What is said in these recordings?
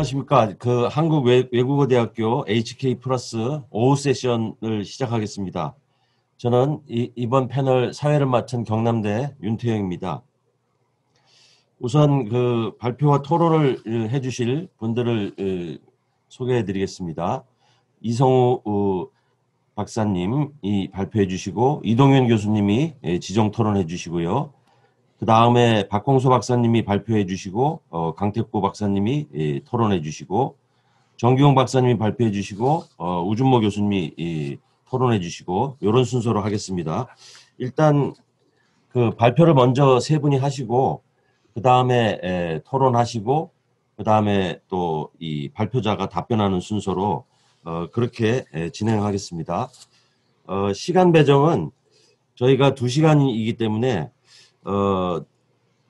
안녕하십니까. 한국외국어대학교 HK 플러스 오후 세션을 시작하겠습니다. 저는 이번 패널 사회를 맡은 경남대 윤태영입니다. 우선 발표와 토론을 해주실 분들을 소개해 드리겠습니다. 이성우 박사님이 발표해 주시고, 이동현 교수님이 지정 토론해 주시고요. 그 다음에 박홍수 박사님이 발표해 주시고, 강태구 박사님이 토론해 주시고, 정규용 박사님이 발표해 주시고, 우준모 교수님이 토론해 주시고, 이런 순서로 하겠습니다. 일단 발표를 먼저 세 분이 하시고, 그 다음에 토론하시고, 그 다음에 또 이 발표자가 답변하는 순서로 그렇게 진행하겠습니다. 시간 배정은 저희가 2시간이기 때문에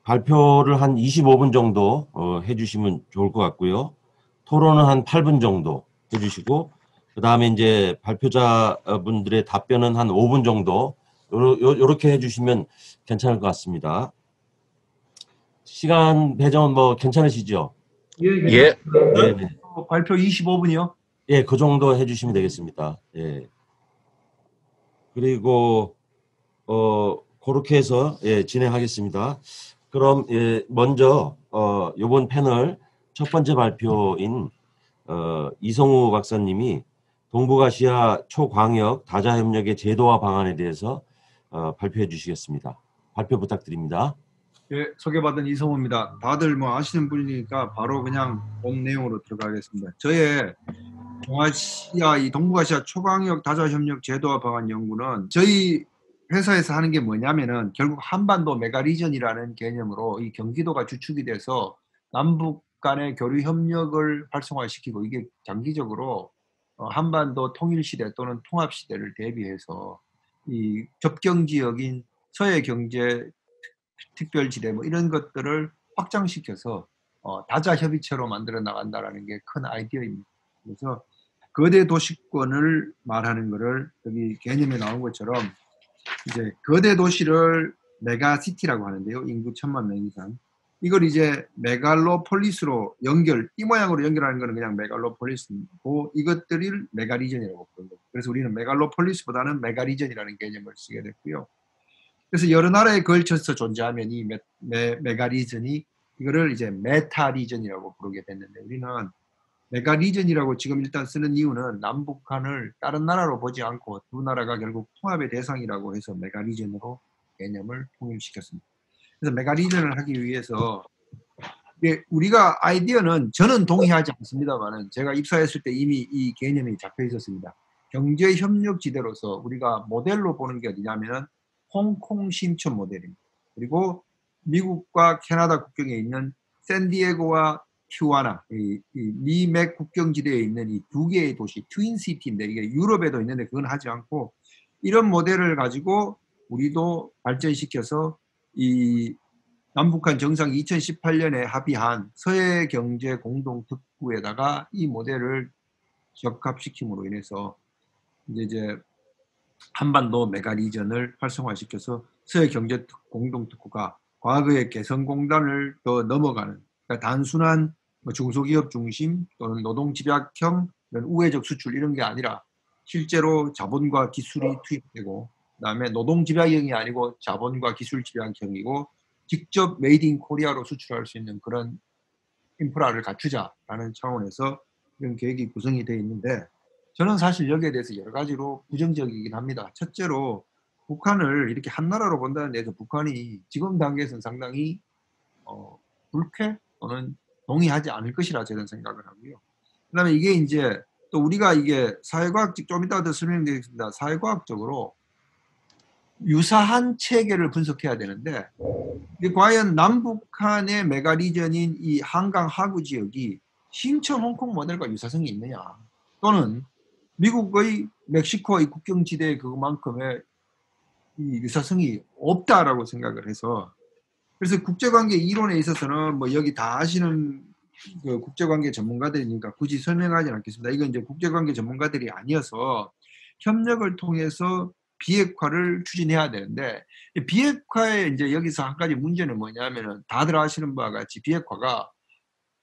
발표를 한 25분 정도 해주시면 좋을 것 같고요. 토론은 한 8분 정도 해주시고, 그 다음에 이제 발표자분들의 답변은 한 5분 정도, 요렇게 해주시면 괜찮을 것 같습니다. 시간 배정은 뭐 괜찮으시죠? 예. 네네. 발표 25분이요? 예, 그 정도 해주시면 되겠습니다. 예. 그리고, 그렇게 해서, 진행하겠습니다. 그럼, 먼저, 요번 패널 첫 번째 발표인, 이성우 박사님이 동북아시아 초광역 다자협력의 제도화 방안에 대해서 발표해 주시겠습니다. 발표 부탁드립니다. 예, 소개받은 이성우입니다. 다들 뭐 아시는 분이니까 바로 그냥 본 내용으로 들어가겠습니다. 저의 이 동북아시아 초광역 다자협력 제도화 방안 연구는 저희 회사에서 하는 게 뭐냐면은 결국 한반도 메가리전이라는 개념으로 이 경기도가 주축이 돼서 남북 간의 교류 협력을 활성화시키고, 이게 장기적으로 한반도 통일 시대 또는 통합 시대를 대비해서 이 접경 지역인 서해 경제 특별지대 뭐 이런 것들을 확장시켜서 다자 협의체로 만들어 나간다라는 게 큰 아이디어입니다. 그래서 거대 도시권을 말하는 거를 여기 개념에 나온 것처럼 이제 거대 도시를 메가시티라고 하는데요. 인구 1,000만 명 이상. 이걸 이제 메갈로폴리스로 이 모양으로 연결하는 거는 그냥 메갈로폴리스고, 이것들을 메가리전이라고 부릅니다. 그래서 우리는 메갈로폴리스보다는 메가리전이라는 개념을 쓰게 됐고요. 그래서 여러 나라에 걸쳐서 존재하면 이 메가리전이 이거를 이제 메타리전이라고 부르게 됐는데, 우리는 메가리전이라고 지금 일단 쓰는 이유는 남북한을 다른 나라로 보지 않고 두 나라가 결국 통합의 대상이라고 해서 메가리전으로 개념을 통일시켰습니다. 그래서 메가리전을 하기 위해서 우리가 아이디어는 저는 동의하지 않습니다만은 제가 입사했을 때 이미 이 개념이 잡혀 있었습니다. 경제협력지대로서 우리가 모델로 보는 게 어디냐면은 홍콩 신촌 모델입니다. 그리고 미국과 캐나다 국경에 있는 샌디에고와 티juana, 이 미맥 국경지대에 있는 이 두 개의 도시, 트윈시티인데 이게 유럽에도 있는데 그건 하지 않고, 이런 모델을 가지고 우리도 발전시켜서 이 남북한 정상 2018년에 합의한 서해 경제 공동 특구에다가 이 모델을 적합시킴으로 인해서 이제 한반도 메가리전을 활성화시켜서 서해 경제 공동 특구가 과거의 개성공단을 더 넘어가는, 그러니까 단순한 중소기업 중심 또는 노동집약형 이런 우회적 수출 이런 게 아니라 실제로 자본과 기술이 투입되고, 그다음에 노동집약형이 아니고 자본과 기술 집약형이고 직접 메이드 인 코리아로 수출할 수 있는 그런 인프라를 갖추자라는 차원에서 이런 계획이 구성이 되어 있는데, 저는 사실 여기에 대해서 여러 가지로 부정적이긴 합니다. 첫째로 북한을 이렇게 한 나라로 본다는 데서 북한이 지금 단계에서는 상당히 불쾌 또는 동의하지 않을 것이라 저는 생각을 하고요. 그 다음에 이게 이제 또 우리가 이게 사회과학적, 좀 이따가 더 설명드리겠습니다. 사회과학적으로 유사한 체계를 분석해야 되는데, 과연 남북한의 메가리전인 이 한강 하구 지역이 신천 홍콩 모델과 유사성이 있느냐, 또는 미국의 멕시코의 국경지대 그만큼의 이 유사성이 없다라고 생각을 해서, 그래서 국제관계 이론에 있어서는 뭐 여기 다 아시는 그 국제관계 전문가들이니까 굳이 설명하지는 않겠습니다. 이건 이제 국제관계 전문가들이 아니어서 협력을 통해서 비핵화를 추진해야 되는데, 비핵화의 이제 여기서 한 가지 문제는 뭐냐면은 다들 아시는 바와 같이 비핵화가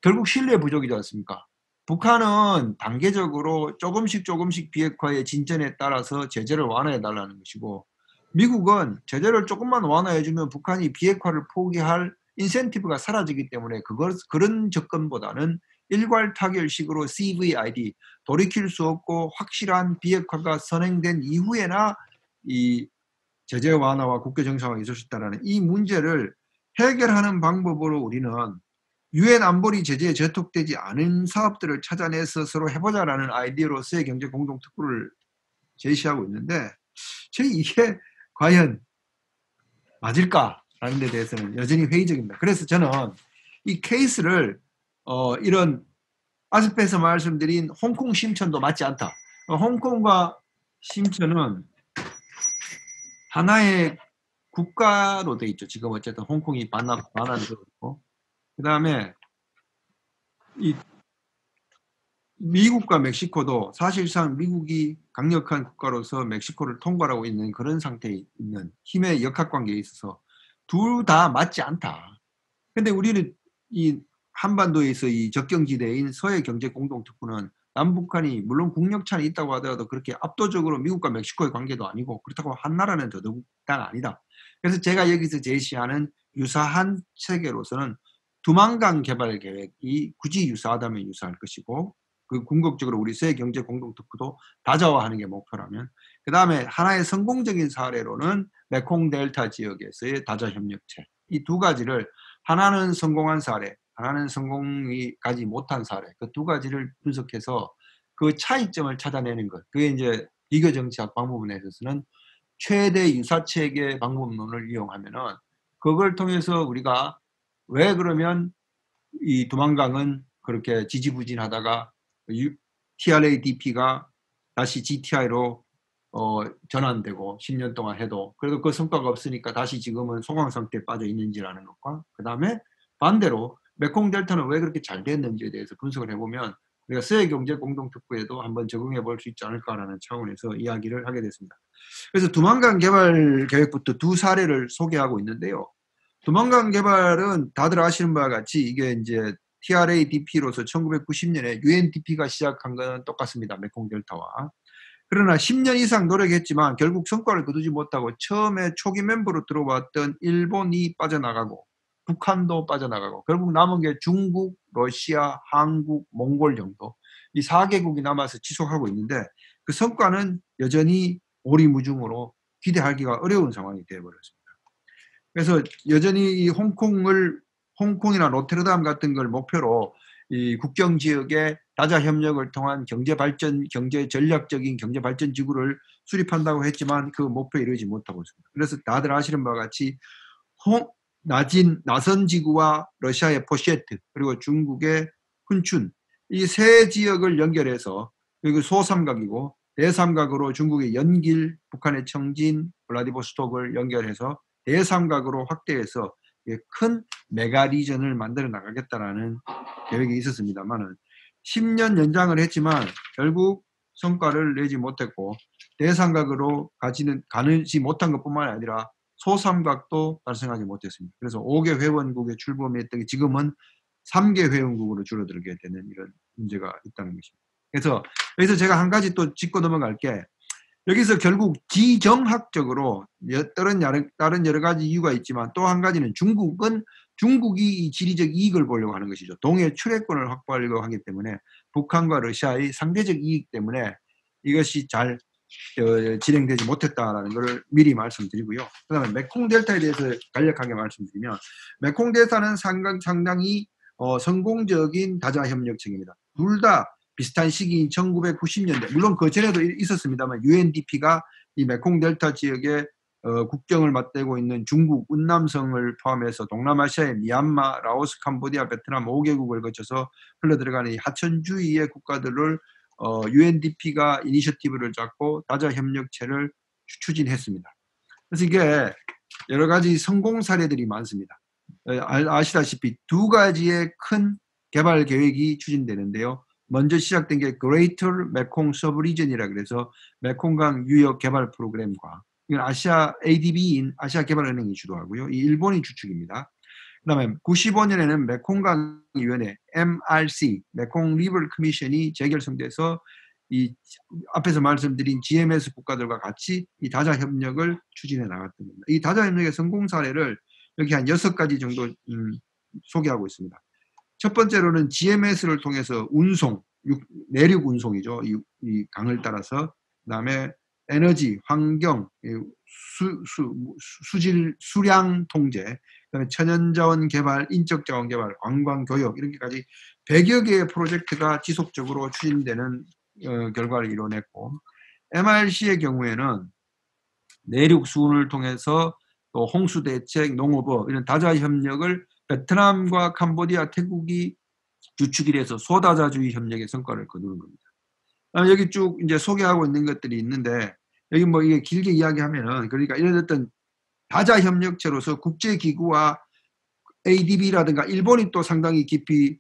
결국 신뢰 부족이지 않습니까? 북한은 단계적으로 조금씩 비핵화의 진전에 따라서 제재를 완화해 달라는 것이고, 미국은 제재를 조금만 완화해 주면 북한이 비핵화를 포기할 인센티브가 사라지기 때문에 그런 접근보다는 일괄 타결식으로 CVID, 돌이킬 수 없고 확실한 비핵화가 선행된 이후에나 이 제재 완화와 국교 정상화가 있을 수 있다는 이 문제를 해결하는 방법으로 우리는 유엔 안보리 제재에 저촉되지 않은 사업들을 찾아내서 서로 해보자라는 아이디어로 세계 경제 공동 특구를 제시하고 있는데, 저희 이게 과연 맞을까라는 데 대해서는 여전히 회의적입니다. 그래서 저는 이 케이스를 이런 앞에서 말씀드린 홍콩 심천도 맞지 않다. 홍콩과 심천은 하나의 국가로 돼 있죠. 지금 어쨌든 홍콩이 반환되고 있고, 그 다음에 이 미국과 멕시코도 사실상 미국이 강력한 국가로서 멕시코를 통과하고 있는 그런 상태에 있는 힘의 역학관계에 있어서 둘 다 맞지 않다. 근데 우리는 이 한반도에서 이 적경지대인 서해 경제 공동특구는 남북한이 물론 국력 차이 있다고 하더라도 그렇게 압도적으로 미국과 멕시코의 관계도 아니고, 그렇다고 한 나라는 더더욱단 아니다. 그래서 제가 여기서 제시하는 유사한 체계로서는 두만강 개발 계획이 굳이 유사하다면 유사할 것이고, 그 궁극적으로 우리 세계 경제 공동특구도 다자화하는 게 목표라면, 그 다음에 하나의 성공적인 사례로는 메콩 델타 지역에서의 다자 협력체, 이 두 가지를, 하나는 성공한 사례, 하나는 성공이 가지 못한 사례, 그 두 가지를 분석해서 그 차이점을 찾아내는 것, 그게 이제 비교 정치학 방법론에 있어서는 최대 유사체계 방법론을 이용하면은, 그걸 통해서 우리가 왜 그러면 이 두만강은 그렇게 지지부진하다가 TRADP가 다시 GTI로 전환되고 10년 동안 해도 그래도 그 성과가 없으니까 다시 지금은 소강 상태에 빠져 있는지라는 것과, 그 다음에 반대로 메콩 델타는 왜 그렇게 잘 됐는지에 대해서 분석을 해보면 우리가 세계 경제 공동특구에도 한번 적용해 볼 수 있지 않을까라는 차원에서 이야기를 하게 됐습니다. 그래서 두만강 개발 계획부터 두 사례를 소개하고 있는데요. 두만강 개발은 다들 아시는 바와 같이 이게 이제 TRADP로서 1990년에 UNDP가 시작한 건 똑같습니다. 메콩 델타와. 그러나 10년 이상 노력했지만 결국 성과를 거두지 못하고 처음에 초기 멤버로 들어왔던 일본이 빠져나가고 북한도 빠져나가고 결국 남은 게 중국, 러시아, 한국, 몽골 정도, 이 4개국이 남아서 지속하고 있는데, 그 성과는 여전히 오리무중으로 기대하기가 어려운 상황이 되어버렸습니다. 그래서 여전히 이 홍콩이나 로테르담 같은 걸 목표로 이 국경 지역의 다자 협력을 통한 경제 전략적인 경제 발전 지구를 수립한다고 했지만 그 목표에 이르지 못하고 있습니다. 그래서 다들 아시는 바와 같이 나선 지구와 러시아의 포셰트, 그리고 중국의 훈춘, 이 세 지역을 연결해서, 그리고 소삼각이고 대삼각으로 중국의 연길, 북한의 청진, 블라디보스톡을 연결해서 대삼각으로 확대해서 큰 메가 리전을 만들어 나가겠다라는 계획이 있었습니다만은 10년 연장을 했지만 결국 성과를 내지 못했고, 대삼각으로 가지 못한 것뿐만 아니라 소삼각도 달성하지 못했습니다. 그래서 5개 회원국에 출범했던 게 지금은 3개 회원국으로 줄어들게 되는 이런 문제가 있다는 것입니다. 그래서 여기서 제가 한 가지 또 짚고 넘어갈 게, 여기서 결국 지정학적으로 다른 여러 가지 이유가 있지만 또 한 가지는 중국이 이 지리적 이익을 보려고 하는 것이죠. 동해 출해권을 확보하려고 하기 때문에 북한과 러시아의 상대적 이익 때문에 이것이 잘 진행되지 못했다라는 것을 미리 말씀드리고요. 그 다음에 메콩 델타에 대해서 간략하게 말씀드리면, 메콩 델타는 상당히 성공적인 다자 협력체입니다. 둘 다 비슷한 시기인 1990년대, 물론 그 전에도 있었습니다만 UNDP가 이 메콩 델타 지역에 국경을 맞대고 있는 중국 운남성을 포함해서 동남아시아의 미얀마, 라오스, 캄보디아, 베트남 5개국을 거쳐서 흘러들어가는 이 하천주의의 국가들을 UNDP가 이니셔티브를 잡고 다자 협력체를 추진했습니다. 그래서 이게 여러 가지 성공 사례들이 많습니다. 아시다시피 두 가지의 큰 개발 계획이 추진되는데요. 먼저 시작된 게 Greater Mekong Sub-Region이라 그래서 메콩강 유역 개발 프로그램과, 이건 아시아 ADB인 아시아 개발은행이 주도하고요. 이 일본이 주축입니다. 그다음에 95년에는 메콩강위원회 MRC 메콩 리버 커미션이 재결성돼서 이 앞에서 말씀드린 GMS 국가들과 같이 이 다자 협력을 추진해 나갔던 겁니다. 이 다자 협력의 성공 사례를 여기 한 6가지 정도 소개하고 있습니다. 첫 번째로는 GMS를 통해서 운송, 내륙 운송이죠. 이 강을 따라서. 그다음에 에너지, 환경, 수량 통제, 그다음에 천연자원 개발, 인적자원 개발, 관광 교역 이렇게까지 100여 개의 프로젝트가 지속적으로 추진되는 결과를 이뤄냈고, MRC의 경우에는 내륙 수운을 통해서 또 홍수 대책, 농업업 이런 다자 협력을 베트남과 캄보디아, 태국이 주축이 돼서 소다자주의 협력의 성과를 거두는 겁니다. 여기 쭉 이제 소개하고 있는 것들이 있는데, 여기 뭐 이게 길게 이야기하면은, 그러니까 이런 어떤 다자 협력체로서 국제기구와 ADB라든가 일본이 또 상당히 깊이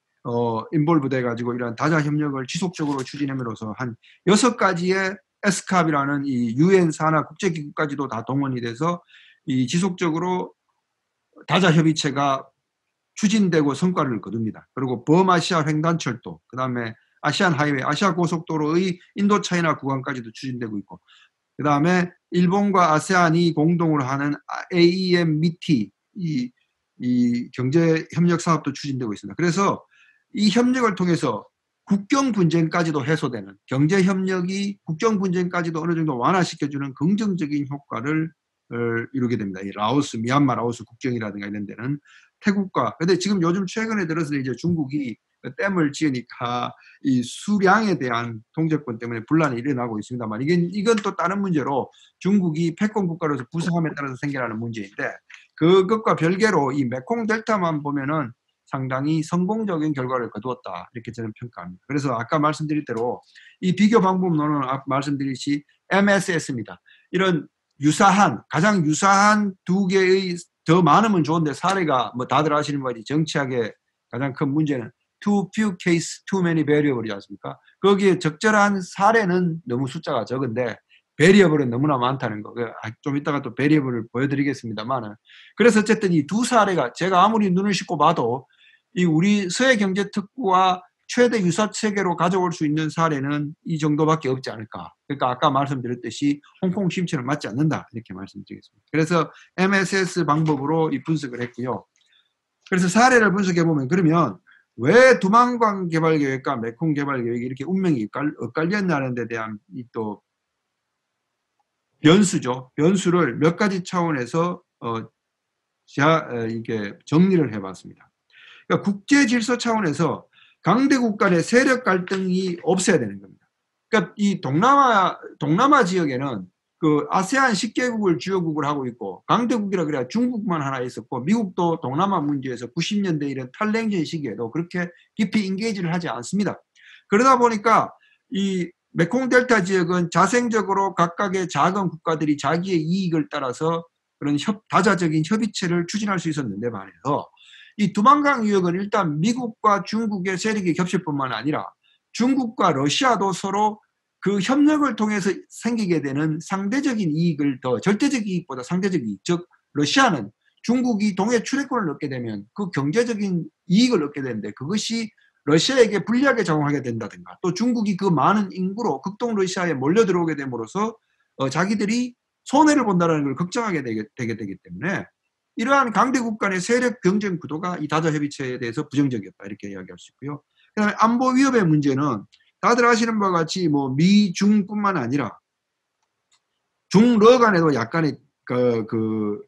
인볼브 돼가지고 이런 다자 협력을 지속적으로 추진함으로써 한 6가지의 에스캅이라는 이 UN 산하 국제기구까지도 다 동원이 돼서 이 지속적으로 다자 협의체가 추진되고 성과를 거둡니다. 그리고 범아시아 횡단철도, 그 다음에 아시안 하이웨이, 아시아 고속도로의 인도 차이나 구간까지도 추진되고 있고, 그 다음에 일본과 아세안이 공동으로 하는 AEMMT 이 경제 협력 사업도 추진되고 있습니다. 그래서 이 협력을 통해서 국경 분쟁까지도 해소되는, 경제 협력이 국경 분쟁까지도 어느 정도 완화시켜주는 긍정적인 효과를 이루게 됩니다. 이 라오스, 미얀마 라오스 국경이라든가 이런 데는 태국과, 근데 지금 요즘 최근에 들어서 이제 중국이 댐을 지으니까 이 수량에 대한 통제권 때문에 분란이 일어나고 있습니다만, 이건 또 다른 문제로 중국이 패권 국가로서 부상함에 따라서 생겨나는 문제인데, 그것과 별개로 이 메콩 델타만 보면은 상당히 성공적인 결과를 거두었다, 이렇게 저는 평가합니다. 그래서 아까 말씀드린 대로 이 비교 방법론은 말씀드렸듯이 MSS입니다. 이런 가장 유사한 두 개의, 더 많으면 좋은데 사례가 뭐 다들 아시는 바지 정치학의 가장 큰 문제는 too few case, too many variable이지 않습니까? 거기에 적절한 사례는 너무 숫자가 적은데 베리어블은 너무나 많다는 거. 좀 이따가 또 베리어블을 보여드리겠습니다만은. 그래서 어쨌든 이 두 사례가 제가 아무리 눈을 씻고 봐도 이 우리 서해경제특구와 최대 유사 체계로 가져올 수 있는 사례는 이 정도밖에 없지 않을까. 그러니까 아까 말씀드렸듯이 홍콩 심취는 맞지 않는다, 이렇게 말씀드리겠습니다. 그래서 MSS 방법으로 이 분석을 했고요. 그래서 사례를 분석해 보면, 그러면 왜 두만강 개발 계획과 메콩 개발 계획이 이렇게 운명이 엇갈렸냐는 데 대한 또 변수죠. 변수를 몇 가지 차원에서 이게 정리를 해봤습니다. 그러니까 국제 질서 차원에서 강대국 간의 세력 갈등이 없어야 되는 겁니다. 그러니까 이 동남아 지역에는 그 아세안 10개국을 주요국을 하고 있고, 강대국이라 그래야 중국만 하나 있었고, 미국도 동남아 문제에서 90년대 이런 탈냉전 시기에도 그렇게 깊이 인게이지를 하지 않습니다. 그러다 보니까 이 메콩 델타 지역은 자생적으로 각각의 작은 국가들이 자기의 이익을 따라서 그런 다자적인 협의체를 추진할 수 있었는데, 반해서 이 두만강 유역은 일단 미국과 중국의 세력이 겹칠 뿐만 아니라 중국과 러시아도 서로 그 협력을 통해서 생기게 되는 상대적인 이익을 더, 절대적 이익보다 상대적 이익, 즉 러시아는 중국이 동해 출입권을 얻게 되면 그 경제적인 이익을 얻게 되는데, 그것이 러시아에게 불리하게 작용하게 된다든가, 또 중국이 그 많은 인구로 극동 러시아에 몰려 들어오게 됨으로써 자기들이 손해를 본다는 걸 걱정하게 되게 되기 때문에 이러한 강대국 간의 세력 경쟁 구도가 이 다자 협의체에 대해서 부정적이었다, 이렇게 이야기할 수 있고요. 그다음에 안보 위협의 문제는 다들 아시는 바와 같이 뭐 미, 중뿐만 아니라 중러 간에도 약간의 그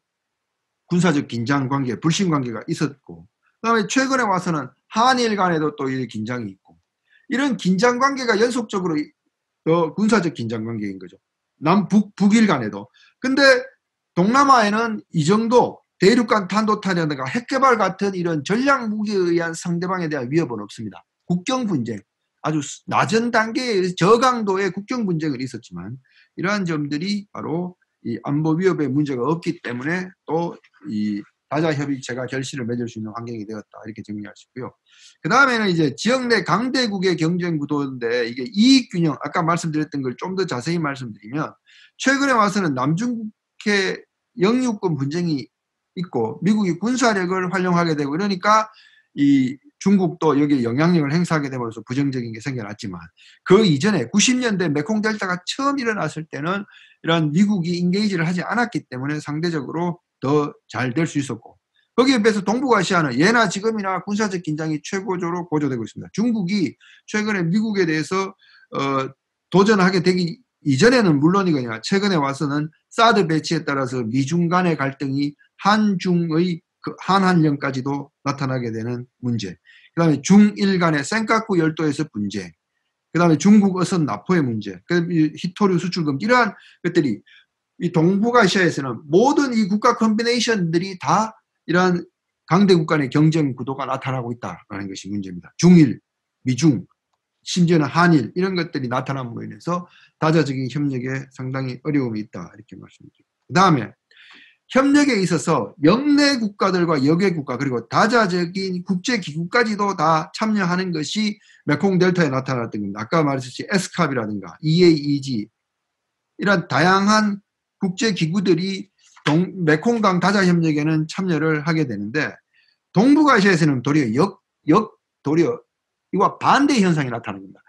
군사적 긴장 관계, 불신 관계가 있었고, 그다음에 최근에 와서는 한일 간에도 또 이 긴장이 있고, 이런 긴장 관계가 연속적으로 군사적 긴장 관계인 거죠. 북일 간에도. 근데 동남아에는 이 정도 대륙간 탄도탄이라든가 핵개발 같은 이런 전략 무기에 의한 상대방에 대한 위협은 없습니다. 국경 분쟁, 아주 낮은 단계의 저강도의 국경 분쟁은 있었지만, 이러한 점들이 바로 이 안보 위협의 문제가 없기 때문에 또 이 다자 협의체가 결실을 맺을 수 있는 환경이 되었다, 이렇게 정리할 수 있고요. 그 다음에는 이제 지역 내 강대국의 경쟁 구도인데, 이게 이익 균형, 아까 말씀드렸던 걸 좀 더 자세히 말씀드리면, 최근에 와서는 남중국해 영유권 분쟁이 있고 미국이 군사력을 활용하게 되고 이러니까 이 중국도 여기에 영향력을 행사하게 되면서 부정적인 게 생겨났지만 그 이전에 90년대 메콩 델타가 처음 일어났을 때는 이런 미국이 인게이지를 하지 않았기 때문에 상대적으로 더 잘 될 수 있었고 거기에 비해서 동북아시아는 예나 지금이나 군사적 긴장이 최고조로 고조되고 있습니다. 중국이 최근에 미국에 대해서 도전하게 되기 이전에는 물론이거니와 최근에 와서는 사드 배치에 따라서 미중 간의 갈등이 한중의 그 한한령까지도 나타나게 되는 문제. 그 다음에 중일 간의 센카쿠 열도에서 분쟁. 그 다음에 중국 어선 납포의 문제. 히토류 수출 금지. 이러한 것들이 이 동북아시아에서는 모든 이 국가 컴비네이션들이 다 이러한 강대국 간의 경쟁 구도가 나타나고 있다는 것이 문제입니다. 중일, 미중, 심지어는 한일 이런 것들이 나타남으로 인해서 다자적인 협력에 상당히 어려움이 있다 이렇게 말씀드립니다. 그 다음에 협력에 있어서 영내 국가들과 역외 국가 그리고 다자적인 국제기구까지도 다 참여하는 것이 메콩 델타에 나타났던 겁니다. 아까 말했듯이 에스캅이라든가 EAEG 이런 다양한 국제기구들이 메콩강 다자협력에는 참여를 하게 되는데 동북아시아에서는 도리어 도리어 이와 반대 현상이 나타납니다.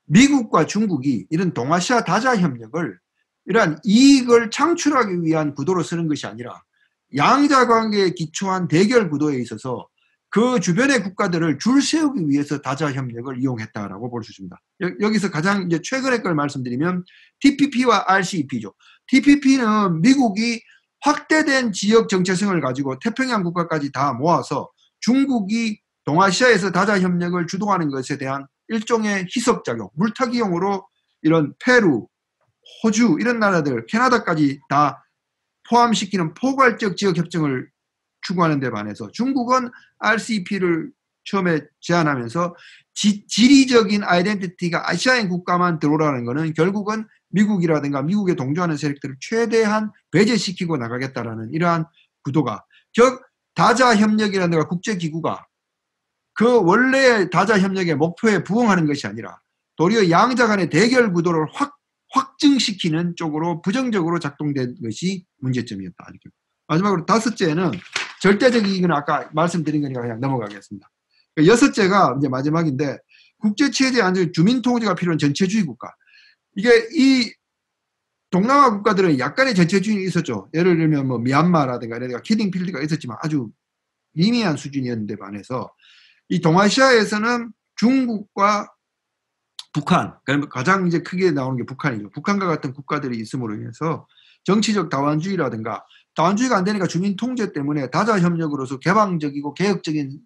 미국과 중국이 이런 동아시아 다자협력을 이러한 이익을 창출하기 위한 구도로 쓰는 것이 아니라 양자관계에 기초한 대결 구도에 있어서 그 주변의 국가들을 줄 세우기 위해서 다자협력을 이용했다라고 볼 수 있습니다. 여기서 가장 이제 최근의 걸 말씀드리면 TPP와 RCEP죠. TPP는 미국이 확대된 지역 정체성을 가지고 태평양 국가까지 다 모아서 중국이 동아시아에서 다자협력을 주도하는 것에 대한 일종의 희석작용, 물타기용으로 이런 페루, 호주 이런 나라들, 캐나다까지 다 포함시키는 포괄적 지역협정을 추구하는 데 반해서 중국은 RCEP를 처음에 제안하면서 지리적인 아이덴티티가 아시아인 국가만 들어오라는 것은 결국은 미국이라든가 미국에 동조하는 세력들을 최대한 배제시키고 나가겠다라는 이러한 구도가 즉 다자협력이라든가 국제기구가 그 원래의 다자협력의 목표에 부응하는 것이 아니라 도리어 양자 간의 대결 구도를 확증시키는 쪽으로 부정적으로 작동된 것이 문제점이었다. 이렇게. 마지막으로 다섯째는 절대적 이익은 아까 말씀드린 거니까 그냥 넘어가겠습니다. 여섯째가 이제 마지막인데 국제체제 안정 주민 통제가 필요한 전체주의 국가. 이게 이 동남아 국가들은 약간의 전체주의가 있었죠. 예를 들면 뭐 미얀마라든가 이런 데가 키딩필드가 있었지만 아주 미미한 수준이었는데 반해서 이 동아시아에서는 중국과 북한, 가장 이제 크게 나오는 게 북한이죠. 북한과 같은 국가들이 있음으로 인해서 정치적 다원주의라든가 다원주의가 안 되니까 주민 통제 때문에 다자협력으로서 개방적이고 개혁적인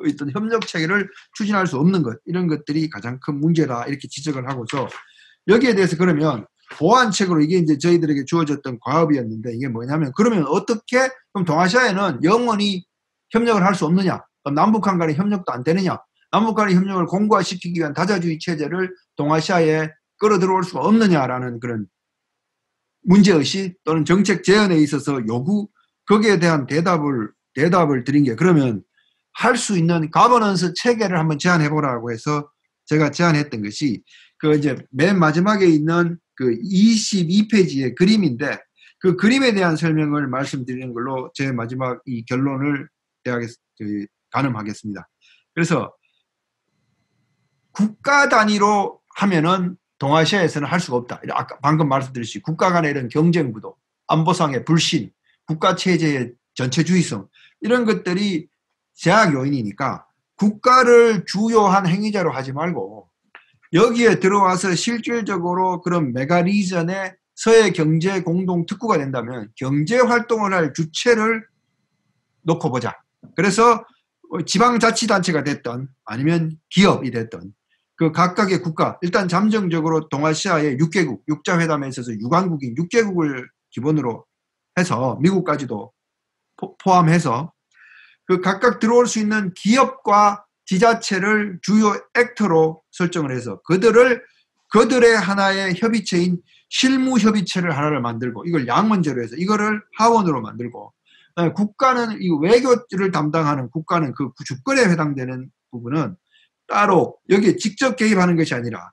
어떤 협력 체계를 추진할 수 없는 것 이런 것들이 가장 큰 문제다 이렇게 지적을 하고서 여기에 대해서 그러면 보완책으로 이게 이제 저희들에게 주어졌던 과업이었는데 이게 뭐냐면 그러면 어떻게 그럼 동아시아에는 영원히 협력을 할 수 없느냐? 그럼 남북한 간의 협력도 안 되느냐? 남북 간의 협력을 공고화시키기 위한 다자주의 체제를 동아시아에 끌어들어올 수가 없느냐라는 그런 문제의식 또는 정책 제안에 있어서 요구 거기에 대한 대답을 드린 게 그러면 할 수 있는 가버넌스 체계를 한번 제안해 보라고 해서 제가 제안했던 것이 그 이제 맨 마지막에 있는 그 22페이지의 그림인데 그 그림에 대한 설명을 말씀드리는 걸로 제 마지막 이 결론을 가늠하겠습니다. 그래서 국가 단위로 하면은 동아시아에서는 할 수가 없다. 아까 방금 말씀드렸듯이 국가 간의 이런 경쟁 구도, 안보상의 불신, 국가 체제의 전체주의성 이런 것들이 제약 요인이니까 국가를 주요한 행위자로 하지 말고 여기에 들어와서 실질적으로 그런 메가리전의 서해 경제 공동 특구가 된다면 경제 활동을 할 주체를 놓고 보자. 그래서 지방자치단체가 됐던 아니면 기업이 됐던 그 각각의 국가 일단 잠정적으로 동아시아의 6개국 육자회담에 있어서 유관국인 6개국을 기본으로 해서 미국까지도 포함해서 그 각각 들어올 수 있는 기업과 지자체를 주요 액터로 설정을 해서 그들의 하나의 협의체인 실무협의체를 하나를 만들고 이걸 양원제로 해서 이거를 하원으로 만들고 국가는 이 외교를 담당하는 국가는 그 주권에 해당되는 부분은 따로 여기에 직접 개입하는 것이 아니라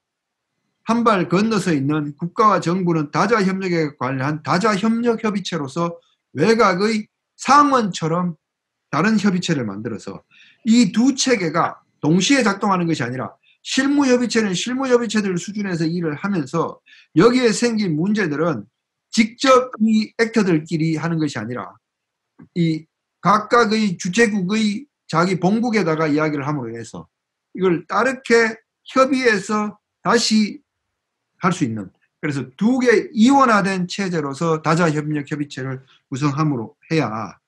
한 발 건너서 있는 국가와 정부는 다자협력에 관련 다자협력협의체로서 외곽의 상원처럼 다른 협의체를 만들어서 이 두 체계가 동시에 작동하는 것이 아니라 실무협의체는 실무협의체들 수준에서 일을 하면서 여기에 생긴 문제들은 직접 이 액터들끼리 하는 것이 아니라 이 각각의 주체국의 자기 본국에다가 이야기를 함으로 해서 이걸 따르게 협의해서 다시 할 수 있는, 그래서 두 개 이원화된 체제로서 다자협력협의체를 구성함으로 해야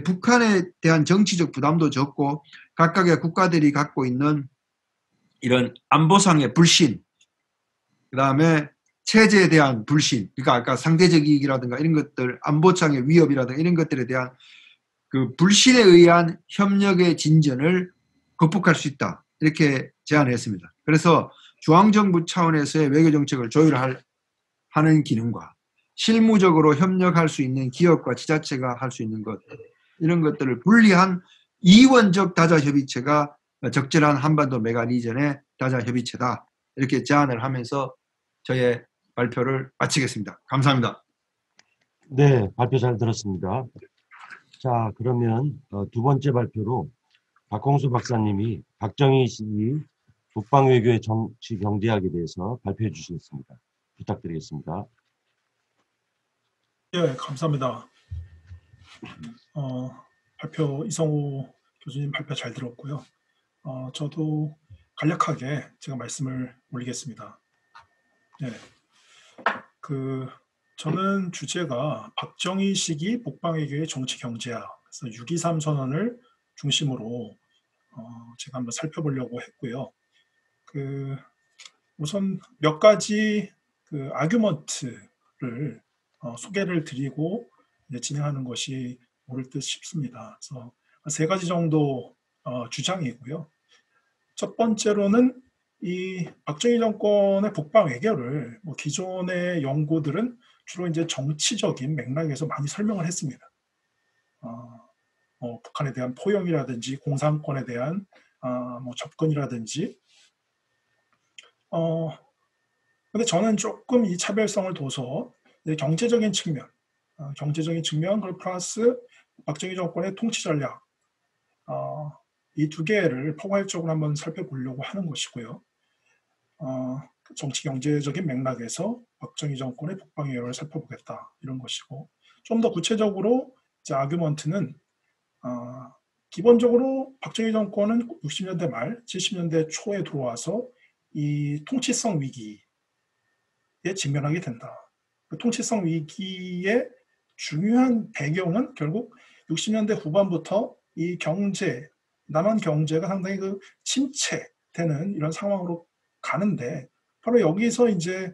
북한에 대한 정치적 부담도 적고 각각의 국가들이 갖고 있는 이런 안보상의 불신, 그 다음에 체제에 대한 불신, 그러니까 아까 상대적 이익이라든가 이런 것들, 안보상의 위협이라든가 이런 것들에 대한 그 불신에 의한 협력의 진전을 극복할 수 있다, 이렇게 제안했습니다. 그래서 중앙정부 차원에서의 외교정책을 조율하는 기능과 실무적으로 협력할 수 있는 기업과 지자체가 할 수 있는 것, 이런 것들을 분리한 이원적 다자협의체가 적절한 한반도 메커니즘의 다자협의체다, 이렇게 제안을 하면서 저의 발표를 마치겠습니다. 감사합니다. 네, 발표 잘 들었습니다. 자, 그러면 두 번째 발표로 박홍수 박사님이 박정희 시기 북방외교의 정치 경제학에 대해서 발표해 주시겠습니다. 부탁드리겠습니다. 예, 감사합니다. 발표 이성호 교수님 발표 잘 들었고요. 저도 간략하게 제가 말씀을 올리겠습니다. 네, 저는 주제가 박정희 시기 북방외교의 정치 경제학, 그래서 6.23 선언을 중심으로 제가 한번 살펴보려고 했고요. 우선 몇 가지 아규먼트를 소개를 드리고 이제 진행하는 것이 옳을 듯 싶습니다. 그래서 세 가지 정도 주장이고요. 첫 번째로는 이 박정희 정권의 북방 외교를 기존의 연구들은 주로 이제 정치적인 맥락에서 많이 설명을 했습니다. 북한에 대한 포용이라든지 공산권에 대한 접근이라든지. 근데 저는 조금 이 차별성을 둬서 경제적인 측면, 그리고 플러스 박정희 정권의 통치 전략, 이 두 개를 포괄적으로 한번 살펴보려고 하는 것이고요. 정치 경제적인 맥락에서 박정희 정권의 북방 외교를 살펴보겠다, 이런 것이고, 좀 더 구체적으로 이제 아규먼트는 기본적으로 박정희 정권은 60년대 말, 70년대 초에 들어와서 이 통치성 위기에 직면하게 된다. 그 통치성 위기의 중요한 배경은 결국 60년대 후반부터 이 남한 경제가 상당히 침체되는 이런 상황으로 가는데, 바로 여기서 이제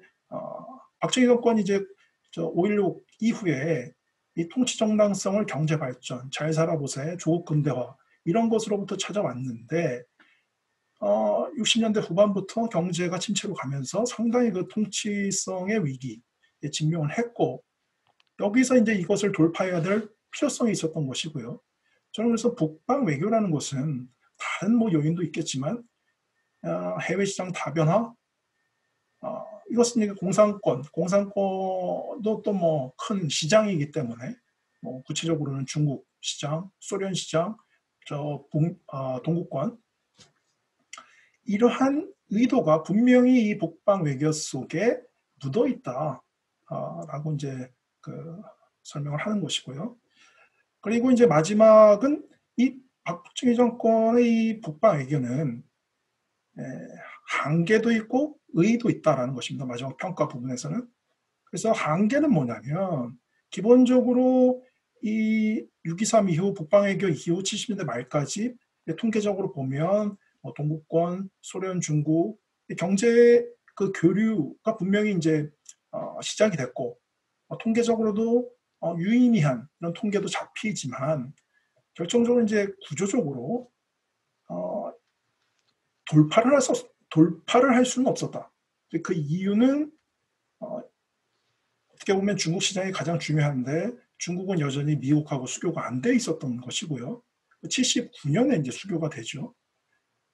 박정희 정권이 이제 5.16 이후에 이 통치 정당성을 경제 발전, 잘 살아보세, 조국 근대화 이런 것으로부터 찾아왔는데 60년대 후반부터 경제가 침체로 가면서 상당히 그 통치성의 위기에 직면을 했고, 여기서 이제 이것을 돌파해야 될 필요성이 있었던 것이고요. 저는 그래서 북방 외교라는 것은 다른 요인도 있겠지만 해외 시장 다변화, 이것은 공산권도 또 큰 시장이기 때문에 구체적으로는 중국 시장, 소련 시장, 동구권, 이러한 의도가 분명히 이 북방 외교 속에 묻어 있다라고 이제 설명을 하는 것이고요. 그리고 이제 마지막은 이 박정희 정권의 이 북방 외교는 한계도 있고 의의도 있다라는 것입니다. 마지막 평가 부분에서는. 그래서 한계는 뭐냐면 기본적으로 이 6.23 이후 북방 외교 이후 70년대 말까지 통계적으로 보면 동구권, 소련, 중국 경제 교류가 분명히 이제 시작이 됐고 통계적으로도 유의미한 이런 통계도 잡히지만 결정적으로 이제 구조적으로 돌파를 할 수는 없었다. 그 이유는 어떻게 보면 중국 시장이 가장 중요한데 중국은 여전히 미국하고 수교가 안 돼 있었던 것이고요. 79년에 이제 수교가 되죠.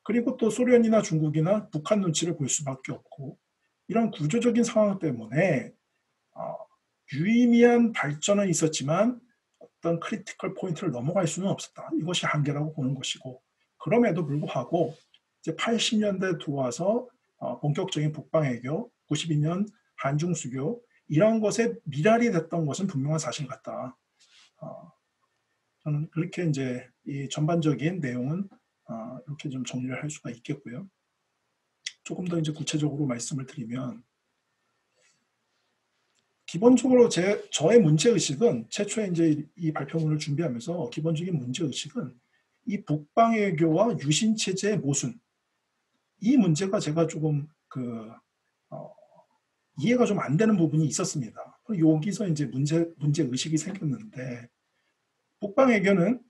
그리고 또 소련이나 중국이나 북한 눈치를 볼 수밖에 없고, 이런 구조적인 상황 때문에 유의미한 발전은 있었지만 어떤 크리티컬 포인트를 넘어갈 수는 없었다. 이것이 한계라고 보는 것이고, 그럼에도 불구하고 이제 80년대 들어와서 본격적인 북방외교, 92년 한중수교 이런 것에 미랄이 됐던 것은 분명한 사실 같다. 저는 그렇게 이제 이 전반적인 내용은 이렇게 좀 정리를 할 수가 있겠고요. 조금 더 이제 구체적으로 말씀을 드리면, 기본적으로 저의 문제의식은, 최초에 이제 이 발표문을 준비하면서 기본적인 문제의식은 이 북방외교와 유신체제의 모순, 이 문제가 제가 조금 이해가 좀 안 되는 부분이 있었습니다. 여기서 이제 문제의식이 생겼는데, 북방외교는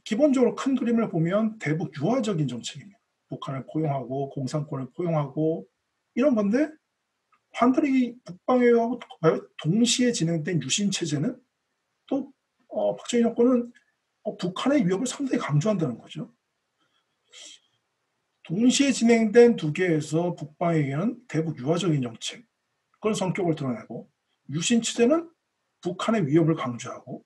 기본적으로 큰 그림을 보면 대북 유화적인 정책입니다. 북한을 포용하고 공산권을 포용하고 이런 건데, 반대로 북방외교하고 동시에 진행된 유신체제는 또 박정희 정권은 북한의 위협을 상당히 강조한다는 거죠. 동시에 진행된 두 개에서 북방외교는 대북 유화적인 정책, 그런 성격을 드러내고, 유신체제는 북한의 위협을 강조하고,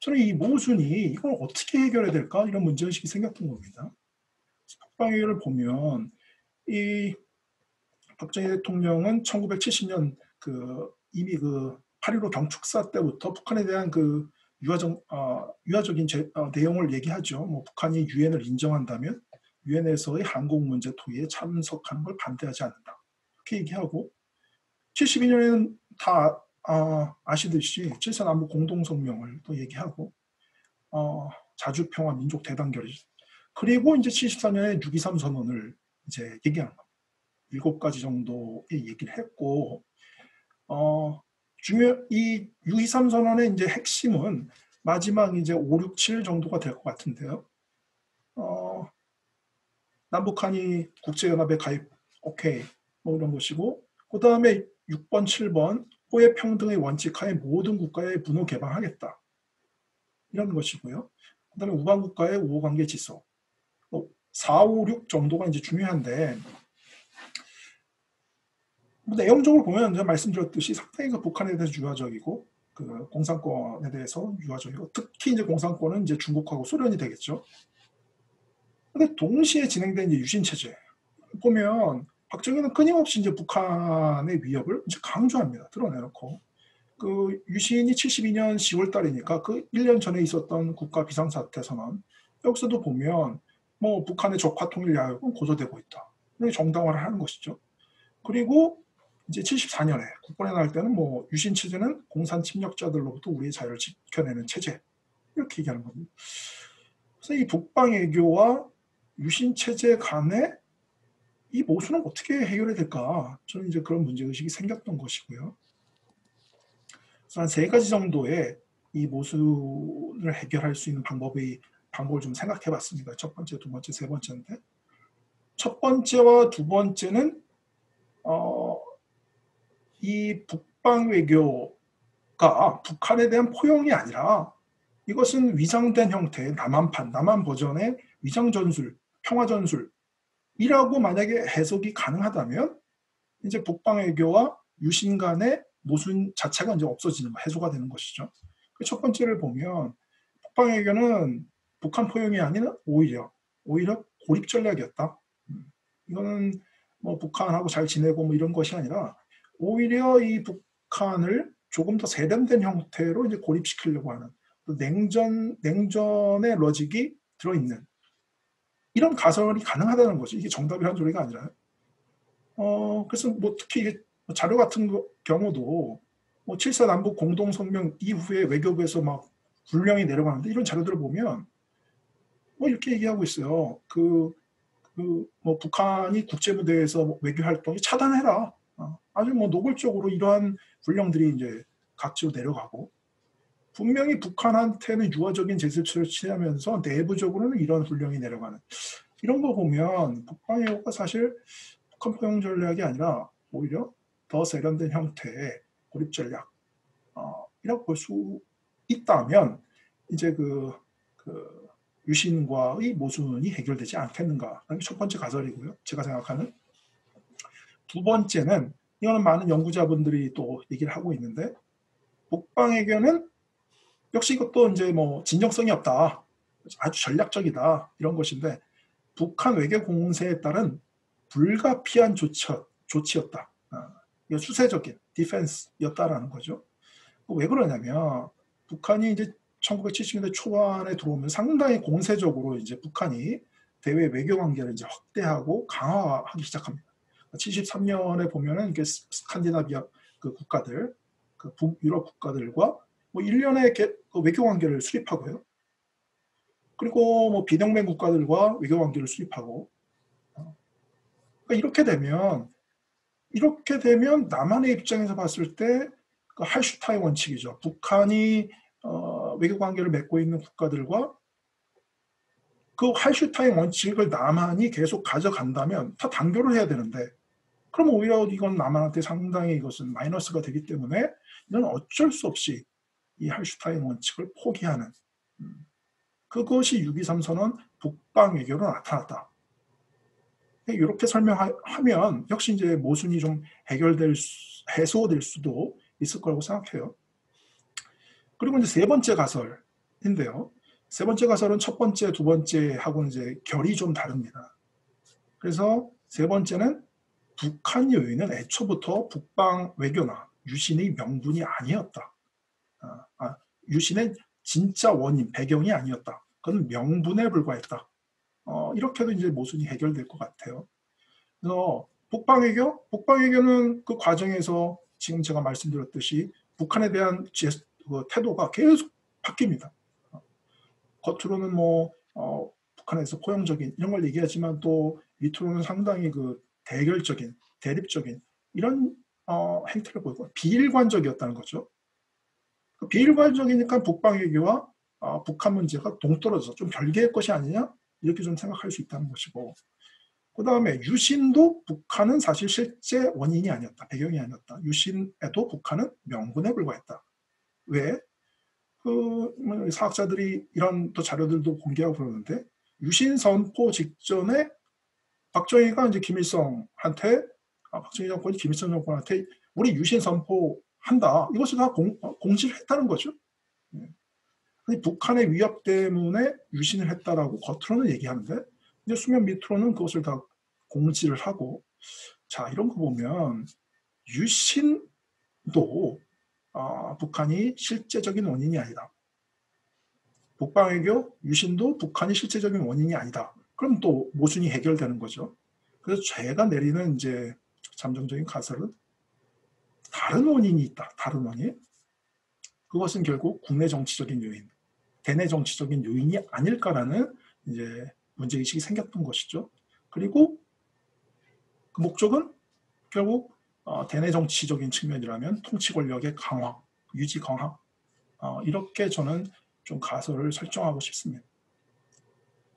저는 이 모순이 이걸 어떻게 해결해야 될까 이런 문제의식이 생겼던 겁니다. 북방외교를 보면 이 박정희 대통령은 1970년 이미 8.15 경축사 때부터 북한에 대한 유화적인 내용을 얘기하죠. 뭐 북한이 유엔을 인정한다면 유엔에서의 한국 문제 토의에 참석하는 걸 반대하지 않는다. 이렇게 얘기하고, 72년에는 다 아시듯이 7.4 남북 공동성명을 또 얘기하고, 자주평화 민족 대단결의, 그리고 이제 74년에 6.23 선언을 이제 얘기하는 겁니다. 7가지 정도의 얘기를 했고, 이 6.23 선언의 이제 핵심은 마지막 이제 5, 6, 7 정도가 될 것 같은데요. 남북한이 국제연합에 가입, 오케이, 뭐 이런 것이고, 그 다음에 6번, 7번, 호혜 평등의 원칙하에 모든 국가에 문호 개방하겠다. 이런 것이고요. 그 다음에 우방 국가의 우호관계 지속. 4, 5, 6 정도가 이제 중요한데, 내용적으로 보면 제가 말씀드렸듯이 상당히 북한에 대해서 유화적이고, 공산권에 대해서 유화적이고, 특히 이제 공산권은 이제 중국하고 소련이 되겠죠. 근데 동시에 진행된 이제 유신체제 보면 박정희는 끊임없이 이제 북한의 위협을 이제 강조합니다. 드러내놓고. 유신이 72년 10월 달이니까 1년 전에 있었던 국가 비상사태 선언, 여기서도 보면 뭐 북한의 적화 통일 야욕은 고조되고 있다. 이렇게 정당화를 하는 것이죠. 그리고 이제 74년에 국권에 나올 때는 뭐 유신 체제는 공산 침략자들로부터 우리의 자유를 지켜내는 체제, 이렇게 얘기하는 겁니다. 그래서 이 북방 외교와 유신 체제 간의 이 모순은 어떻게 해결해야 될까? 저는 이제 그런 문제 의식이 생겼던 것이고요. 그래서 한 3가지 정도의 이 모순을 해결할 수 있는 방법을 좀 생각해봤습니다. 첫 번째, 두 번째, 세 번째인데, 첫 번째와 두 번째는 이 북방 외교가 북한에 대한 포용이 아니라 이것은 위장된 형태의 남한판, 남한 버전의 위장 전술, 평화 전술이라고 만약에 해석이 가능하다면 이제 북방 외교와 유신 간의 모순 자체가 이제 없어지는 거, 해소가 되는 것이죠. 첫 번째를 보면 북방 외교는 북한 포용이 아니라 오히려 고립 전략이었다. 이거는 뭐 북한하고 잘 지내고 뭐 이런 것이 아니라 오히려 이 북한을 조금 더 세련된 형태로 이제 고립시키려고 하는 냉전의 로직이 들어있는 이런 가설이 가능하다는 거죠. 이게 정답이라는 소리가 아니라. 그래서 뭐 특히 이게 자료 같은 경우도 뭐 7.4 남북 공동성명 이후에 외교부에서 막 불령이 내려가는데 이런 자료들을 보면 뭐 이렇게 얘기하고 있어요. 뭐 북한이 국제무대에서 뭐 외교 활동이 차단해라. 아주 뭐 노골적으로 이러한 불령들이 이제 각지로 내려가고, 분명히 북한한테는 유화적인 제스처를 취하면서 내부적으로는 이런 불령이 내려가는, 이런 거 보면 북방 외교가 사실 북한 포용 전략이 아니라 오히려 더 세련된 형태의 고립 전략 이라고 볼 수 있다면 이제 유신과의 모순이 해결되지 않겠는가. 그게 첫 번째 가설이고요. 제가 생각하는. 두 번째는, 이거는 많은 연구자분들이 또 얘기를 하고 있는데, 북방 외교는 역시 이것도 이제 뭐 진정성이 없다, 아주 전략적이다 이런 것인데 북한 외교 공세에 따른 불가피한 조치였다. 이거 수세적인 디펜스였다라는 거죠. 왜 그러냐면 북한이 이제 1970년대 초반에 들어오면 상당히 공세적으로 이제 북한이 대외 외교 관계를 이제 확대하고 강화하기 시작합니다. 73년에 보면은 이게 스칸디나비아 그 국가들, 그 북유럽 국가들과 뭐 1년에 그 외교 관계를 수립하고요. 그리고 뭐 비동맹 국가들과 외교 관계를 수립하고. 그러니까 이렇게 되면 남한의 입장에서 봤을 때 그 할슈타인 원칙이죠. 북한이 외교 관계를 맺고 있는 국가들과 그 할슈타인 원칙을 남한이 계속 가져간다면 다 단교를 해야 되는데, 그럼 오히려 이건 남한한테 상당히 이것은 마이너스가 되기 때문에 이건 어쩔 수 없이 이 할슈타인 원칙을 포기하는, 그것이 6.23 선언 북방 외교로 나타났다. 이렇게 설명하면 역시 이제 모순이 좀 해소될 수도 있을 거라고 생각해요. 그리고 이제 세 번째 가설인데요. 세 번째 가설은 첫 번째, 두 번째하고는 이제 결이 좀 다릅니다. 그래서 세 번째는 북한 요인은 애초부터 북방 외교나 유신의 명분이 아니었다. 유신의 진짜 원인, 배경이 아니었다. 그건 명분에 불과했다. 이렇게도 이제 모순이 해결될 것 같아요. 그래서 북방외교는 그 과정에서 지금 제가 말씀드렸듯이 북한에 대한 태도가 계속 바뀝니다. 겉으로는 뭐 북한에서 포용적인 이런 걸 얘기하지만 또 밑으로는 상당히 그 대립적인 이런 행태를 보이고 비일관적이었다는 거죠. 그 비일관적이니까 북방외교와 북한 문제가 동떨어져서 좀 별개의 것이 아니냐 이렇게 좀 생각할 수 있다는 것이고, 그 다음에 유신도 북한은 사실 실제 원인이 아니었다. 배경이 아니었다. 유신에도 북한은 명분에 불과했다. 왜? 사학자들이 이런 또 자료들도 공개하고 그러는데, 유신 선포 직전에 박정희가 이제 박정희 정권이 김일성 정권한테 우리 유신 선포한다. 이것을 다 공지를 했다는 거죠. 북한의 위협 때문에 유신을 했다라고 겉으로는 얘기하는데 이제 수면 밑으로는 그것을 다 공지를 하고, 자 이런 거 보면 유신도 북한이 실제적인 원인이 아니다. 북방외교 유신도 북한이 실제적인 원인이 아니다. 그럼 또 모순이 해결되는 거죠. 그래서 제가 내리는 이제 잠정적인 가설은 다른 원인이 있다. 다른 원인. 그것은 결국 국내 정치적인 요인, 대내 정치적인 요인이 아닐까라는 이제 문제의식이 생겼던 것이죠. 그리고 그 목적은 결국 대내 정치적인 측면이라면 통치 권력의 강화, 유지 강화, 이렇게 저는 좀 가설을 설정하고 싶습니다.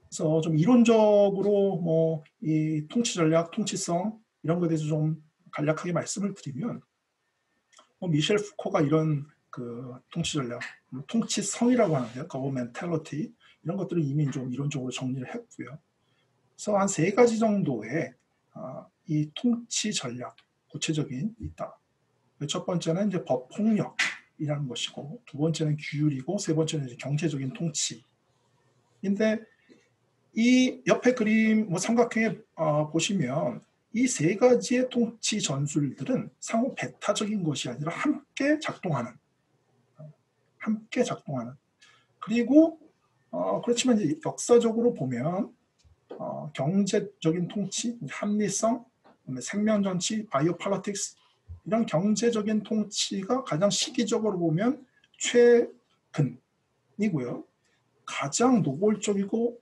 그래서 좀 이론적으로 뭐 이 통치 전략, 통치성 이런 것에 대해서 좀 간략하게 말씀을 드리면, 미셸 푸코가 이런 그 통치 전략, 통치성이라고 하는데요, governmentality 이런 것들을 이미 좀 이론적으로 정리를 했고요. 그래서 한 3가지 정도의 이 통치 전략 구체적인 있다. 첫 번째는 이제 법 폭력이라는 것이고, 두 번째는 규율이고, 세 번째는 이제 경제적인 통치인데, 이 옆에 그림 삼각형에 보시면 이 3가지의 통치 전술들은 상호 배타적인 것이 아니라 함께 작동하는. 그리고 그렇지만 이제 역사적으로 보면 경제적인 통치, 합리성, 생명정치, 바이오폴리틱스 이런 경제적인 통치가 가장 시기적으로 보면 최근이고요. 가장 노골적이고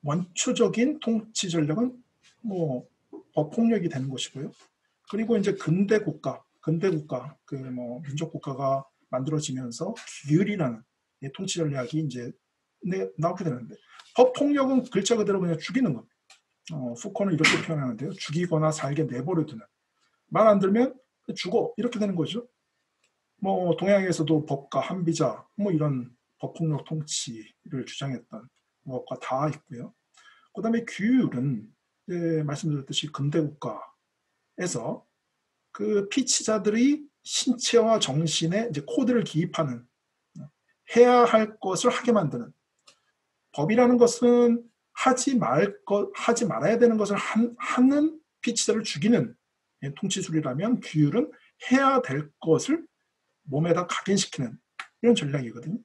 원초적인 통치 전략은 뭐 법폭력이 되는 것이고요. 그리고 이제 근대 국가 그 뭐 민족 국가가 만들어지면서 규율이라는 통치 전략이 이제 나오게 되는데, 법폭력은 글자 그대로 그냥 죽이는 겁니다. 푸코는 이렇게 표현하는데요. 죽이거나 살게 내버려 두는. 말 안 들면 죽어 이렇게 되는 거죠. 뭐 동양에서도 법과 한비자 뭐 이런 법폭력 통치를 주장했던 것과 다 있고요. 그다음에 규율은 말씀드렸듯이 근대 국가에서 그 피치자들의 신체와 정신에 이제 코드를 기입하는 해야 할 것을 하게 만드는, 법이라는 것은 하지 말아야 되는 것을 하는 피치자를 죽이는 통치술이라면, 규율은 해야 될 것을 몸에다 각인시키는 이런 전략이거든요.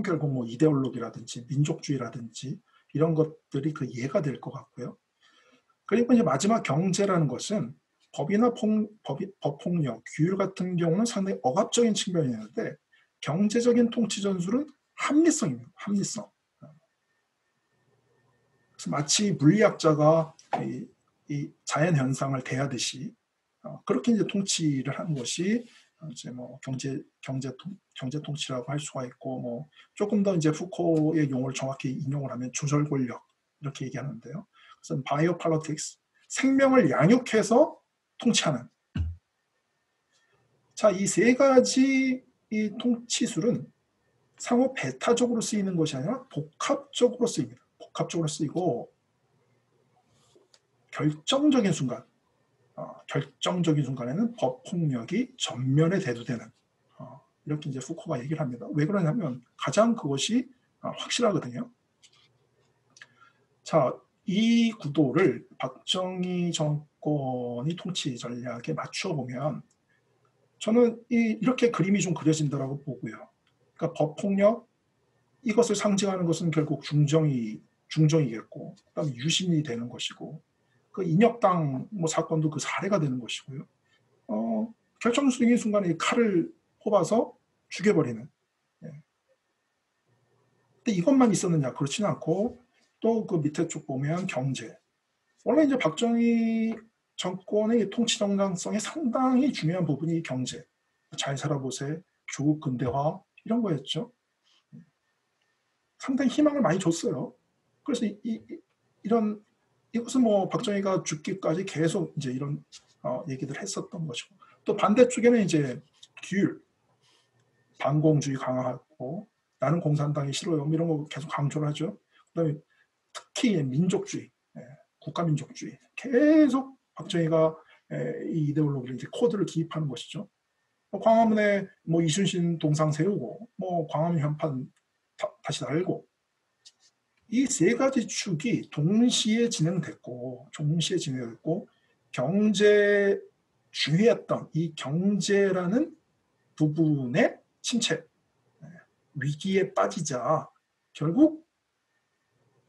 결국 뭐 이데올로기라든지 민족주의라든지 이런 것들이 그 예가 될 것 같고요. 그리고 이제 마지막 경제라는 것은 법이나 법폭력, 규율 같은 경우는 상당히 억압적인 측면이 있는데, 경제적인 통치 전술은 합리성입니다. 합리성. 그래서 마치 물리학자가 이 자연 현상을 대하듯이 그렇게 이제 통치를 하는 것이 이제 뭐 경제 통치라고 할 수가 있고, 뭐 조금 더 이제 푸코의 용어를 정확히 인용을 하면 조절 권력 이렇게 얘기하는데요. 그래서 바이오 폴리틱스, 생명을 양육해서 통치하는. 자, 이 세 가지 이 통치술은 상호 배타적으로 쓰이는 것이 아니라 복합적으로 쓰입니다. 복합적으로 쓰이고 결정적인 순간에는 법폭력이 전면에 대두되는, 이렇게 이제 푸코가 얘기를 합니다. 왜 그러냐면 가장 그것이 확실하거든요. 자, 이 구도를 박정희 정권이 통치 전략에 맞추어 보면 저는 이렇게 그림이 좀 그려진다라고 보고요. 그러니까 법폭력, 이것을 상징하는 것은 결국 중정이겠고, 그다음에 유신이 되는 것이고, 그 인혁당 뭐 사건도 그 사례가 되는 것이고요. 결정적인 순간에 칼을 뽑아서 죽여버리는. 예. 근데 이것만 있었느냐? 그렇지는 않고, 또 그 밑에 쭉 보면 경제. 원래 이제 박정희 정권의 통치 정당성에 상당히 중요한 부분이 경제. 잘 살아보세, 조국 근대화 이런 거였죠. 상당히 희망을 많이 줬어요. 그래서 이것은 뭐 박정희가 죽기까지 계속 이제 이런 얘기들 했었던 것이고, 또 반대쪽에는 이제 규율, 반공주의 강화하고, 나는 공산당이 싫어요 이런 거 계속 강조를 하죠. 그다음에 특히 민족주의, 국가민족주의, 계속 박정희가 이 이데올로기를 이제 코드를 기입하는 것이죠. 광화문에 뭐 이순신 동상 세우고, 뭐 광화문 현판 다시 달고, 이 세 가지 축이 동시에 진행됐고 경제 중요했던 이 경제라는 부분의 침체, 위기에 빠지자 결국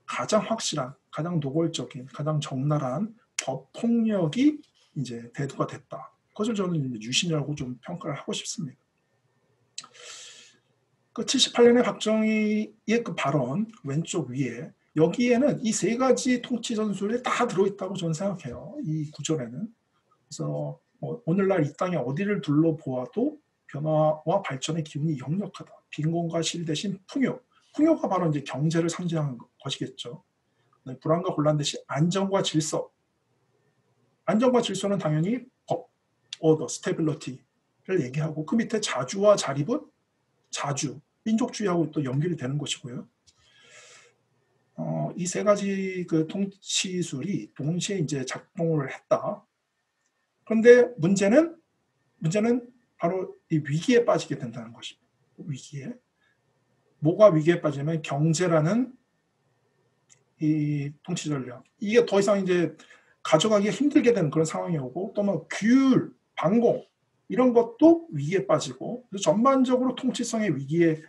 가장 확실한, 가장 노골적인, 가장 적나라한 법폭력이 이제 대두가 됐다. 그것을 저는 유신이라고 좀 평가를 하고 싶습니다. 그 78년에 박정희의 그 발언 왼쪽 위에, 여기에는 이 세 가지 통치 전술이 다 들어있다고 저는 생각해요. 이 구절에는. 그래서 오늘날 이 땅에 어디를 둘러보아도 변화와 발전의 기운이 역력하다. 빈곤과 실 대신 풍요. 풍요가 바로 이제 경제를 상징하는 것이겠죠. 불안과 혼란 대신 안정과 질서. 안정과 질서는 당연히 법, order, stability를 얘기하고, 그 밑에 자주와 자립은 자주, 민족주의하고 또 연결이 되는 것이고요. 이 세 가지 그 통치술이 동시에 이제 작동을 했다. 그런데 문제는 바로 이 위기에 빠지게 된다는 것입니다. 위기에. 뭐가 위기에 빠지냐면 경제라는 이 통치 전략. 이게 더 이상 이제 가져가기 힘들게 되는 그런 상황이 오고, 또 뭐 규율, 반공 이런 것도 위기에 빠지고, 그래서 전반적으로 통치성의 위기에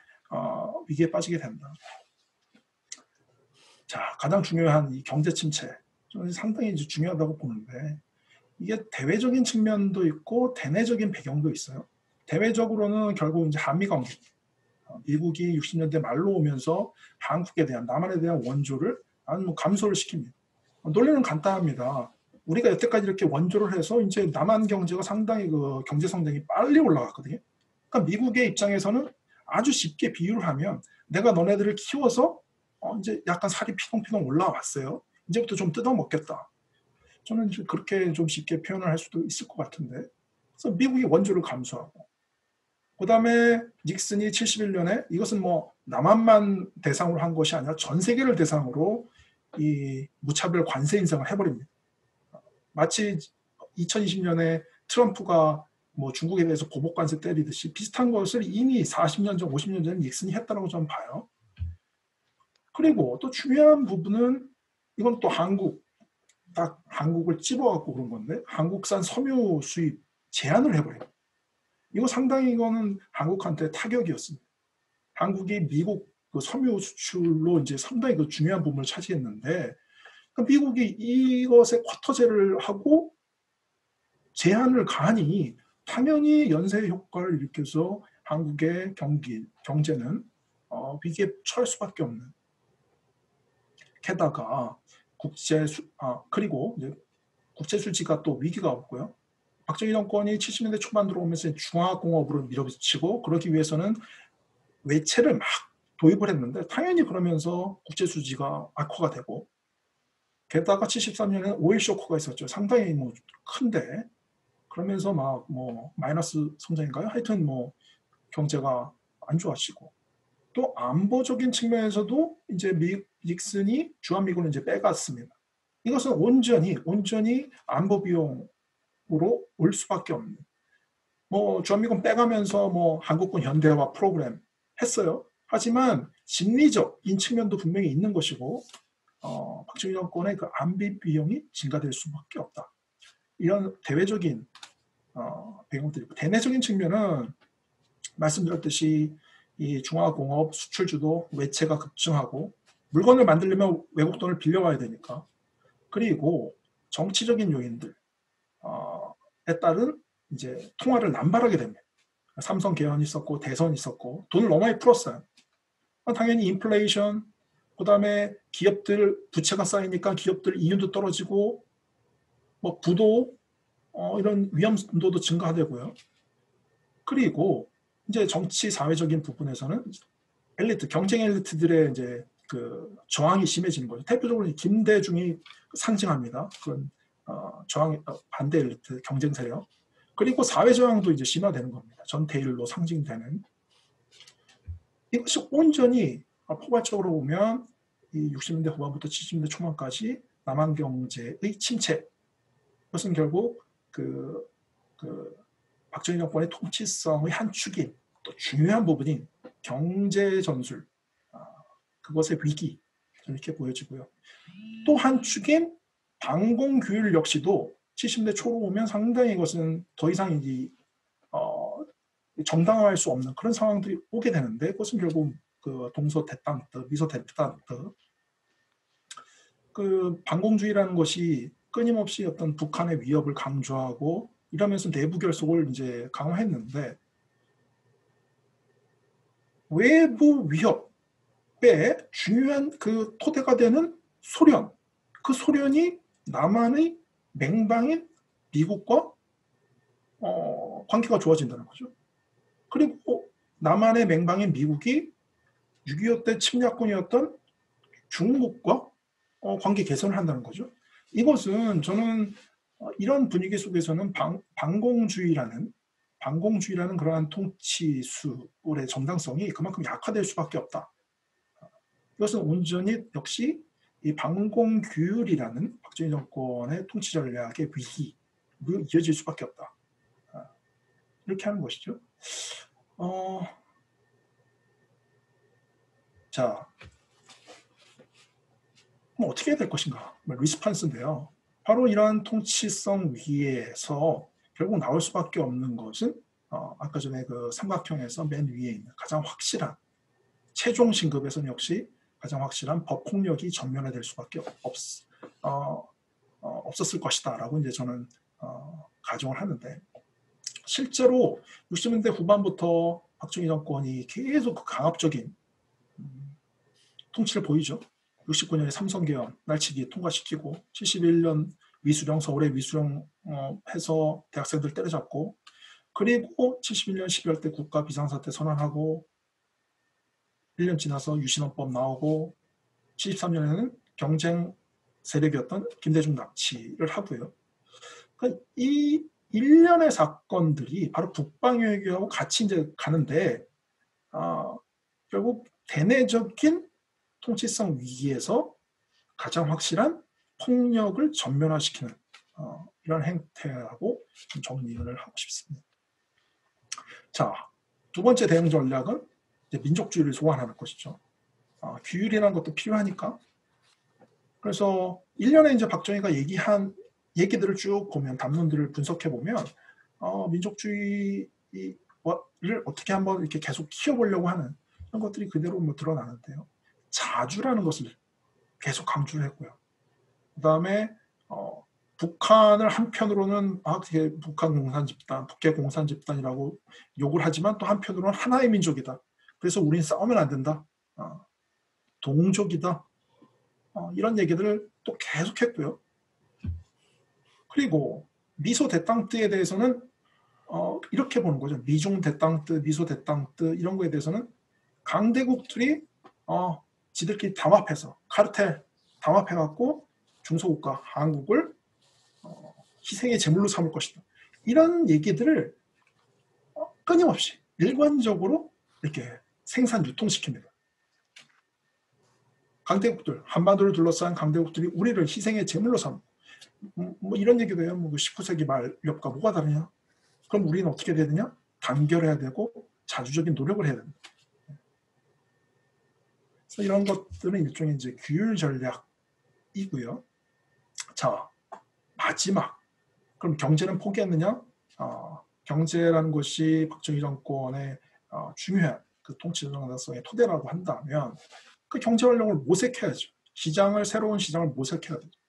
빠지게 된다. 자, 가장 중요한 이 경제 침체, 저는 상당히 이제 중요하다고 보는데, 이게 대외적인 측면도 있고 대내적인 배경도 있어요. 대외적으로는 결국 이제 한미 관계, 미국이 60년대 말로 오면서 한국에 대한, 남한에 대한 원조를 뭐 감소를 시킵니다. 논리는 간단합니다. 우리가 여태까지 이렇게 원조를 해서 이제 남한 경제가 상당히 그 경제 성장이 빨리 올라갔거든요. 그러니까 미국의 입장에서는 아주 쉽게 비유를 하면, 내가 너네들을 키워서 이제 약간 살이 피동피동 올라왔어요. 이제부터 좀 뜯어먹겠다. 저는 그렇게 좀 쉽게 표현을 할 수도 있을 것 같은데, 그래서 미국이 원조를 감소하고, 그 다음에 닉슨이 71년에 이것은 뭐 남한만 대상으로 한 것이 아니라 전 세계를 대상으로 이 무차별 관세 인상을 해버립니다. 마치 2020년에 트럼프가 뭐 중국에 대해서 보복관세 때리듯이 비슷한 것을 이미 40년 전, 50년 전 닉슨이 했다고 저는 봐요. 그리고 또 중요한 부분은 이건 또 딱 한국을 찝어갖고 그런 건데 한국산 섬유 수입 제한을 해버려요. 이거 상당히 이거는 한국한테 타격이었습니다. 한국이 미국 그 섬유 수출로 이제 상당히 그 중요한 부분을 차지했는데 미국이 이것에 쿼터제를 하고 제한을 가하니 당연히 연쇄 효과를 일으켜서 한국의 경제는 위기에 처할 수밖에 없는. 게다가 그리고 이제 국제 수지가 또 위기가 없고요. 박정희 정권이 70년대 초반 들어오면서 중화공업으로 밀어붙이고 그러기 위해서는 외채를 막 도입을 했는데 당연히 그러면서 국제 수지가 악화가 되고 게다가 73년에는 오일 쇼크가 있었죠. 상당히 뭐 큰데 그러면서 막 뭐 마이너스 성장인가요? 하여튼 뭐 경제가 안 좋아지고 또 안보적인 측면에서도 이제 닉슨이 주한미군을 이제 빼갔습니다. 이것은 온전히 안보 비용으로 올 수밖에 없는. 뭐 주한미군 빼가면서 뭐 한국군 현대화 프로그램 했어요. 하지만 심리적인 측면도 분명히 있는 것이고 박정희 정권의 그 안비 비용이 증가될 수밖에 없다. 이런 대외적인 배경들이 있고 대내적인 측면은 말씀드렸듯이 이 중화공업 수출주도 외채가 급증하고 물건을 만들려면 외국 돈을 빌려와야 되니까 그리고 정치적인 요인들에 따른 이제 통화를 남발하게 됩니다. 삼성 개헌이 있었고 대선이 있었고 돈을 너무 많이 풀었어요. 당연히 인플레이션 그다음에 기업들 부채가 쌓이니까 기업들 이윤도 떨어지고 뭐 부도 이런 위험도도 증가되고요. 그리고 이제 정치 사회적인 부분에서는 엘리트 경쟁 엘리트들의 이제 그 저항이 심해지는 거죠. 대표적으로 김대중이 상징합니다. 그런 저항 반대 엘리트 경쟁 세력. 그리고 사회 저항도 이제 심화되는 겁니다. 전태일로 상징되는 이것이 온전히 포괄적으로 보면 이 60년대 후반부터 70년대 초반까지 남한 경제의 침체. 이것은 결국 그 박정희 정권의 통치성의 한 축인 또 중요한 부분인 경제 전술 그것의 위기 이렇게 보여지고요. 또 한 축인 방공규율 역시도 70년대 초로 보면 상당히 이것은 더 이상 정당화할 수 없는 그런 상황들이 오게 되는데 그것은 결국 그 동서 대땅뜨, 미소 대땅뜨 그 반공주의라는 것이 끊임없이 어떤 북한의 위협을 강조하고 이러면서 내부 결속을 이제 강화했는데 외부 위협의 중요한 그 토대가 되는 소련, 그 소련이 남한의 맹방인 미국과 관계가 좋아진다는 거죠. 그리고 남한의 맹방인 미국이 6.25 때 침략군이었던 중국과 관계 개선을 한다는 거죠. 이것은 저는 이런 분위기 속에서는 반공주의라는 그러한 통치술의 정당성이 그만큼 약화될 수밖에 없다. 이것은 온전히 역시 이 반공규율이라는 박정희 정권의 통치 전략의 위기로 이어질 수밖에 없다. 이렇게 하는 것이죠. 자, 그럼 어떻게 해야 될 것인가? 리스판스인데요. 바로 이러한 통치성 위기에서 결국 나올 수밖에 없는 것은 아까 전에 그 삼각형에서 맨 위에 있는 가장 확실한 최종 신급에서는 역시 가장 확실한 법폭력이 전면화될 수밖에 없었을 것이다라고 이제 저는 가정을 하는데 실제로 60년대 후반부터 박정희 정권이 계속 그 강압적인 통치를 보이죠. 69년에 삼성개헌 날치기 통과시키고 71년 위수령 서울에 위수령 해서 대학생들 때려잡고 그리고 71년 12월 때 국가 비상사태 선언하고 1년 지나서 유신헌법 나오고 73년에는 경쟁 세력이었던 김대중 납치를 하고요. 그러니까 이 일련의 사건들이 바로 북방외교하고 같이 이제 가는데 결국 대내적인 통치성 위기에서 가장 확실한 폭력을 전면화시키는 이런 행태라고 정리를 하고 싶습니다. 자, 두 번째 대응 전략은 이제 민족주의를 소환하는 것이죠. 규율이라는 것도 필요하니까. 그래서 1년에 이제 박정희가 얘기한 얘기들을 쭉 보면, 담론들을 분석해 보면 민족주의를 어떻게 한번 이렇게 계속 키워보려고 하는 그런 것들이 그대로 뭐 드러나는데요. 자주라는 것을 계속 강조를 했고요. 그 다음에 북한을 한편으로는 북한 공산 집단, 북계 공산 집단이라고 욕을 하지만 또 한편으로는 하나의 민족이다. 그래서 우린 싸우면 안 된다. 동족이다. 이런 얘기들을 또 계속했고요. 그리고 미소 대땅뜨에 대해서는 이렇게 보는 거죠. 미중 대땅뜨, 미소 대땅뜨 이런 거에 대해서는 강대국들이 지들끼리 담합해서 카르텔 담합해갖고 중소국가 한국을 희생의 제물로 삼을 것이다. 이런 얘기들을 끊임없이 일관적으로 이렇게 생산 유통시킵니다. 강대국들, 한반도를 둘러싼 강대국들이 우리를 희생의 제물로 삼고 뭐 이런 얘기도 해요. 뭐 19세기 말 유럽과 뭐가 다르냐? 그럼 우리는 어떻게 해야 되느냐? 단결해야 되고 자주적인 노력을 해야 된다. 그래서 이런 것들은 일종의 이제 규율 전략이고요. 자, 마지막. 그럼 경제는 포기했느냐? 경제라는 것이 박정희 정권의 중요한 그 통치 정당성의 토대라고 한다면 그 경제 활동을 모색해야죠. 새로운 시장을 모색해야 되죠.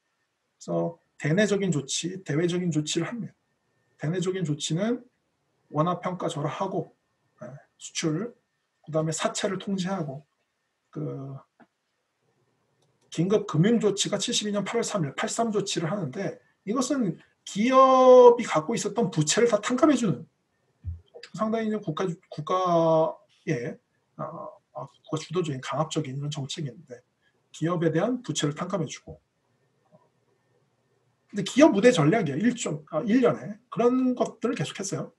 그래서 대내적인 조치, 대외적인 조치를 합니다. 대내적인 조치는 원화평가절하하고 수출, 그다음에 사채를 통제하고 그 긴급 금융 조치가 72년 8월 3일 83 조치를 하는데 이것은 기업이 갖고 있었던 부채를 다 탕감해주는 상당히 국가의 국가 주도적인 강압적인 이런 정책인데 기업에 대한 부채를 탕감해주고 근데 기업 우대 전략이에요. 1년에 그런 것들을 계속했어요.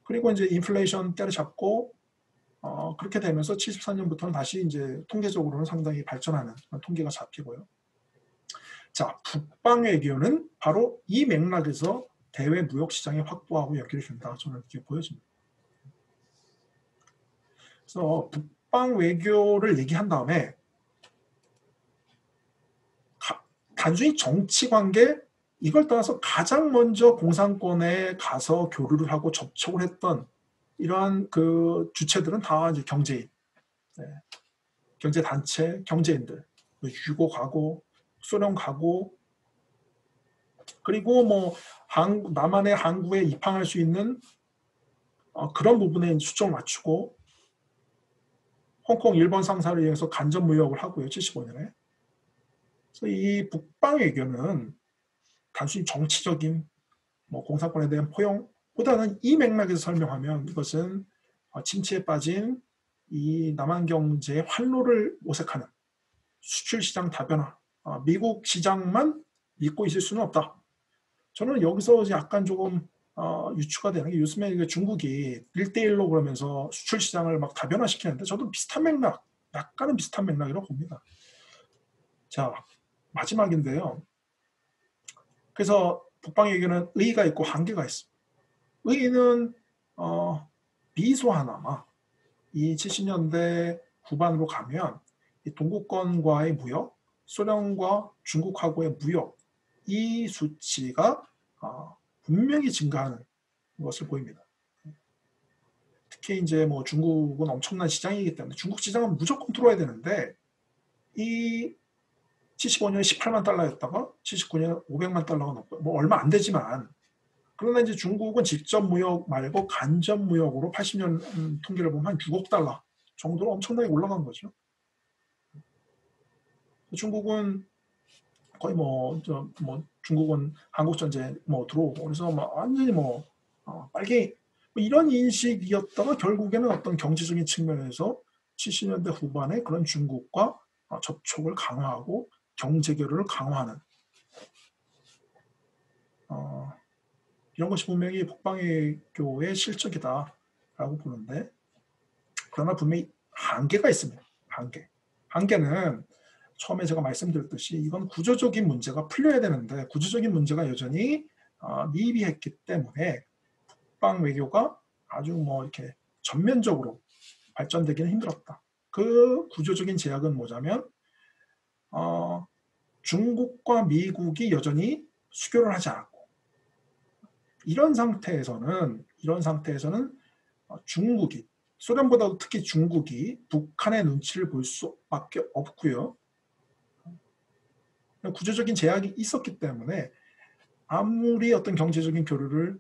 그리고 이제 인플레이션 때려잡고 그렇게 되면서 74년부터는 다시 이제 통계적으로는 상당히 발전하는 그런 통계가 잡히고요. 자, 북방 외교는 바로 이 맥락에서 대외 무역 시장이 확보하고 연결이 된다. 저는 이렇게 보여집니다. 그래서 북방 외교를 얘기한 다음에 단순히 정치 관계 이걸 떠나서 가장 먼저 공산권에 가서 교류를 하고 접촉을 했던 이러한 그 주체들은 다 이제 경제인, 경제 단체, 경제인들, 유고 가고, 소련 가고, 그리고 뭐 남한의 항구에 입항할 수 있는 그런 부분에 수정을 맞추고, 홍콩 일본 상사를 이용해서 간접 무역을 하고요, 75년에. 그래서 이 북방 외교는 단순히 정치적인 공산권에 대한 포용보다는 이 맥락에서 설명하면 이것은 침체에 빠진 이 남한 경제의 활로를 모색하는 수출 시장 다변화, 미국 시장만 믿고 있을 수는 없다. 저는 여기서 약간 조금 유추가 되는 게 요즘에 중국이 1대1로 그러면서 수출 시장을 막 다변화시키는데 저도 비슷한 맥락, 약간은 비슷한 맥락이라고 봅니다. 자, 마지막인데요. 그래서 북방 외교는 의의가 있고 한계가 있습니다. 의의는 미소하나마 이 70년대 후반으로 가면 이 동구권과의 무역, 소련과 중국하고의 무역 이 수치가 분명히 증가하는 것을 보입니다. 특히 이제 뭐 중국은 엄청난 시장이기 때문에 중국 시장은 무조건 들어와야 되는데 이 75년에 18만 달러였다가 79년에 500만 달러가 넘고 뭐 얼마 안 되지만 그러나 이제 중국은 직접 무역 말고 간접 무역으로 80년 통계를 보면 한 6억 달러 정도로 엄청나게 올라간 거죠. 중국은 거의 중국은 한국 전쟁 들어오고 그래서 완전히 빨갱이 이런 인식이었다가 결국에는 어떤 경제적인 측면에서 70년대 후반에 그런 중국과 접촉을 강화하고 경제 교류를 강화하는 이런 것이 분명히 북방 외교의 실적이다라고 보는데 그러나 분명히 한계가 있습니다. 한계는 처음에 제가 말씀드렸듯이 이건 구조적인 문제가 풀려야 되는데 구조적인 문제가 여전히 미비했기 때문에 북방 외교가 아주 이렇게 전면적으로 발전되기는 힘들었다. 그 구조적인 제약은 뭐냐면 중국과 미국이 여전히 수교를 하지 않았고, 이런 상태에서는 중국이, 소련보다도 특히 중국이 북한의 눈치를 볼 수밖에 없고요. 구조적인 제약이 있었기 때문에 아무리 어떤 경제적인 교류를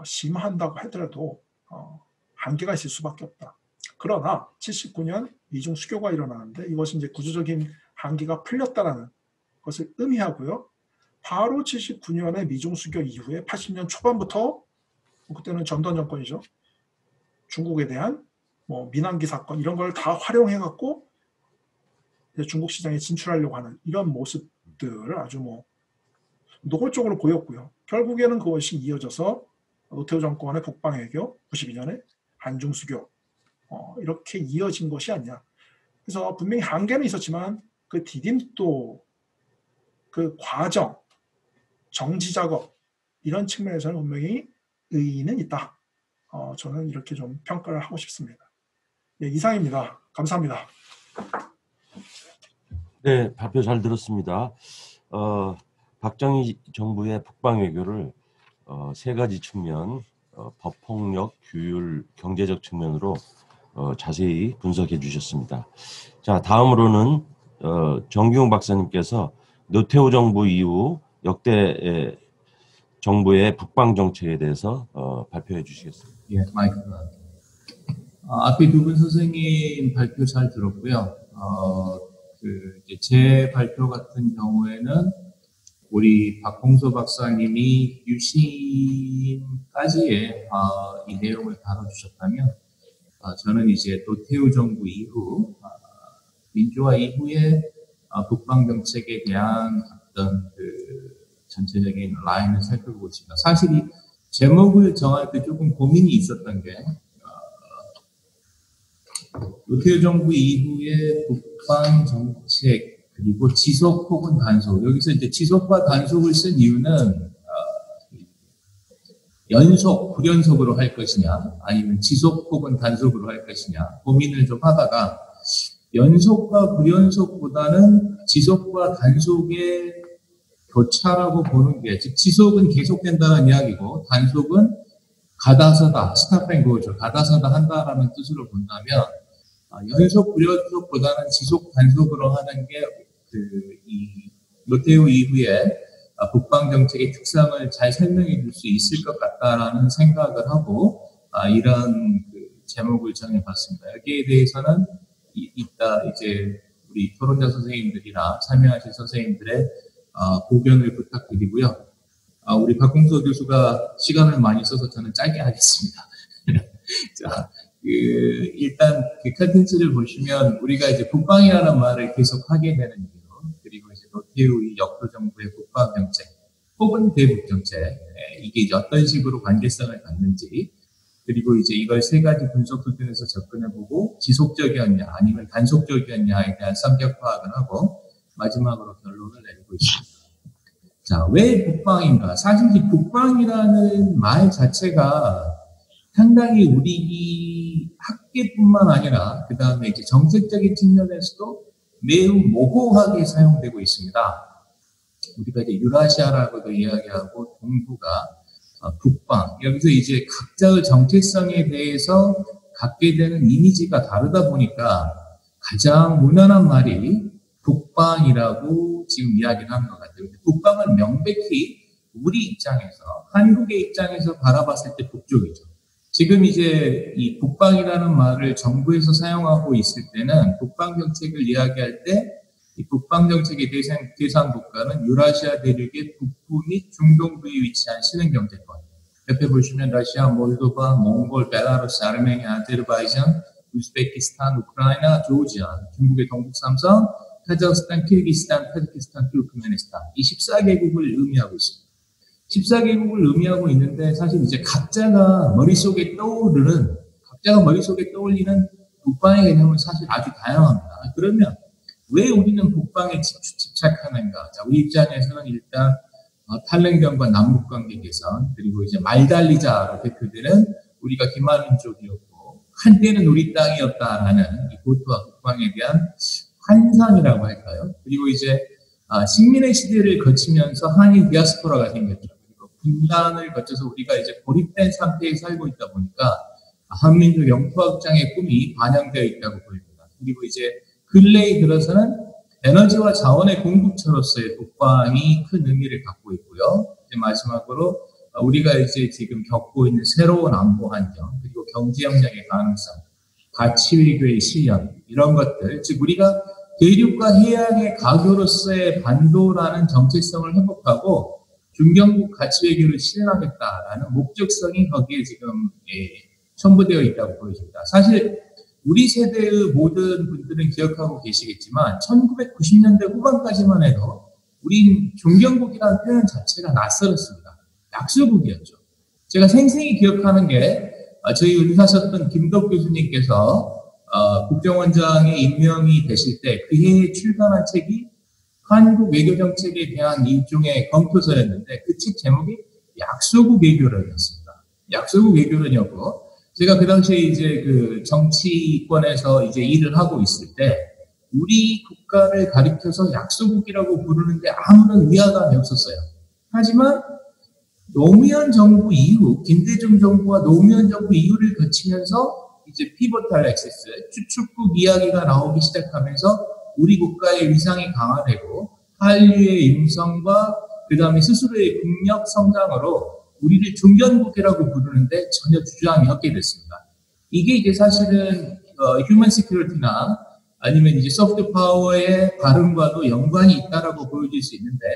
심화한다고 하더라도 한계가 있을 수밖에 없다. 그러나 79년 미중 수교가 일어나는데 이것이 이제 구조적인 한계가 풀렸다라는 것을 의미하고요. 바로 79년에 미중 수교 이후에 80년 초반부터, 그때는 전두환 정권이죠. 중국에 대한 민항기 사건 이런 걸 다 활용해갖고 중국 시장에 진출하려고 하는 이런 모습들을 아주 노골적으로 보였고요. 결국에는 그것이 이어져서 노태우 정권의 북방외교, 92년에 한중 수교, 이렇게 이어진 것이 아니냐. 그래서 분명히 한계는 있었지만 그 디딤도, 그 과정, 정지 작업 이런 측면에서는 분명히 의의는 있다. 저는 이렇게 좀 평가를 하고 싶습니다. 예, 이상입니다. 감사합니다. 네, 발표 잘 들었습니다. 박정희 정부의 북방 외교를 세 가지 측면, 법폭력, 규율, 경제적 측면으로 자세히 분석해 주셨습니다. 자, 다음으로는 정기용 박사님께서 노태우 정부 이후 역대 정부의 북방 정책에 대해서 발표해 주시겠습니다. 예, 마이크가. 앞에 두 분 선생님 발표 잘 들었고요. 제 발표 같은 경우에는 우리 박홍서 박사님이 유신까지의 이 내용을 다뤄주셨다면, 저는 이제 노태우 정부 이후 민주화 이후의 북방 정책에 대한 어떤 전체적인 라인을 살펴보고 있습니다. 사실 이 제목을 정할 때 조금 고민이 있었던 게, 노태우 정부 이후의 북방 정책 그리고 지속 혹은 단속, 여기서 이제 지속과 단속을 쓴 이유는 연속, 불연속으로 할 것이냐 아니면 지속 혹은 단속으로 할 것이냐 고민을 좀 하다가, 연속과 불연속보다는 지속과 단속의 교차라고 보는 게, 즉 지속은 계속된다는 이야기고 단속은 가다서다, 스탑 앤 고죠, 가다서다 한다라는 뜻으로 본다면, 연속 불연속보다는 지속 단속으로 하는 게 이 노태우 이후에 북방 정책의 특성을 잘 설명해 줄 수 있을 것 같다라는 생각을 하고 이런 제목을 정해봤습니다. 여기에 대해서는 이따 이제 우리 토론자 선생님들이나 참여하실 선생님들의 고견을 부탁드리고요. 우리 박홍서 교수가 시간을 많이 써서 저는 짧게 하겠습니다. 자, 일단 컨텐츠를 보시면 우리가 이제 북방이라는 말을 계속 하게 되는 이유, 그리고 이제 노태우 역도 정부의 북방 정책 혹은 대북 정책, 이게 이제 어떤 식으로 관계성을 갖는지, 그리고 이제 이걸 세 가지 분석 수준에서 접근해보고 지속적이었냐 아니면 단속적이었냐에 대한 성격 파악을 하고 마지막으로 결론을 내리고 있습니다. 자, 왜 북방인가? 사실 이 북방이라는 말 자체가 상당히 우리 이 학계뿐만 아니라 그 다음에 이제 정책적인 측면에서도 매우 모호하게 사용되고 있습니다. 우리가 이제 유라시아라고도 이야기하고 동북아, 북방, 여기서 이제 각자의 정체성에 대해서 갖게 되는 이미지가 다르다 보니까 가장 무난한 말이 북방이라고 지금 이야기를 하는 것 같아요. 북방은 명백히 우리 입장에서, 한국의 입장에서 바라봤을 때 북쪽이죠. 지금 이제 이 북방이라는 말을 정부에서 사용하고 있을 때는 북방 정책을 이야기할 때 이 북방 정책의 대상 국가는 유라시아 대륙의 북부 및 중동부에 위치한 신흥경제권. 옆에 보시면 러시아, 몰도바, 몽골, 벨라루스, 아르메니아, 아제르바이잔, 우즈베키스탄, 우크라이나, 조지아, 중국의 동북 삼성, 카자흐스탄, 키르기스탄, 타지키스탄, 투르크메니스탄, 이 14개국을 의미하고 있습니다. 14개국을 의미하고 있는데 사실 이제 각자가 머릿속에 떠오르는 북방의 개념은 사실 아주 다양합니다. 그러면 왜 우리는 북방에 집착하는가? 자, 우리 입장에서는 일단 탈냉전과 남북관계 개선, 그리고 이제 말달리자로 대표되는 우리가 김한민 쪽이었고, 한때는 우리 땅이었다라는 이 고토와 국방에 대한 환상이라고 할까요? 그리고 이제 식민의 시대를 거치면서 한인 디아스포라가 생겼죠. 그리고 분단을 거쳐서 우리가 이제 고립된 상태에 살고 있다 보니까 한민족 영토 확장의 꿈이 반영되어 있다고 보입니다. 그리고 이제 근래에 들어서는 에너지와 자원의 공급처로서의 국방이 큰 의미를 갖고 있고요. 이제 마지막으로 우리가 이제 지금 겪고 있는 새로운 안보 환경, 그리고 경제 협력의 가능성, 가치 외교의 실현, 이런 것들, 즉 우리가 대륙과 해양의 가교로서의 반도라는 정체성을 회복하고 중경국 가치 외교를 실현하겠다라는 목적성이 거기에 지금 첨부되어 있다고 보여집니다. 사실 우리 세대의 모든 분들은 기억하고 계시겠지만 1990년대 후반까지만 해도 우린 중경국이라는 표현 자체가 낯설었습니다. 약소국이었죠. 제가 생생히 기억하는 게 저희 은사셨던 김덕 교수님께서 국정원장에 임명이 되실 때 그 해에 출간한 책이 한국 외교정책에 대한 일종의 검토서였는데 그 책 제목이 약소국 외교론이었습니다. 약소국 외교론이었고 제가 그 당시에 이제 그 정치권에서 이제 일을 하고 있을 때 우리 국가를 가리켜서 약소국이라고 부르는데 아무런 위화감이 없었어요. 하지만 노무현 정부 이후, 김대중 정부와 노무현 정부 이후를 거치면서 이제 피보탈 액세스, 추축국 이야기가 나오기 시작하면서 우리 국가의 위상이 강화되고 한류의 융성과 그 다음에 스스로의 국력 성장으로 우리를 중견국이라고 부르는데 전혀 주저함이 없게 됐습니다. 이게 이제 사실은 휴먼 시큐리티나 아니면 이제 소프트 파워의 발음과도 연관이 있다라고 보여질 수 있는데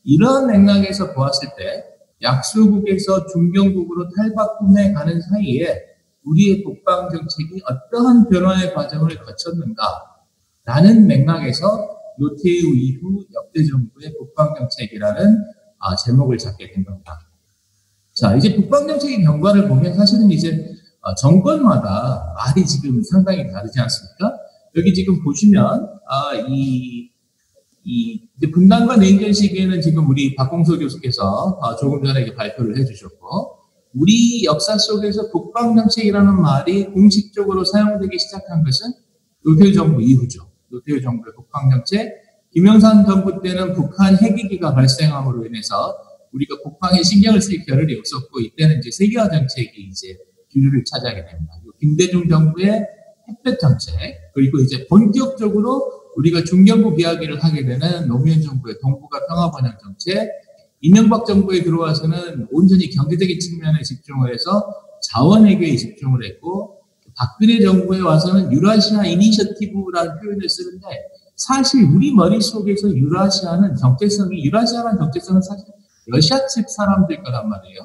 이러한 맥락에서 보았을 때 약소국에서 중견국으로 탈바꿈해 가는 사이에 우리의 국방 정책이 어떠한 변화의 과정을 거쳤는가 라는 맥락에서 노태우 이후 역대 정부의 국방 정책이라는 제목을 잡게 된 겁니다. 자, 이제 국방 정책의 경과를 보면 사실은 이제 정권마다 말이 지금 상당히 다르지 않습니까? 여기 지금 보시면 이제 분단과 냉전 시기에는 지금 우리 박공서 교수께서 조금 전에 이제 발표를 해주셨고, 우리 역사 속에서 국방정책이라는 말이 공식적으로 사용되기 시작한 것은 노태우 정부 이후죠. 노태우 정부의 국방정책, 김영삼 정부 때는 북한 핵위기가 발생함으로 인해서 우리가 국방에 신경을 쓸 겨를이 없었고, 이때는 이제 세계화 정책이 이제 기류를 차지하게 됩니다. 김대중 정부의 햇볕 정책, 그리고 이제 본격적으로 우리가 중견국 이야기를 하게 되는 노무현 정부의 동북아 평화번영 정책, 이명박 정부에 들어와서는 온전히 경제적인 측면에 집중을 해서 자원외교에 집중을 했고, 박근혜 정부에 와서는 유라시아 이니셔티브라는 표현을 쓰는데, 사실 우리 머릿속에서 유라시아라는 정체성은 사실 러시아 측 사람들 거란 말이에요.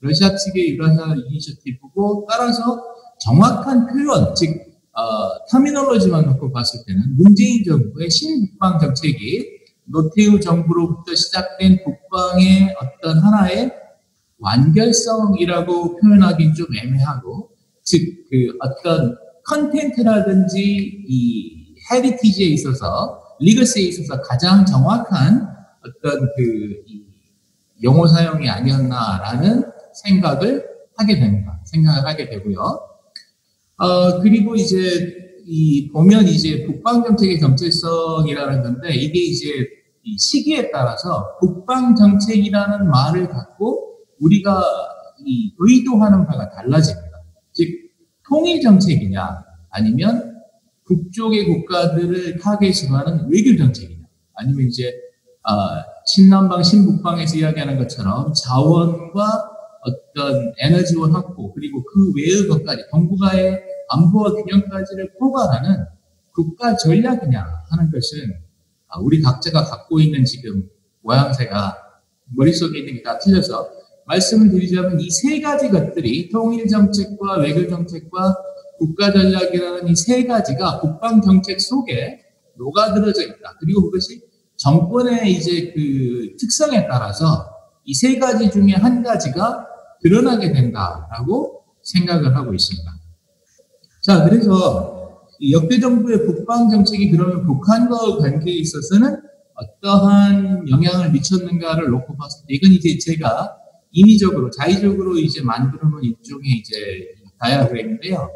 러시아 측의 유라시아 이니셔티브고, 따라서 정확한 표현, 즉 터미놀로지만 놓고 봤을 때는 문재인 정부의 신국방 정책이 노태우 정부로부터 시작된 국방의 어떤 하나의 완결성이라고 표현하기는 좀 애매하고, 즉 그 어떤 컨텐트라든지 이 헤리티지에 있어서, 리거시에 있어서 가장 정확한 어떤 이 용어 사용이 아니었나라는 생각을 하게 되고요. 그리고 이제 보면 이제 국방정책의 정체성이라는 건데, 이게 이제 이 시기에 따라서 국방정책이라는 말을 갖고 우리가 의도하는 바가 달라집니다. 즉, 통일정책이냐, 아니면 북쪽의 국가들을 타겟으로 하는 외교정책이냐, 아니면 이제, 신남방, 신북방에서 이야기하는 것처럼 자원과 어떤 에너지원 확보, 그리고 그 외의 것까지, 동북아의 안보와 균형까지를 포괄하는 국가 전략이냐 하는 것은 우리 각자가 갖고 있는 지금 모양새가 머릿속에 있는 게 다 틀려서, 말씀을 드리자면 이 세 가지 것들이 통일정책과 외교정책과 국가전략이라는 이 세 가지가 국방정책 속에 녹아들어져 있다. 그리고 그것이 정권의 이제 그 특성에 따라서 이 세 가지 중에 한 가지가 드러나게 된다라고 생각을 하고 있습니다. 자, 그래서 역대 정부의 국방정책이 그러면 북한과의 관계에 있어서는 어떠한 영향을 미쳤는가를 놓고 봤을 때, 이건 이제 제가 인위적으로, 자의적으로 이제 만들어 놓은 일종의 이제 다이아그램인데요.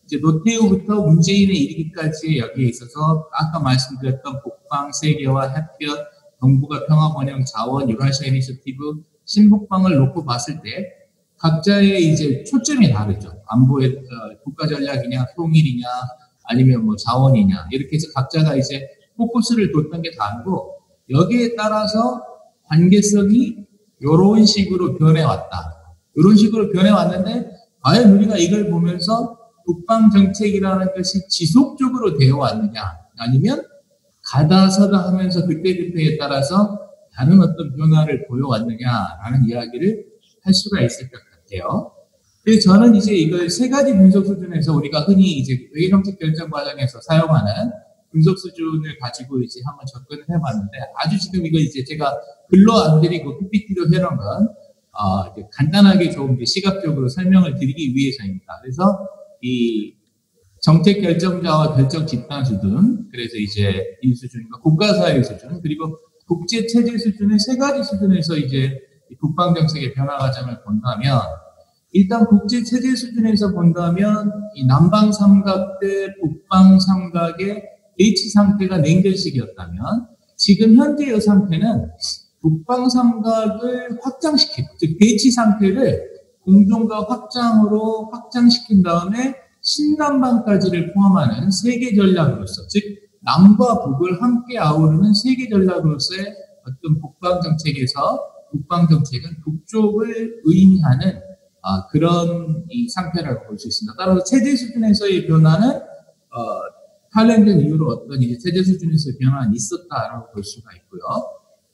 이제 노태우부터 문재인에 이르기까지 여기에 있어서 아까 말씀드렸던 북방, 세계화, 햇볕, 동북아 평화번영, 자원, 유라시아 이니셔티브, 신북방을 놓고 봤을 때 각자의 이제 초점이 다르죠. 안보의 국가 전략이냐, 통일이냐, 아니면 뭐 자원이냐 이렇게 해서 각자가 이제 포커스를 뒀던 게 다르고 여기에 따라서 관계성이 이런 식으로 변해왔다. 이런 식으로 변해왔는데 과연 우리가 이걸 보면서 국방 정책이라는 것이 지속적으로 되어 왔느냐 아니면 가다 서다 하면서 그때그때에 따라서 다른 어떤 변화를 보여왔느냐라는 이야기를 할 수가 있을 것 같아요. 그래서 저는 이제 이걸 세 가지 분석 수준에서 우리가 흔히 이제 외교정책 결정 과정에서 사용하는 분석 수준을 가지고 이제 한번 접근을 해봤는데 아주 지금 이거 이제 제가 글로 안 드리고 PPT로 해놓은 건 이제 간단하게 좀 이제 시각적으로 설명을 드리기 위해서입니다. 그래서 이 정책 결정자와 결정 집단 수준, 그래서 이제 이 수준과 국가사회 수준, 그리고 국제 체제 수준의 세 가지 수준에서 이제 국방 정책의 변화 과정을 본다면 일단 국제 체제 수준에서 본다면 이 남방 삼각 대 북방 삼각의 대치 상태가 냉전식이었다면 지금 현재의 상태는 북방 삼각을 확장시키고 즉 대치 상태를 공존과 확장으로 확장시킨 다음에 신남방까지를 포함하는 세계 전략으로서 즉 남과 북을 함께 아우르는 세계 전략으로서의 어떤 북방 정책에서 국방 정책은 북쪽을 의미하는 그런 이 상태라고 볼 수 있습니다. 따라서 체제 수준에서의 변화는 탈랜전 이후로 어떤 이제 체제 수준에서의 변화는 있었다라고 볼 수가 있고요.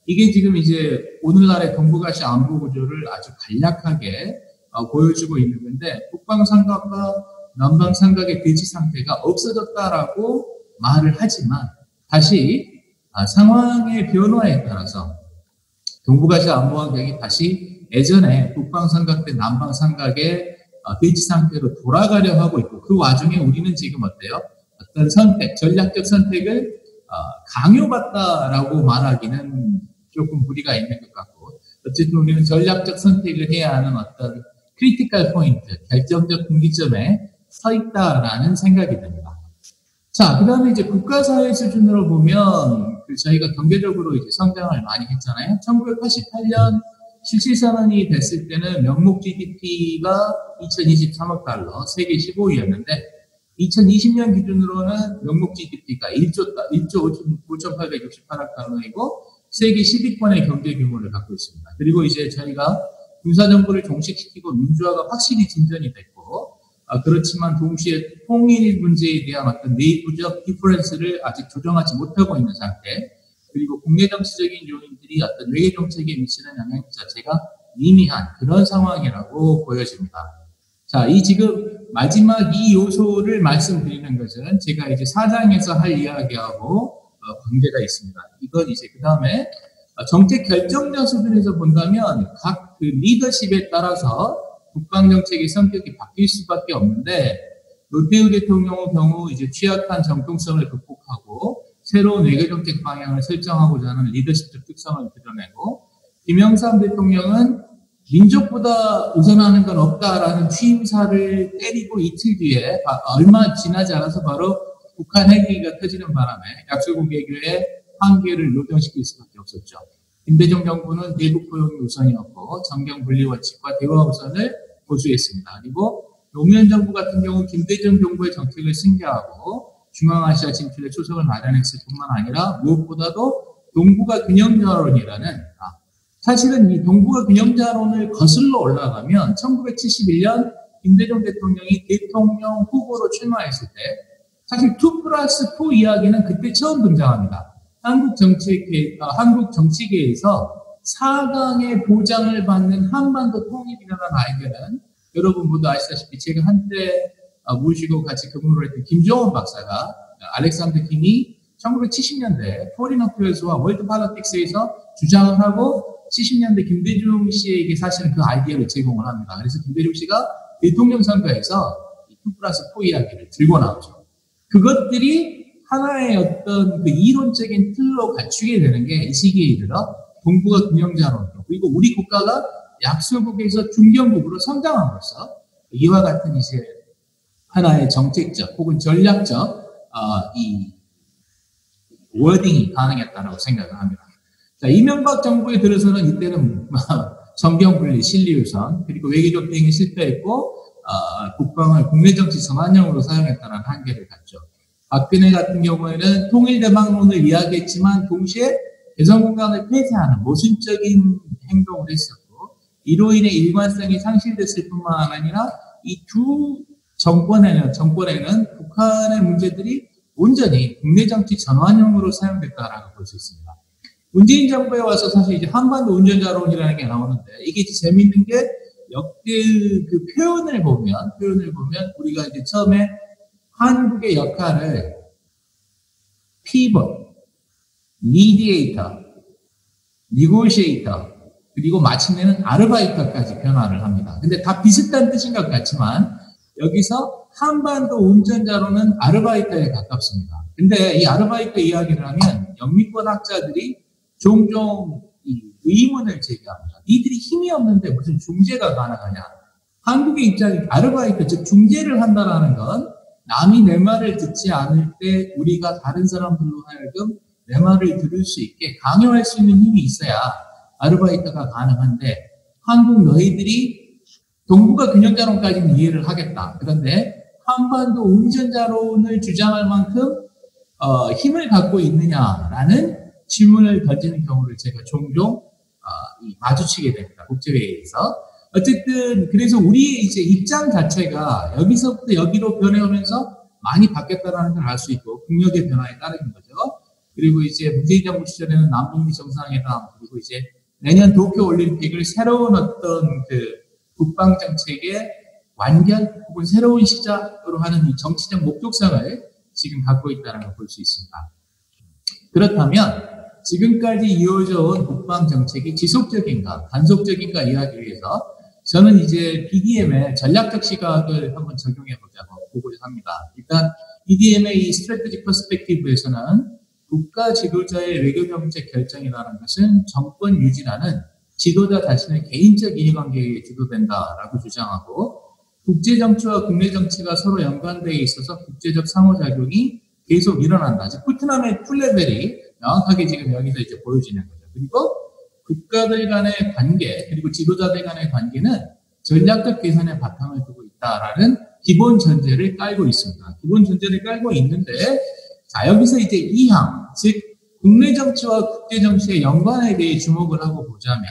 이게 지금 이제 오늘날의 동북아시아 안보 구조를 아주 간략하게 보여주고 있는 건데 북방 삼각과 남방 삼각의 대치 상태가 없어졌다라고 말을 하지만 다시 상황의 변화에 따라서 동북아시아 안보 환경이 다시 예전에 북방 삼각 대 남방 삼각의 대치 상태로 돌아가려 하고 있고 그 와중에 우리는 지금 어때요? 어떤 선택, 전략적 선택을 강요받다라고 말하기는 조금 무리가 있는 것 같고 어쨌든 우리는 전략적 선택을 해야 하는 어떤 크리티컬 포인트, 결정적 분기점에 서 있다라는 생각이 듭니다. 자, 그 다음에 이제 국가사회 수준으로 보면 저희가 경제적으로 이제 성장을 많이 했잖아요. 1988년 실질선언이 됐을 때는 명목 GDP가 2023억 달러, 세계 15위였는데 2020년 기준으로는 명목 GDP가 1조 5,868억 달러이고 세계 10위권의 경제 규모를 갖고 있습니다. 그리고 이제 저희가 군사정부를 종식시키고 민주화가 확실히 진전이 됐고 그렇지만 동시에 통일 문제에 대한 어떤 내부적 디퍼런스를 아직 조정하지 못하고 있는 상태 그리고 국내 정치적인 요인들이 어떤 외교 정책에 미치는 영향 자체가 미미한 그런 상황이라고 보여집니다. 자, 이 지금 마지막 이 요소를 말씀드리는 것은 제가 이제 4장에서 할 이야기하고 관계가 있습니다. 이건 이제 그 다음에 정책 결정자 수준에서 본다면 각 그 리더십에 따라서 국방정책의 성격이 바뀔 수밖에 없는데 노태우 대통령의 경우 이제 취약한 정통성을 극복하고 새로운 외교정책 방향을 설정하고자 하는 리더십적 특성을 드러내고 김영삼 대통령은 민족보다 우선하는 건 없다라는 취임사를 때리고 이틀 뒤에 얼마 지나지 않아서 바로 북한 핵위기가 터지는 바람에 약소국 외교의 한계를 노정시킬 수밖에 없었죠. 김대중 정부는 대북 포용이 우선이었고 정경 분리 원칙과 대화 우선을 고수했습니다. 그리고 노무현 정부 같은 경우 김대중 정부의 정책을 승계하고 중앙아시아 진출에 초석을 마련했을 뿐만 아니라 무엇보다도 동북아 균형자론이라는 사실은 이 동북아 균형자론을 거슬러 올라가면 1971년 김대중 대통령이 대통령 후보로 출마했을 때 사실 2+4 이야기는 그때 처음 등장합니다. 한국 정치계에서 4강의 보장을 받는 한반도 통일이라는 아이디어는 여러분 모두 아시다시피 제가 한때 모시고 같이 근무를 했던 김종원 박사가 알렉산더 킹이 1970년대 포린 어페어스와 월드 팔러틱스에서 주장을 하고 70년대 김대중 씨에게 사실은 그 아이디어를 제공을 합니다. 그래서 김대중 씨가 대통령 선거에서 2+4 이야기를 들고 나오죠. 그것들이 하나의 어떤 그 이론적인 틀로 갖추게 되는 게 이 시기에 이르러 동북아 균형자론으로 그리고 우리 국가가 약소국에서 중견국으로 성장함으로써 이와 같은 이제 하나의 정책적 혹은 전략적 이 워딩이 가능했다고 생각을 합니다. 자, 이명박 정부에 들어서는 이때는 정경분리, 실리우선, 그리고 외교적 대응이 실패했고 국방을 국내정치 선환용으로 사용했다는 한계를 갖죠. 박근혜 같은 경우에는 통일대박론을 이야기했지만 동시에 개성공단을 폐쇄하는 모순적인 행동을 했었고, 이로 인해 일관성이 상실됐을 뿐만 아니라 이 두 정권에는 북한의 문제들이 온전히 국내정치 전환용으로 사용됐다라고 볼 수 있습니다. 문재인 정부에 와서 사실 이제 한반도 운전자론이라는 게 나오는데, 이게 재밌는 게 역대 그 표현을 보면 우리가 이제 처음에 한국의 역할을 피벗, 미디에이터, 니고시에이터, 그리고 마침내는 아르바이터까지 변화를 합니다. 근데 다 비슷한 뜻인 것 같지만 여기서 한반도 운전자로는 아르바이터에 가깝습니다. 근데 이 아르바이터 이야기를 하면 영미권 학자들이 종종 이 의문을 제기합니다. 니들이 힘이 없는데 무슨 중재가 가능하냐. 한국의 입장이 아르바이터, 즉 중재를 한다는 건 남이 내 말을 듣지 않을 때 우리가 다른 사람들로 하여금 내 말을 들을 수 있게 강요할 수 있는 힘이 있어야 아르바이터가 가능한데, 한국 너희들이 동북아 균형자론까지는 이해를 하겠다. 그런데 한반도 운전자론을 주장할 만큼 힘을 갖고 있느냐라는 질문을 던지는 경우를 제가 종종 마주치게 됩니다. 국제회의에서. 어쨌든 그래서 우리의 이제 입장 자체가 여기서부터 여기로 변해오면서 많이 바뀌었다는 걸 알 수 있고, 국력의 변화에 따르는 거죠. 그리고 이제 문재인 정부 시절에는 남북미 정상회담, 그리고 이제 내년 도쿄 올림픽을 새로운 어떤 그 국방 정책의 완결 혹은 새로운 시작으로 하는 이 정치적 목적성을 지금 갖고 있다는 걸 볼 수 있습니다. 그렇다면 지금까지 이어져 온 국방 정책이 지속적인가, 단속적인가 이야기를 위해서 저는 이제 BDM의 전략적 시각을 한번 적용해 보자고 보고자 합니다. 일단 BDM의 이 스트래티지 퍼스펙티브에서는 국가 지도자의 외교 정책 결정이라는 것은 정권 유지라는 지도자 자신의 개인적 이해관계에 주도된다라고 주장하고, 국제 정치와 국내 정치가 서로 연관되어 있어서 국제적 상호작용이 계속 일어난다. 즉 푸트남의 풀레벨이 명확하게 지금 여기서 이제 보여지는 거죠. 그리고 국가들 간의 관계, 그리고 지도자들 간의 관계는 전략적 계산에 바탕을 두고 있다라는 기본 전제를 깔고 있습니다. 기본 전제를 깔고 있는데, 자, 여기서 이제 이항, 즉 국내 정치와 국제 정치의 연관에 대해 주목을 하고 보자면,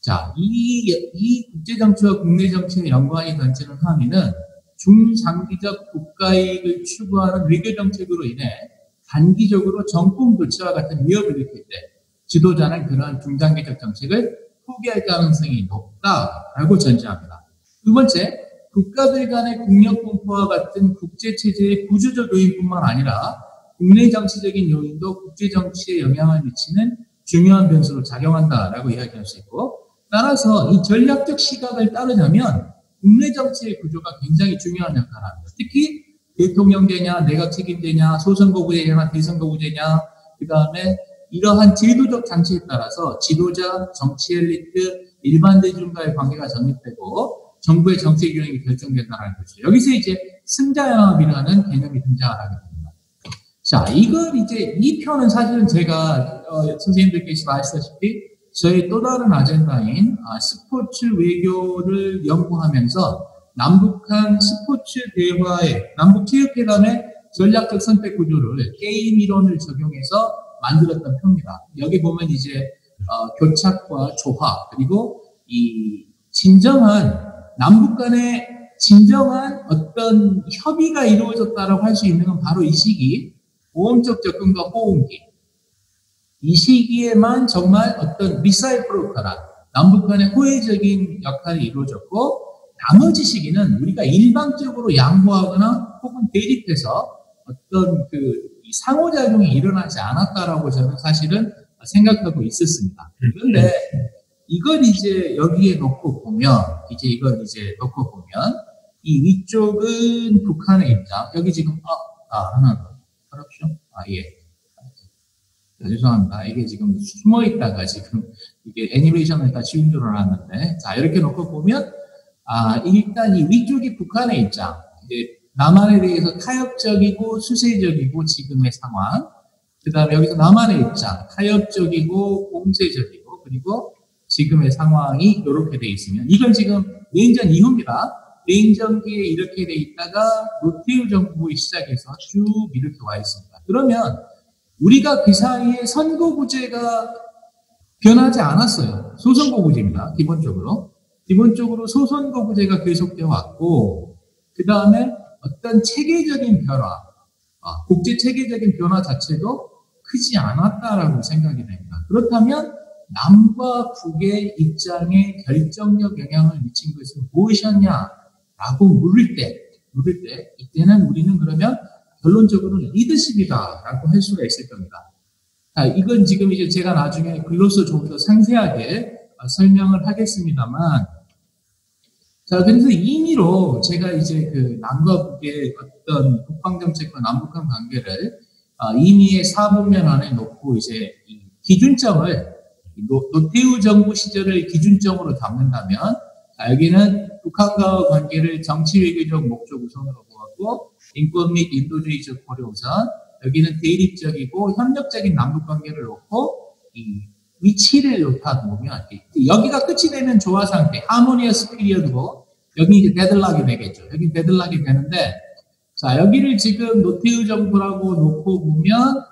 자, 이 국제 정치와 국내 정치의 연관이 던지는 함의는 중장기적 국가이익을 추구하는 외교 정책으로 인해 단기적으로 정권 교체와 같은 위협을 일으킬 때 지도자는 그런 중장기적 정책을 포기할 가능성이 높다라고 전제합니다. 두 번째, 국가들 간의 국력 분포와 같은 국제 체제의 구조적 요인뿐만 아니라 국내 정치적인 요인도 국제 정치에 영향을 미치는 중요한 변수로 작용한다라고 이야기할 수 있고, 따라서 이 전략적 시각을 따르자면 국내 정치의 구조가 굉장히 중요한 역할을 합니다. 특히 대통령제냐, 내각 책임제냐, 소선거구제냐, 대선거구제냐, 그 다음에 이러한 제도적 장치에 따라서 지도자, 정치 엘리트, 일반 대중과의 관계가 정립되고 정부의 정책 유행이 결정된다는 거죠. 여기서 이제 승자연합이라는 개념이 등장을 하게 됩니다. 자, 이걸 이제 이 편은 사실은 제가 선생님들께서 아시다시피 저희 또 다른 아젠다인 스포츠 외교를 연구하면서 남북한 스포츠 대화의 남북체육회담의 전략적 선택 구조를 게임 이론을 적용해서 만들었던 표입니다. 여기 보면 이제 교착과 조화, 그리고 이 진정한 남북 간의 진정한 어떤 협의가 이루어졌다라고 할 수 있는 건 바로 이 시기, 보험적 접근과 호응기. 이 시기에만 정말 어떤 리사이프로컬한 남북 간의 호혜적인 역할이 이루어졌고, 나머지 시기는 우리가 일방적으로 양보하거나 혹은 대립해서 어떤 그 상호작용이 일어나지 않았다라고 저는 사실은 생각하고 있었습니다. 그런데 이걸 이제 여기에 놓고 보면, 이 위쪽은 북한의 입장, 여기 지금, 하나 더. corruption? 예. 죄송합니다. 이게 지금 숨어 있다가 지금 이게 애니메이션을 다 지운 줄 알았는데, 자, 이렇게 놓고 보면, 일단 이 위쪽이 북한의 입장, 이제 남한에 대해서 타협적이고 수세적이고 지금의 상황, 그 다음에 여기서 남한의 입장, 타협적이고 공세적이고 그리고 지금의 상황이 이렇게 돼 있으면 이건 지금 냉전 이후입니다. 냉전기에 이렇게 돼 있다가 노태우 정부의 시작해서 쭉 이렇게 와 있습니다. 그러면 우리가 그 사이에 선거구제가 변하지 않았어요. 소선거구제입니다. 기본적으로 소선거구제가 계속되어 왔고 그 다음에 어떤 체계적인 변화, 국제 체계적인 변화 자체도 크지 않았다라고 생각이 됩니다. 그렇다면 남과 북의 입장에 결정적 영향을 미친 것은 무엇이었냐라고 물을 때 이때는 우리는 그러면 결론적으로는 리더십이다라고 할 수가 있을 겁니다. 자, 이건 지금 이제 제가 나중에 글로서 좀 더 상세하게 설명을 하겠습니다만, 자, 그래서 임의로 제가 이제 그 남과 북의 어떤 국방정책과 남북한 관계를 임의의 4분면 안에 놓고 이제 이 기준점을 노태우 정부 시절을 기준점으로 잡는다면, 여기는 북한과의 관계를 정치 외교적 목적 우선으로 보았고, 인권 및 인도주의적 고려 우선, 여기는 대립적이고 협력적인 남북 관계를 놓고 이 위치를 놓다 보면 여기가 끝이 되면 조화 상태, 하모니어스 피리어드고 여기 이제 데들락이 되겠죠. 여기 데들락이 되는데, 자, 여기를 지금 노태우 정부라고 놓고 보면,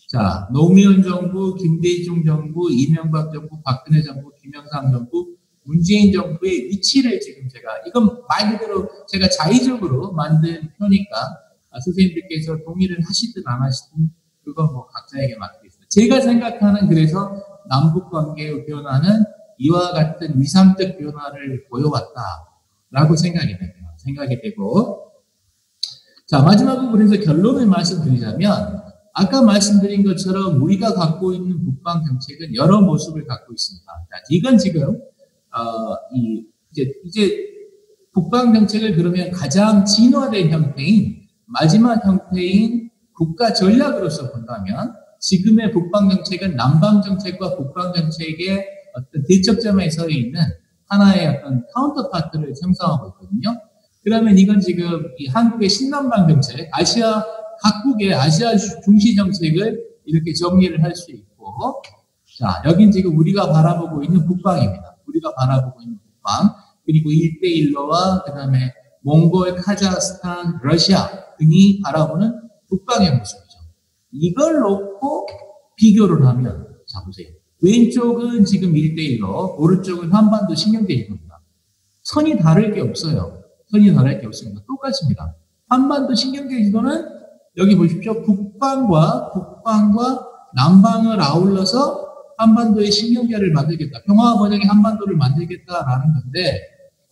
자, 노무현 정부, 김대중 정부, 이명박 정부, 박근혜 정부, 김영삼 정부, 문재인 정부의 위치를 지금 제가, 이건 말 그대로 제가 자의적으로 만든 표니까 선생님들께서 동의를 하시든 안 하시든 그건 뭐 각자에게 맡기겠습니다. 제가 생각하는 그래서 남북 관계의 변화는 이와 같은 위상적 변화를 보여왔다라고 생각이 되고, 자, 마지막으로 그래서 결론을 말씀드리자면, 아까 말씀드린 것처럼 우리가 갖고 있는 국방 정책은 여러 모습을 갖고 있습니다. 자, 이건 지금 이제 국방 정책을 그러면 가장 진화된 형태인 마지막 형태인 국가 전략으로서 본다면 지금의 국방 정책은 남방 정책과 국방 정책의 어떤 대척점에 서 있는 하나의 어떤 카운터파트를 형성하고 있거든요. 그러면 이건 지금 이 한국의 신남방 정책, 각국의 아시아 중시 정책을 이렇게 정리를 할 수 있고, 자, 여긴 지금 우리가 바라보고 있는 국방입니다. 우리가 바라보고 있는 국방, 그리고 1대1로와 그 다음에 몽골, 카자흐스탄, 러시아 등이 바라보는 국방의 모습이죠. 이걸 놓고 비교를 하면, 자, 보세요. 왼쪽은 지금 1대1로, 오른쪽은 한반도 신경제지도입니다. 선이 다를 게 없어요. 선이 다를 게 없습니다. 똑같습니다. 한반도 신경제지도는 여기 보십시오. 북방과 남방을 아울러서 한반도의 신경계를 만들겠다. 평화 번영의 한반도를 만들겠다라는 건데,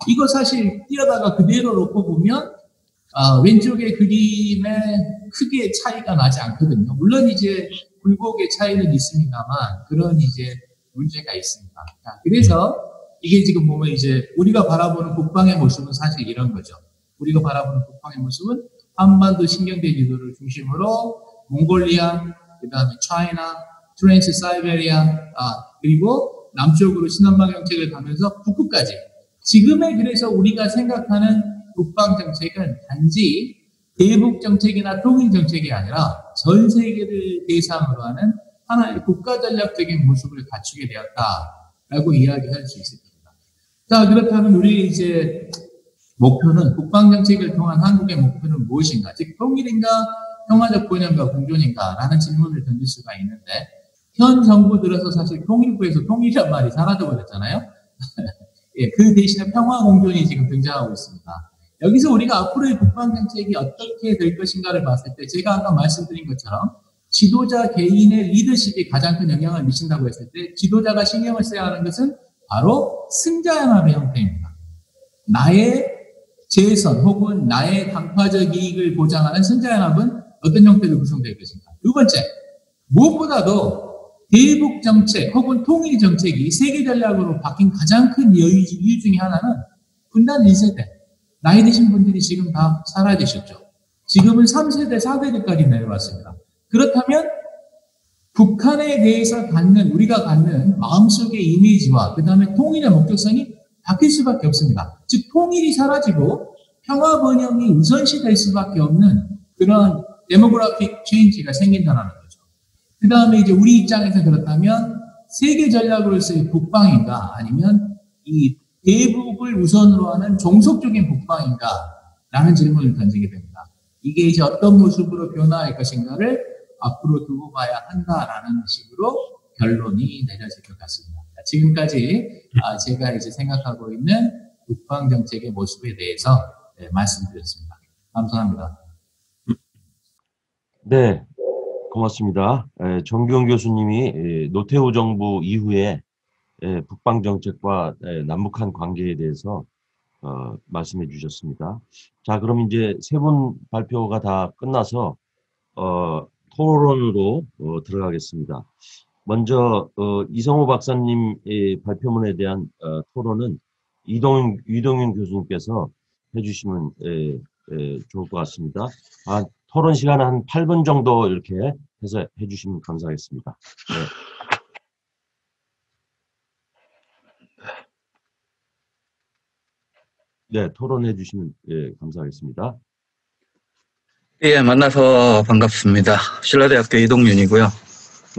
이거 사실 띄어다가 그대로 놓고 보면 왼쪽의 그림에 크게 차이가 나지 않거든요. 물론 이제 굴곡의 차이는 있습니다만 그런 이제 문제가 있습니다. 자, 그래서 이게 지금 보면 이제 우리가 바라보는 국방의 모습은 사실 이런 거죠. 우리가 바라보는 국방의 모습은 한반도 신경제 지도를 중심으로 몽골리아, 그 다음에 차이나, 트랜스 사이베리아, 그리고 남쪽으로 신남방 정책을 가면서 북극까지. 지금의 그래서 우리가 생각하는 국방 정책은 단지 대북 정책이나 통일 정책이 아니라 전 세계를 대상으로 하는 하나의 국가 전략적인 모습을 갖추게 되었다라고 이야기할 수 있을 겁니다. 자, 그렇다면 우리 이제 목표는 국방 정책을 통한 한국의 목표는 무엇인가? 즉 통일인가, 평화적 번영과 공존인가라는 질문을 던질 수가 있는데 현 정부 들어서 사실 통일부에서 통일이란 말이 사라져버렸잖아요. 예, 그 대신에 평화 공존이 지금 등장하고 있습니다. 여기서 우리가 앞으로의 국방 정책이 어떻게 될 것인가를 봤을 때 제가 아까 말씀드린 것처럼 지도자 개인의 리더십이 가장 큰 영향을 미친다고 했을 때 지도자가 신경을 써야 하는 것은 바로 승자연합의 형태입니다. 나의 재선 혹은 나의 당파적 이익을 보장하는 승자연합은 어떤 형태로 구성될 것인가. 두 번째, 무엇보다도 대북 정책 혹은 통일 정책이 세계 전략으로 바뀐 가장 큰 이유 중에 하나는 분단 1세대. 나이 드신 분들이 지금 다 사라지셨죠. 지금은 3세대, 4세대까지 내려왔습니다. 그렇다면 북한에 대해서 우리가 갖는 마음속의 이미지와 그 다음에 통일의 목적성이 바뀔 수밖에 없습니다. 즉 통일이 사라지고 평화 번영이 우선시 될 수밖에 없는 그런 데모그래픽 체인지가 생긴다는 거죠. 그 다음에 이제 우리 입장에서 그렇다면 세계 전략으로서의 북방인가 아니면 이 대북을 우선으로 하는 종속적인 북방인가 라는 질문을 던지게 됩니다. 이게 이제 어떤 모습으로 변화할 것인가를 앞으로 두고 봐야 한다라는 식으로 결론이 내려질 것 같습니다. 지금까지 제가 이제 생각하고 있는 북방 정책의 모습에 대해서 말씀드렸습니다. 감사합니다. 네, 고맙습니다. 정규영 교수님이 노태우 정부 이후에 북방 정책과 남북한 관계에 대해서 말씀해 주셨습니다. 자, 그럼 이제 세 분 발표가 다 끝나서 토론으로 들어가겠습니다. 먼저 이성호 박사님의 발표문에 대한 토론은 이동윤 교수님께서 해주시면 좋을 것 같습니다. 토론 시간 한 8분 정도 이렇게 해서 해주시면 감사하겠습니다. 네, 토론해 주시면 감사하겠습니다. 예, 만나서 반갑습니다. 신라대학교 이동윤이고요.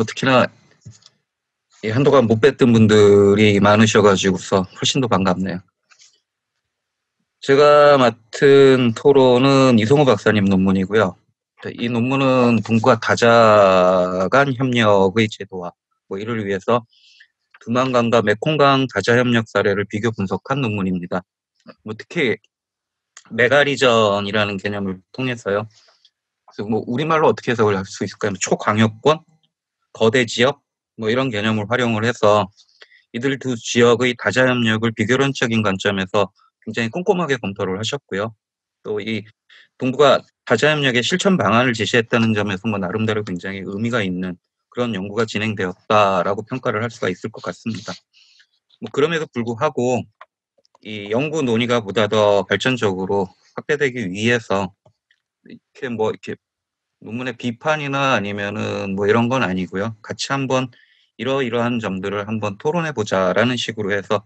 특히나 한동안 못 뵀던 분들이 많으셔가지고서 훨씬 더 반갑네요. 제가 맡은 토론은 이성호 박사님 논문이고요. 이 논문은 동북아 다자 간 협력의 제도화, 이를 위해서 두만강과 메콩강 다자 협력 사례를 비교 분석한 논문입니다. 특히 메가리전이라는 개념을 통해서요. 그래서 우리말로 어떻게 해석을 할 수 있을까요? 초광역권, 거대 지역, 이런 개념을 활용을 해서 이들 두 지역의 다자 협력을 비교론적인 관점에서 굉장히 꼼꼼하게 검토를 하셨고요. 또 이 동북아 다자 협력의 실천 방안을 제시했다는 점에서 나름대로 굉장히 의미가 있는 그런 연구가 진행되었다라고 평가를 할 수가 있을 것 같습니다. 그럼에도 불구하고 이 연구 논의가 보다 더 발전적으로 확대되기 위해서 이렇게 논문의 비판이나 아니면은 이런 건 아니고요. 같이 한번 이러이러한 점들을 한번 토론해 보자라는 식으로 해서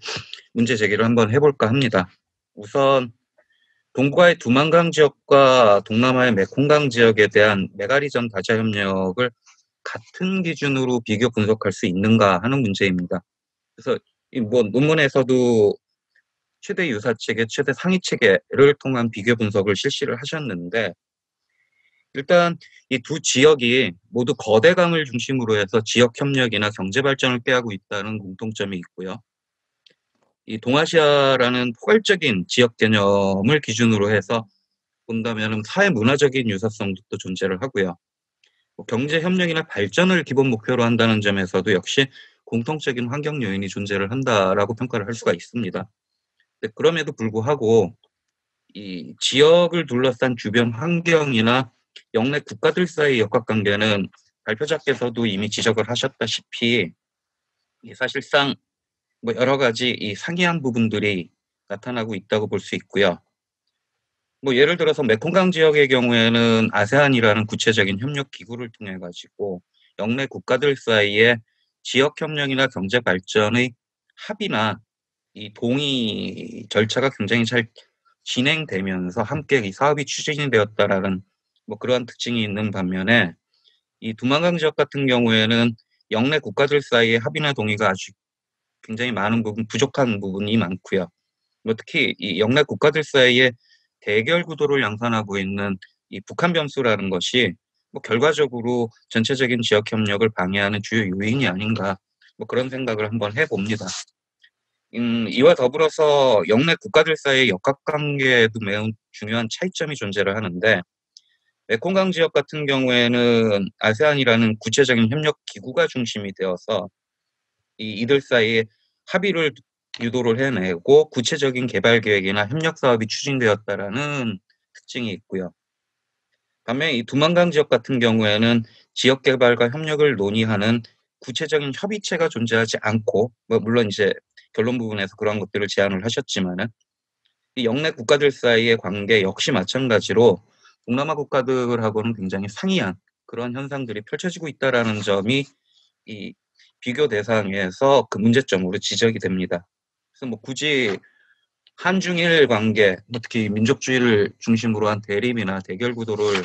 문제 제기를 한번 해볼까 합니다. 우선 동북아의 두만강 지역과 동남아의 메콩강 지역에 대한 메가리전 다자 협력을 같은 기준으로 비교 분석할 수 있는가 하는 문제입니다. 그래서 논문에서도 최대 유사 체계, 최대 상위 체계를 통한 비교 분석을 실시를 하셨는데, 일단 이 두 지역이 모두 거대강을 중심으로 해서 지역 협력이나 경제 발전을 꾀하고 있다는 공통점이 있고요. 이 동아시아라는 포괄적인 지역 개념을 기준으로 해서 본다면 사회 문화적인 유사성도 또 존재를 하고요. 경제 협력이나 발전을 기본 목표로 한다는 점에서도 역시 공통적인 환경 요인이 존재를 한다라고 평가를 할 수가 있습니다. 그럼에도 불구하고 이 지역을 둘러싼 주변 환경이나 영내 국가들 사이의 역학관계는 발표자께서도 이미 지적을 하셨다시피 사실상 여러 가지 이 상이한 부분들이 나타나고 있다고 볼 수 있고요. 예를 들어서 메콩강 지역의 경우에는 아세안이라는 구체적인 협력 기구를 통해 가지고 영내 국가들 사이의 지역 협력이나 경제 발전의 합의나 이 동의 절차가 굉장히 잘 진행되면서 함께 이 사업이 추진이 되었다라는 그러한 특징이 있는 반면에 이 두만강 지역 같은 경우에는 영내 국가들 사이의 합의나 동의가 아주 굉장히 많은 부분, 부족한 부분이 많고요. 특히 이 영내 국가들 사이의 대결 구도를 양산하고 있는 이 북한 변수라는 것이 결과적으로 전체적인 지역 협력을 방해하는 주요 요인이 아닌가 그런 생각을 한번 해봅니다. 이와 더불어서 영내 국가들 사이의 역학관계에도 매우 중요한 차이점이 존재를 하는데, 메콩강 지역 같은 경우에는 아세안이라는 구체적인 협력 기구가 중심이 되어서 이들 사이에 합의를 유도를 해내고 구체적인 개발 계획이나 협력 사업이 추진되었다라는 특징이 있고요. 반면 이 두만강 지역 같은 경우에는 지역 개발과 협력을 논의하는 구체적인 협의체가 존재하지 않고, 물론 이제 결론 부분에서 그런 것들을 제안을 하셨지만은 이 영내 국가들 사이의 관계 역시 마찬가지로 동남아 국가들하고는 굉장히 상이한 그런 현상들이 펼쳐지고 있다라는 점이 이 비교 대상에서 그 문제점으로 지적이 됩니다. 그래서 굳이 한중일 관계, 뭐 특히 민족주의를 중심으로 한 대립이나 대결 구도를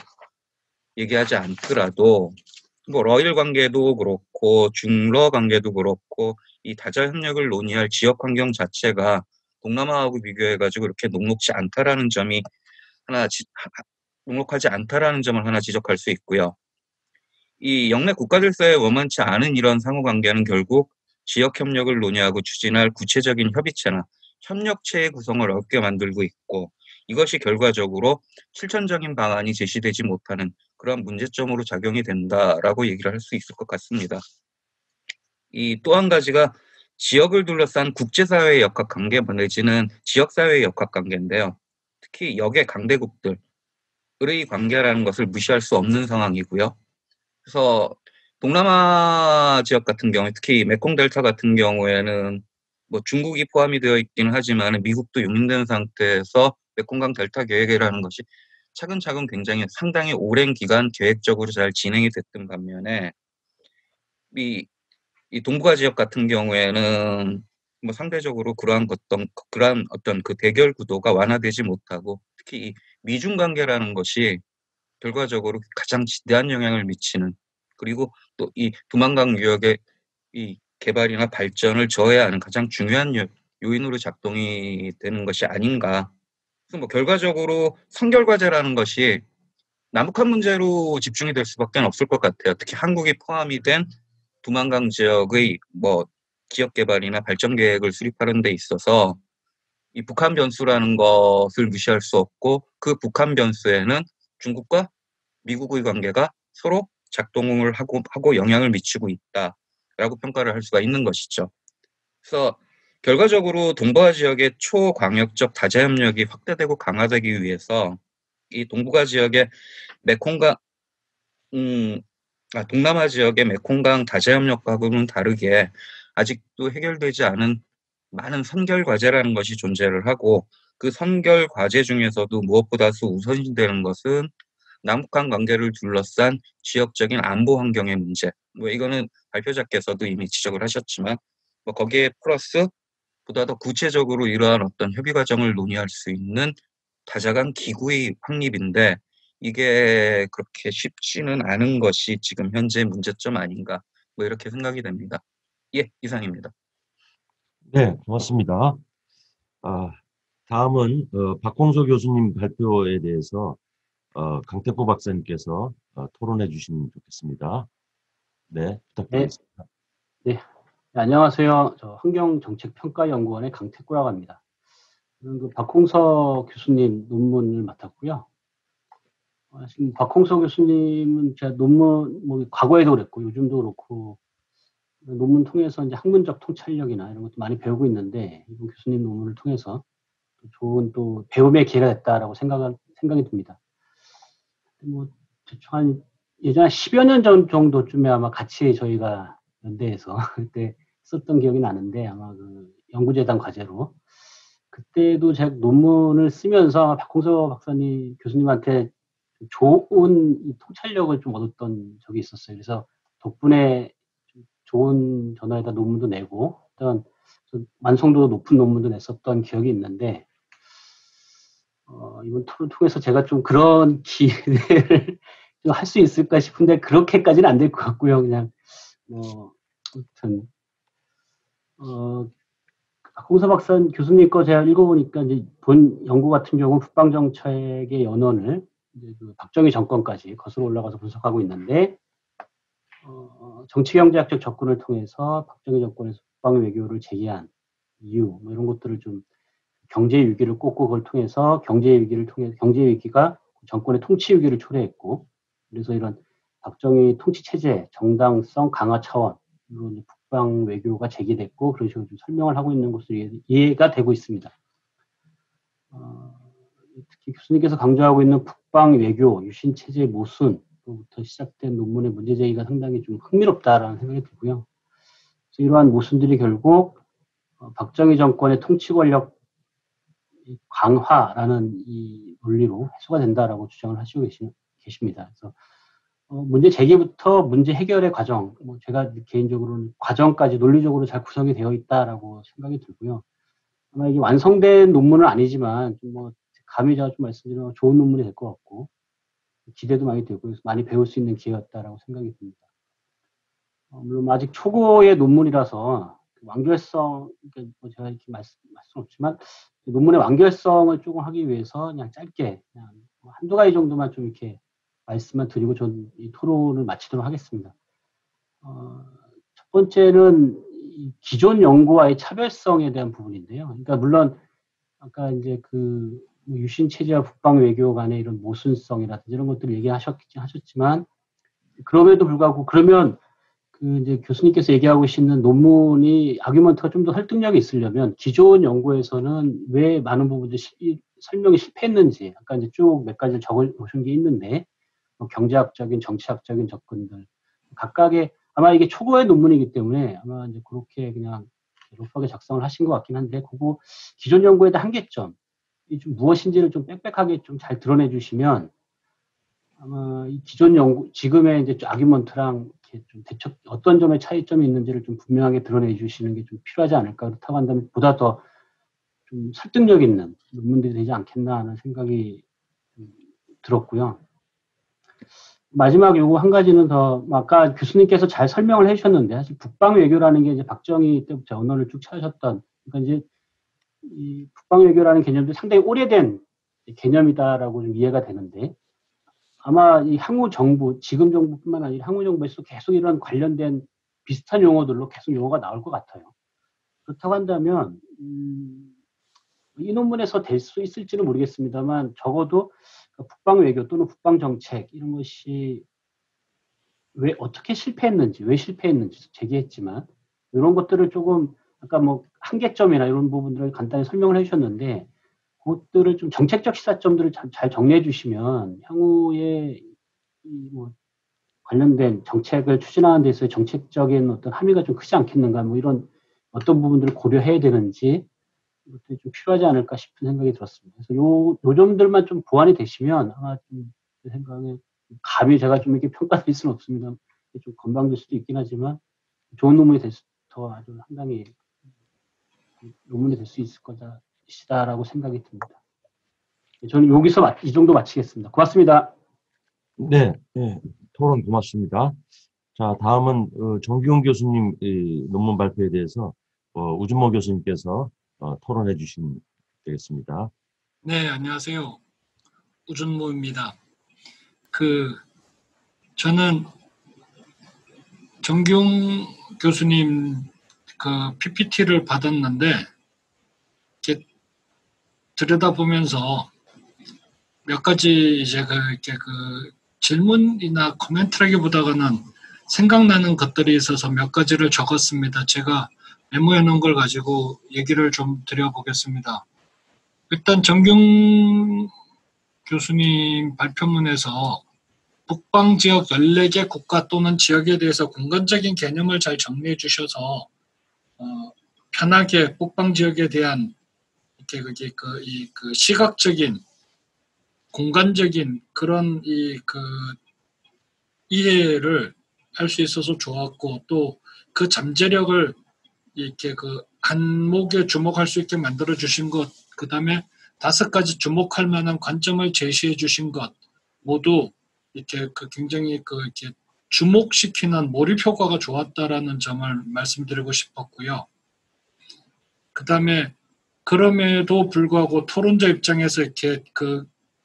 얘기하지 않더라도 뭐 러일 관계도 그렇고 중러 관계도 그렇고 이 다자 협력을 논의할 지역 환경 자체가 동남아하고 비교해가지고 이렇게 녹록지 않다라는 점이 녹록하지 않다라는 점을 하나 지적할 수 있고요. 이 영내 국가 질서에 원만치 않은 이런 상호 관계는 결국 지역 협력을 논의하고 추진할 구체적인 협의체나 협력체의 구성을 어렵게 만들고 있고, 이것이 결과적으로 실천적인 방안이 제시되지 못하는 그런 문제점으로 작용이 된다라고 얘기를 할 수 있을 것 같습니다. 이 또 한 가지가 지역을 둘러싼 국제사회의 역학관계 내지는 지역사회의 역학관계인데요. 특히 역의 강대국들의 관계라는 것을 무시할 수 없는 상황이고요. 그래서 동남아 지역 같은 경우에 특히 메콩 델타 같은 경우에는 뭐 중국이 포함이 되어 있기는 하지만 미국도 용인된 상태에서 메콩강 델타 계획이라는 것이 차근차근 굉장히 상당히 오랜 기간 계획적으로 잘 진행이 됐던 반면에 이 동북아 지역 같은 경우에는 뭐 상대적으로 그러한 어떤 그 대결 구도가 완화되지 못하고, 특히 이 미중 관계라는 것이 결과적으로 가장 지대한 영향을 미치는, 그리고 또 이 두만강 유역의 이 개발이나 발전을 저해하는 가장 중요한 요인으로 작동이 되는 것이 아닌가. 그래서 뭐 결과적으로 선결 과제라는 것이 남북한 문제로 집중이 될 수밖에 없을 것 같아요. 특히 한국이 포함이 된 두만강 지역의 뭐 지역 개발이나 발전 계획을 수립하는 데 있어서 이 북한 변수라는 것을 무시할 수 없고, 그 북한 변수에는 중국과 미국의 관계가 서로 작동을 하고 영향을 미치고 있다라고 평가를 할 수가 있는 것이죠. 그래서 결과적으로 동북아 지역의 초광역적 다자협력이 확대되고 강화되기 위해서 이 동북아 지역의 메콩강, 동남아 지역의 메콩강 다자협력과는 다르게 아직도 해결되지 않은 많은 선결 과제라는 것이 존재를 하고, 그 선결 과제 중에서도 무엇보다도 우선시되는 것은 남북한 관계를 둘러싼 지역적인 안보 환경의 문제. 뭐 이거는 발표자께서도 이미 지적을 하셨지만, 뭐 거기에 플러스 보다 더 구체적으로 이러한 어떤 협의 과정을 논의할 수 있는 다자간 기구의 확립인데, 이게 그렇게 쉽지는 않은 것이 지금 현재 문제점 아닌가, 뭐 이렇게 생각이 됩니다. 예, 이상입니다. 네, 고맙습니다. 다음은 박홍서 교수님 발표에 대해서 강태포 박사님께서 토론해 주시면 좋겠습니다. 네, 부탁드리겠습니다. 네, 안녕하세요. 저 환경정책평가연구원의 강태구라고 합니다. 그 박홍서 교수님 논문을 맡았고요. 지금 박홍서 교수님은 제가 논문, 뭐 과거에도 그랬고 요즘도 그렇고 논문 통해서 이제 학문적 통찰력이나 이런 것도 많이 배우고 있는데, 이번 교수님 논문을 통해서 좋은 또 배움의 기회가 됐다라고 생각이 듭니다. 뭐 대충 한 예전에 10여 년 전 정도쯤에 아마 같이 저희가 연대에서 그때 썼던 기억이 나는데, 아마 그 연구재단 과제로 그때도 제가 논문을 쓰면서 박홍서 박사님 교수님한테 좋은 이 통찰력을 좀 얻었던 적이 있었어요. 그래서 덕분에 좋은 저널에다 논문도 내고 어떤 완성도 높은 논문도 냈었던 기억이 있는데, 이번 토론 통해서 제가 좀 그런 기회를 좀 할 수 있을까 싶은데 그렇게까지는 안 될 것 같고요. 그냥 아무튼 박홍서 박사 교수님 거 제가 읽어보니까 이제 본 연구 같은 경우 북방 정책의 연원을 이제 그 박정희 정권까지 거슬러 올라가서 분석하고 있는데, 정치경제학적 접근을 통해서 박정희 정권에서 북방 외교를 제기한 이유, 뭐 이런 것들을 좀 경제 위기를 꼽고 그걸 통해서 경제 위기가 정권의 통치 위기를 초래했고, 그래서 이런 박정희 통치 체제 정당성 강화 차원으로 북방 외교가 제기됐고, 그런 식으로 좀 설명을 하고 있는 것으로 이해가 되고 있습니다. 특히 교수님께서 강조하고 있는 북방 외교 유신 체제 모순부터 시작된 논문의 문제 제기가 상당히 좀 흥미롭다라는 생각이 들고요. 그래서 이러한 모순들이 결국 박정희 정권의 통치 권력 강화라는 이 논리로 해소가 된다라고 주장을 하시고 계십니다. 그래서 문제 제기부터 문제 해결의 과정, 제가 개인적으로는 과정까지 논리적으로 잘 구성이 되어 있다라고 생각이 들고요. 아마 이게 완성된 논문은 아니지만 좀 뭐 감히 제가 좀 말씀드리면 좋은 논문이 될 것 같고 기대도 많이 되고 그래서 많이 배울 수 있는 기회였다라고 생각이 듭니다. 물론 아직 초고의 논문이라서 완결성, 그러니까 뭐 제가 이렇게 말씀 없지만 논문의 완결성을 조금 하기 위해서 그냥 짧게 그냥 한두 가지 정도만 좀 이렇게 말씀만 드리고 전 이 토론을 마치도록 하겠습니다. 첫 번째는 이 기존 연구와의 차별성에 대한 부분인데요. 그러니까 물론 아까 이제 그 유신 체제와 북방 외교 간의 이런 모순성이라든지 이런 것들을 얘기하셨지만 그럼에도 불구하고 그러면 그 이제 교수님께서 얘기하고 계시는 논문이 아규먼트가 좀 더 설득력이 있으려면 기존 연구에서는 왜 많은 부분들이 설명이 실패했는지 아까 이제 쭉 몇 가지를 적어놓으신 게 있는데 뭐 경제학적인 정치학적인 접근들 각각의 아마 이게 초고의 논문이기 때문에 아마 이제 그렇게 그냥 로프하게 작성을 하신 것 같긴 한데 그거 기존 연구에 대한 한계점 이 좀 무엇인지를 좀 빽빽하게 좀 잘 드러내 주시면 아마 이 기존 연구 지금의 이제 아규먼트랑 이렇게 좀 대척 어떤 점에 차이점이 있는지를 좀 분명하게 드러내 주시는 게 좀 필요하지 않을까 그렇다고 한다면 보다 더 좀 설득력 있는 논문들이 되지 않겠나 하는 생각이 들었고요. 마지막 요거 한 가지는 더 아까 교수님께서 잘 설명을 해주셨는데 사실 북방 외교라는 게 이제 박정희 때부터 언론을 쭉 찾으셨던 그러니까 이제 이 북방 외교라는 개념도 상당히 오래된 개념이다라고 좀 이해가 되는데 아마 이 향후 정부 지금 정부뿐만 아니라 향후 정부에서 계속 이런 관련된 비슷한 용어들로 계속 용어가 나올 것 같아요. 그렇다고 한다면 이 논문에서 될 수 있을지는 모르겠습니다만 적어도 북방 외교 또는 북방 정책 이런 것이 왜 어떻게 실패했는지 왜 실패했는지 제기했지만 이런 것들을 조금 아까 뭐 한계점이나 이런 부분들을 간단히 설명을 해주셨는데 그것들을 좀 정책적 시사점들을 잘 정리해 주시면 향후에 이 뭐 관련된 정책을 추진하는 데 있어서 정책적인 어떤 함의가 좀 크지 않겠는가 뭐 이런 어떤 부분들을 고려해야 되는지 이것들이 좀 필요하지 않을까 싶은 생각이 들었습니다. 그래서 요 점들만 좀 보완이 되시면 아마 좀 제 생각에 감히 제가 좀 이렇게 평가드릴 수는 없습니다. 좀 건방질 수도 있긴 하지만 좋은 논문이 더 아주 상당히 논문이 될 수 있을 것이다라고 생각이 듭니다. 저는 여기서 이 정도 마치겠습니다. 고맙습니다. 네, 네, 토론 고맙습니다. 자, 다음은 정기훈 교수님 논문 발표에 대해서 우준모 교수님께서 토론해 주시면 되겠습니다. 네, 안녕하세요. 우준모입니다. 저는 정기훈 교수님 PPT를 받았는데 이렇게 들여다보면서 몇 가지 이제 질문이나 코멘트라기보다는 생각나는 것들이 있어서 몇 가지를 적었습니다. 제가 메모해 놓은 걸 가지고 얘기를 좀 드려보겠습니다. 일단 정기훈 교수님 발표문에서 북방 지역 14개 국가 또는 지역에 대해서 공간적인 개념을 잘 정리해 주셔서 편하게 북방 지역에 대한 이렇게 시각적인 공간적인 그런 이해를 할 수 있어서 좋았고 또 그 잠재력을 이렇게 한목에 주목할 수 있게 만들어 주신 것, 그 다음에 5가지 주목할 만한 관점을 제시해 주신 것 모두 이렇게 굉장히 이렇게 주목시키는 몰입 효과가 좋았다라는 점을 말씀드리고 싶었고요. 그 다음에 그럼에도 불구하고 토론자 입장에서 이렇게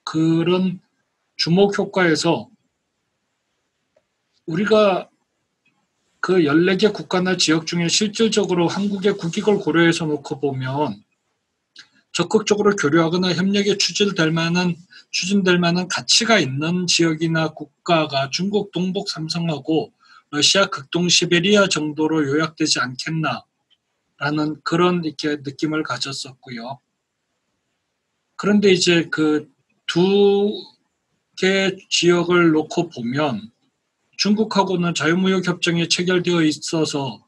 그런 주목 효과에서 우리가 그 14개 국가나 지역 중에 실질적으로 한국의 국익을 고려해서 놓고 보면 적극적으로 교류하거나 협력에 추진될 만한 가치가 있는 지역이나 국가가 중국 동북 삼성하고 러시아 극동 시베리아 정도로 요약되지 않겠나라는 그런 이렇게 느낌을 가졌었고요. 그런데 이제 그 두 개 지역을 놓고 보면 중국하고는 자유무역 협정이 체결되어 있어서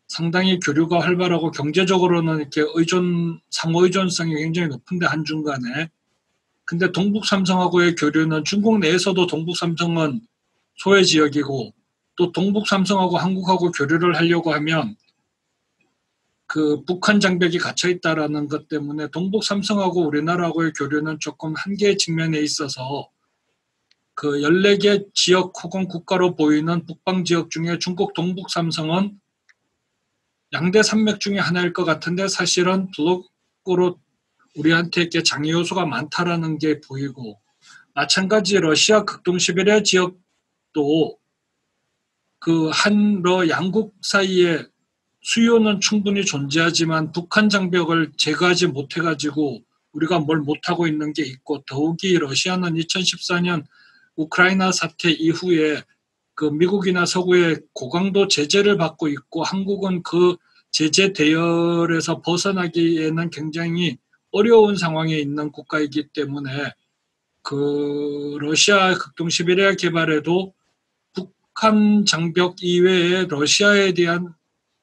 상당히 교류가 활발하고 경제적으로는 이렇게 상호 의존성이 굉장히 높은데 한중간에. 근데 동북 삼성하고의 교류는 중국 내에서도 동북 삼성은 소외 지역이고 또 동북 삼성하고 한국하고 교류를 하려고 하면 그 북한 장벽이 갇혀 있다라는 것 때문에 동북 삼성하고 우리나라하고의 교류는 조금 한계의 측면에 있어서 그 14개 지역 혹은 국가로 보이는 북방 지역 중에 중국 동북 삼성은 양대 산맥 중에 하나일 것 같은데 사실은 블록으로 우리한테 이렇게 장애 요소가 많다라는 게 보이고, 마찬가지 러시아 극동 시베리아 지역도 그 한러 양국 사이에 수요는 충분히 존재하지만 북한 장벽을 제거하지 못해가지고 우리가 뭘 못하고 있는 게 있고, 더욱이 러시아는 2014년 우크라이나 사태 이후에 그 미국이나 서구의 고강도 제재를 받고 있고, 한국은 그 제재 대열에서 벗어나기에는 굉장히 어려운 상황에 있는 국가이기 때문에 그 러시아 극동 시베리아 개발에도 북한 장벽 이외에 러시아에 대한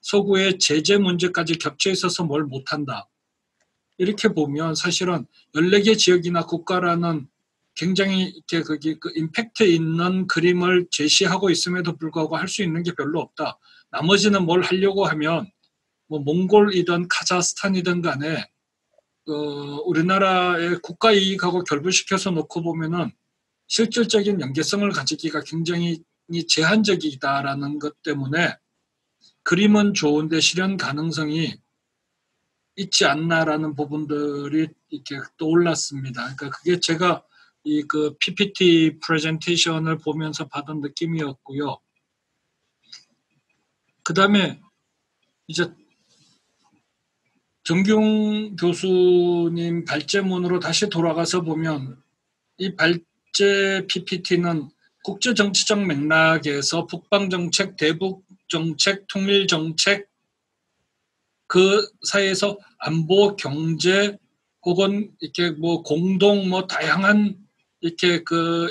서구의 제재 문제까지 겹쳐 있어서 뭘 못한다. 이렇게 보면 사실은 14개 지역이나 국가라는 굉장히 이렇게 거기 그 임팩트 있는 그림을 제시하고 있음에도 불구하고 할 수 있는 게 별로 없다. 나머지는 뭘 하려고 하면 뭐 몽골이든 카자흐스탄이든 간에 우리나라의 국가 이익하고 결부시켜서 놓고 보면은 실질적인 연계성을 가지기가 굉장히 제한적이다라는 것 때문에 그림은 좋은데 실현 가능성이 있지 않나라는 부분들이 이렇게 떠올랐습니다. 그러니까 그게 제가 이 그 PPT 프레젠테이션을 보면서 받은 느낌이었고요. 그 다음에 이제 정균 교수님 발제문으로 다시 돌아가서 보면 이 발제 PPT는 국제정치적 맥락에서 북방정책, 대북정책, 통일정책 그 사이에서 안보, 경제 혹은 이렇게 뭐 공동 뭐 다양한 이렇게 그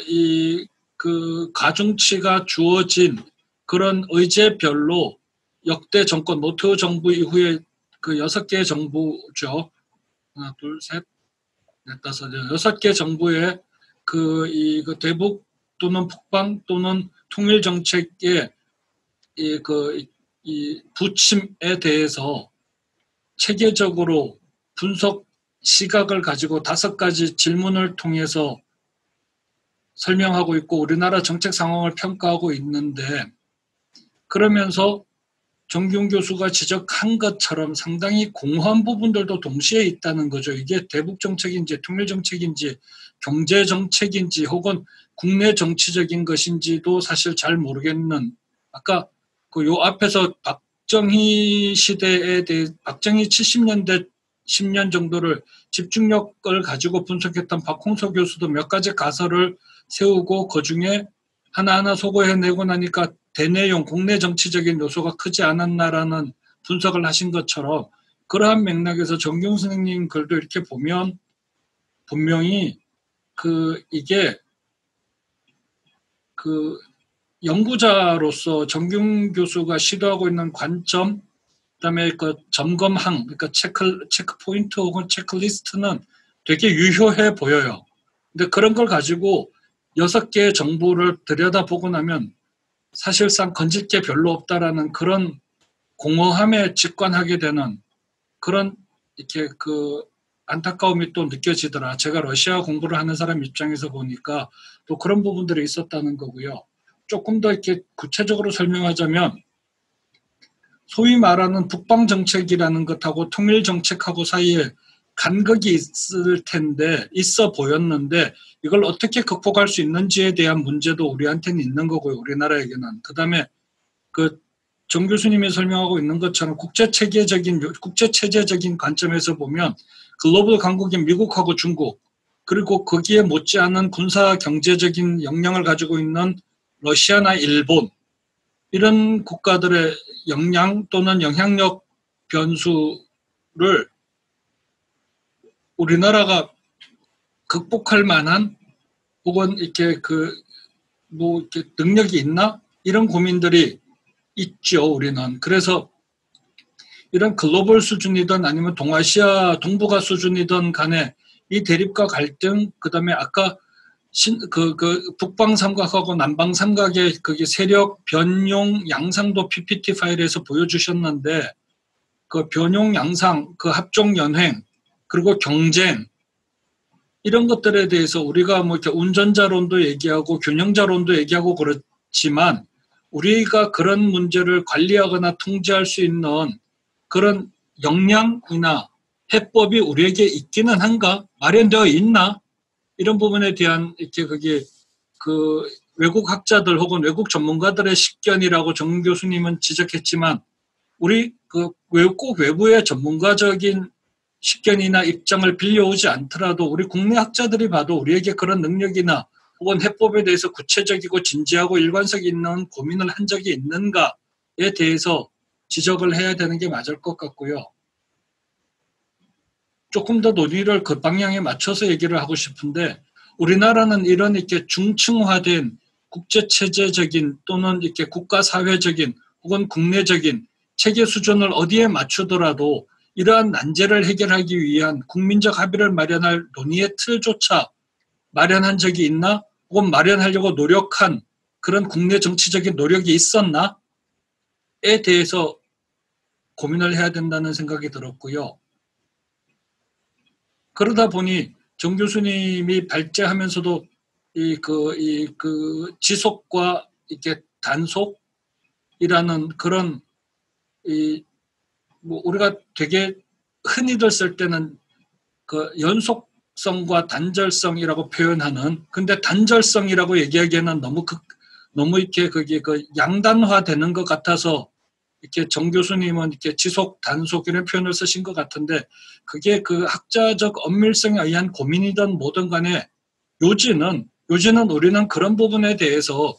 가중치가 주어진 그런 의제별로 역대 정권 노태우 정부 이후에 그 6개 정부죠. 하나, 둘, 셋, 넷, 다섯, 6개 정부의 그 대북 또는 북방 또는 통일 정책의 이 부침에 대해서 체계적으로 분석 시각을 가지고 5가지 질문을 통해서 설명하고 있고 우리나라 정책 상황을 평가하고 있는데, 그러면서 정균 교수가 지적한 것처럼 상당히 공허한 부분들도 동시에 있다는 거죠. 이게 대북 정책인지 통일 정책인지 경제 정책인지 혹은 국내 정치적인 것인지도 사실 잘 모르겠는, 아까 그 요 앞에서 박정희 시대에 대해 박정희 70년대 10년 정도를 집중력을 가지고 분석했던 박홍서 교수도 몇 가지 가설을 세우고 그중에 하나하나 소거해내고 나니까 대내용 국내 정치적인 요소가 크지 않았나라는 분석을 하신 것처럼, 그러한 맥락에서 정균 선생님 글도 이렇게 보면 분명히 이게 연구자로서 정균 교수가 시도하고 있는 관점, 그다음에 그 점검항, 그러니까 체크 포인트 혹은 체크리스트는 되게 유효해 보여요. 근데 그런 걸 가지고 6개의 정부를 들여다보고 나면 사실상 건질 게 별로 없다라는 그런 공허함에 직관하게 되는 그런 이렇게 안타까움이 또 느껴지더라. 제가 러시아 공부를 하는 사람 입장에서 보니까 또 그런 부분들이 있었다는 거고요. 조금 더 이렇게 구체적으로 설명하자면 소위 말하는 북방 정책이라는 것하고 통일 정책하고 사이에 간극이 있어 보였는데 이걸 어떻게 극복할 수 있는지에 대한 문제도 우리한테는 있는 거고요. 우리나라에게는. 그다음에 정 교수님이 설명하고 있는 것처럼 국제체제적인 관점에서 보면 글로벌 강국인 미국하고 중국, 그리고 거기에 못지않은 군사 경제적인 역량을 가지고 있는 러시아나 일본, 이런 국가들의 역량 또는 영향력 변수를 우리나라가 극복할 만한 혹은 이렇게 이렇게 능력이 있나? 이런 고민들이 있죠, 우리는. 그래서 이런 글로벌 수준이든 아니면 동아시아, 동북아 수준이든 간에 이 대립과 갈등, 그 다음에 아까 북방 삼각하고 남방 삼각의 세력 변용 양상도 PPT 파일에서 보여주셨는데, 그 변용 양상, 그 합종 연행, 그리고 경쟁 이런 것들에 대해서 우리가 뭐 이렇게 운전자론도 얘기하고 균형자론도 얘기하고 그렇지만 우리가 그런 문제를 관리하거나 통제할 수 있는 그런 역량이나 해법이 우리에게 있기는 한가? 마련되어 있나? 이런 부분에 대한 이렇게 그게 그 외국 학자들 혹은 외국 전문가들의 식견이라고 정 교수님은 지적했지만 우리 그 꼭 외부의 전문가적인 식견이나 입장을 빌려오지 않더라도 우리 국내 학자들이 봐도 우리에게 그런 능력이나 혹은 해법에 대해서 구체적이고 진지하고 일관성 있는 고민을 한 적이 있는가에 대해서 지적을 해야 되는 게 맞을 것 같고요. 조금 더 논의를 그 방향에 맞춰서 얘기를 하고 싶은데 우리나라는 이런 이렇게 중층화된 국제체제적인 또는 이렇게 국가사회적인 혹은 국내적인 체계 수준을 어디에 맞추더라도 이러한 난제를 해결하기 위한 국민적 합의를 마련할 논의의 틀조차 마련한 적이 있나? 혹은 마련하려고 노력한 그런 국내 정치적인 노력이 있었나? 에 대해서 고민을 해야 된다는 생각이 들었고요. 그러다 보니 정 교수님이 발제하면서도 그 지속과 이렇게 단속이라는 그런 뭐 우리가 되게 흔히들 쓸 때는 그 연속성과 단절성이라고 표현하는 근데 단절성이라고 얘기하기에는 너무 이렇게 그게 그 양단화되는 것 같아서 이렇게 정 교수님은 이렇게 지속 단속 이런 표현을 쓰신 것 같은데 그게 그 학자적 엄밀성에 의한 고민이든 뭐든 간에 요지는 우리는 그런 부분에 대해서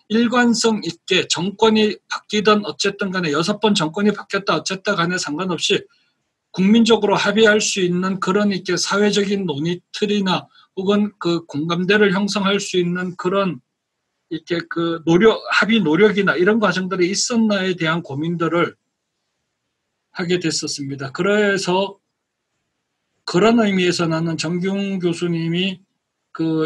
일관성 있게 정권이 바뀌든 어쨌든 간에 6번 정권이 바뀌었다 어쨌든 간에 상관없이 국민적으로 합의할 수 있는 그런 이렇게 사회적인 논의 틀이나 혹은 그 공감대를 형성할 수 있는 그런 이렇게 그 합의 노력이나 이런 과정들이 있었나에 대한 고민들을 하게 됐었습니다. 그래서 그런 의미에서 나는 정균 교수님이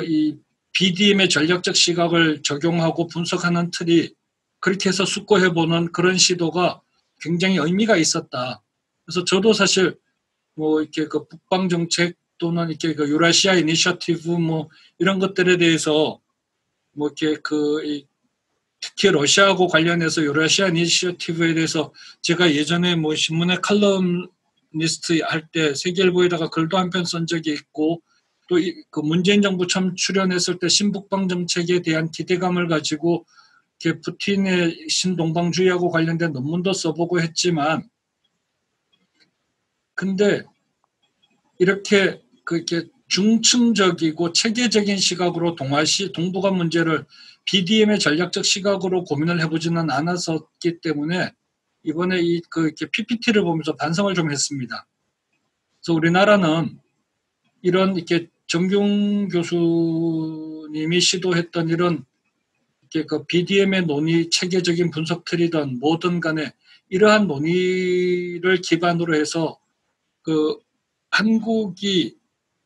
이 BDM의 전략적 시각을 적용하고 분석하는 틀이 그렇게 해서 숙고해보는 그런 시도가 굉장히 의미가 있었다. 그래서 저도 사실 뭐 이렇게 그 북방 정책 또는 이렇게 그 유라시아 이니셔티브 뭐 이런 것들에 대해서 뭐 이렇게 특히 러시아하고 관련해서 유라시아 이니셔티브에 대해서 제가 예전에 뭐 신문에 칼럼니스트 할 때 세계일보에다가 글도 한 편 쓴 적이 있고 또 그 문재인 정부 처음 출연했을 때 신북방 정책에 대한 기대감을 가지고 이렇게 푸틴의 신동방주의하고 관련된 논문도 써보고 했지만 근데 이렇게 그렇게 중층적이고 체계적인 시각으로 동북아 문제를 BDM의 전략적 시각으로 고민을 해보지는 않았었기 때문에 이번에 이렇게 PPT를 보면서 반성을 좀 했습니다. 그래서 우리나라는 이런 이렇게 정균 교수님이 시도했던 이런 이렇게 그 BDM의 논의 체계적인 분석 틀이든 뭐든 간에 이러한 논의를 기반으로 해서 그 한국이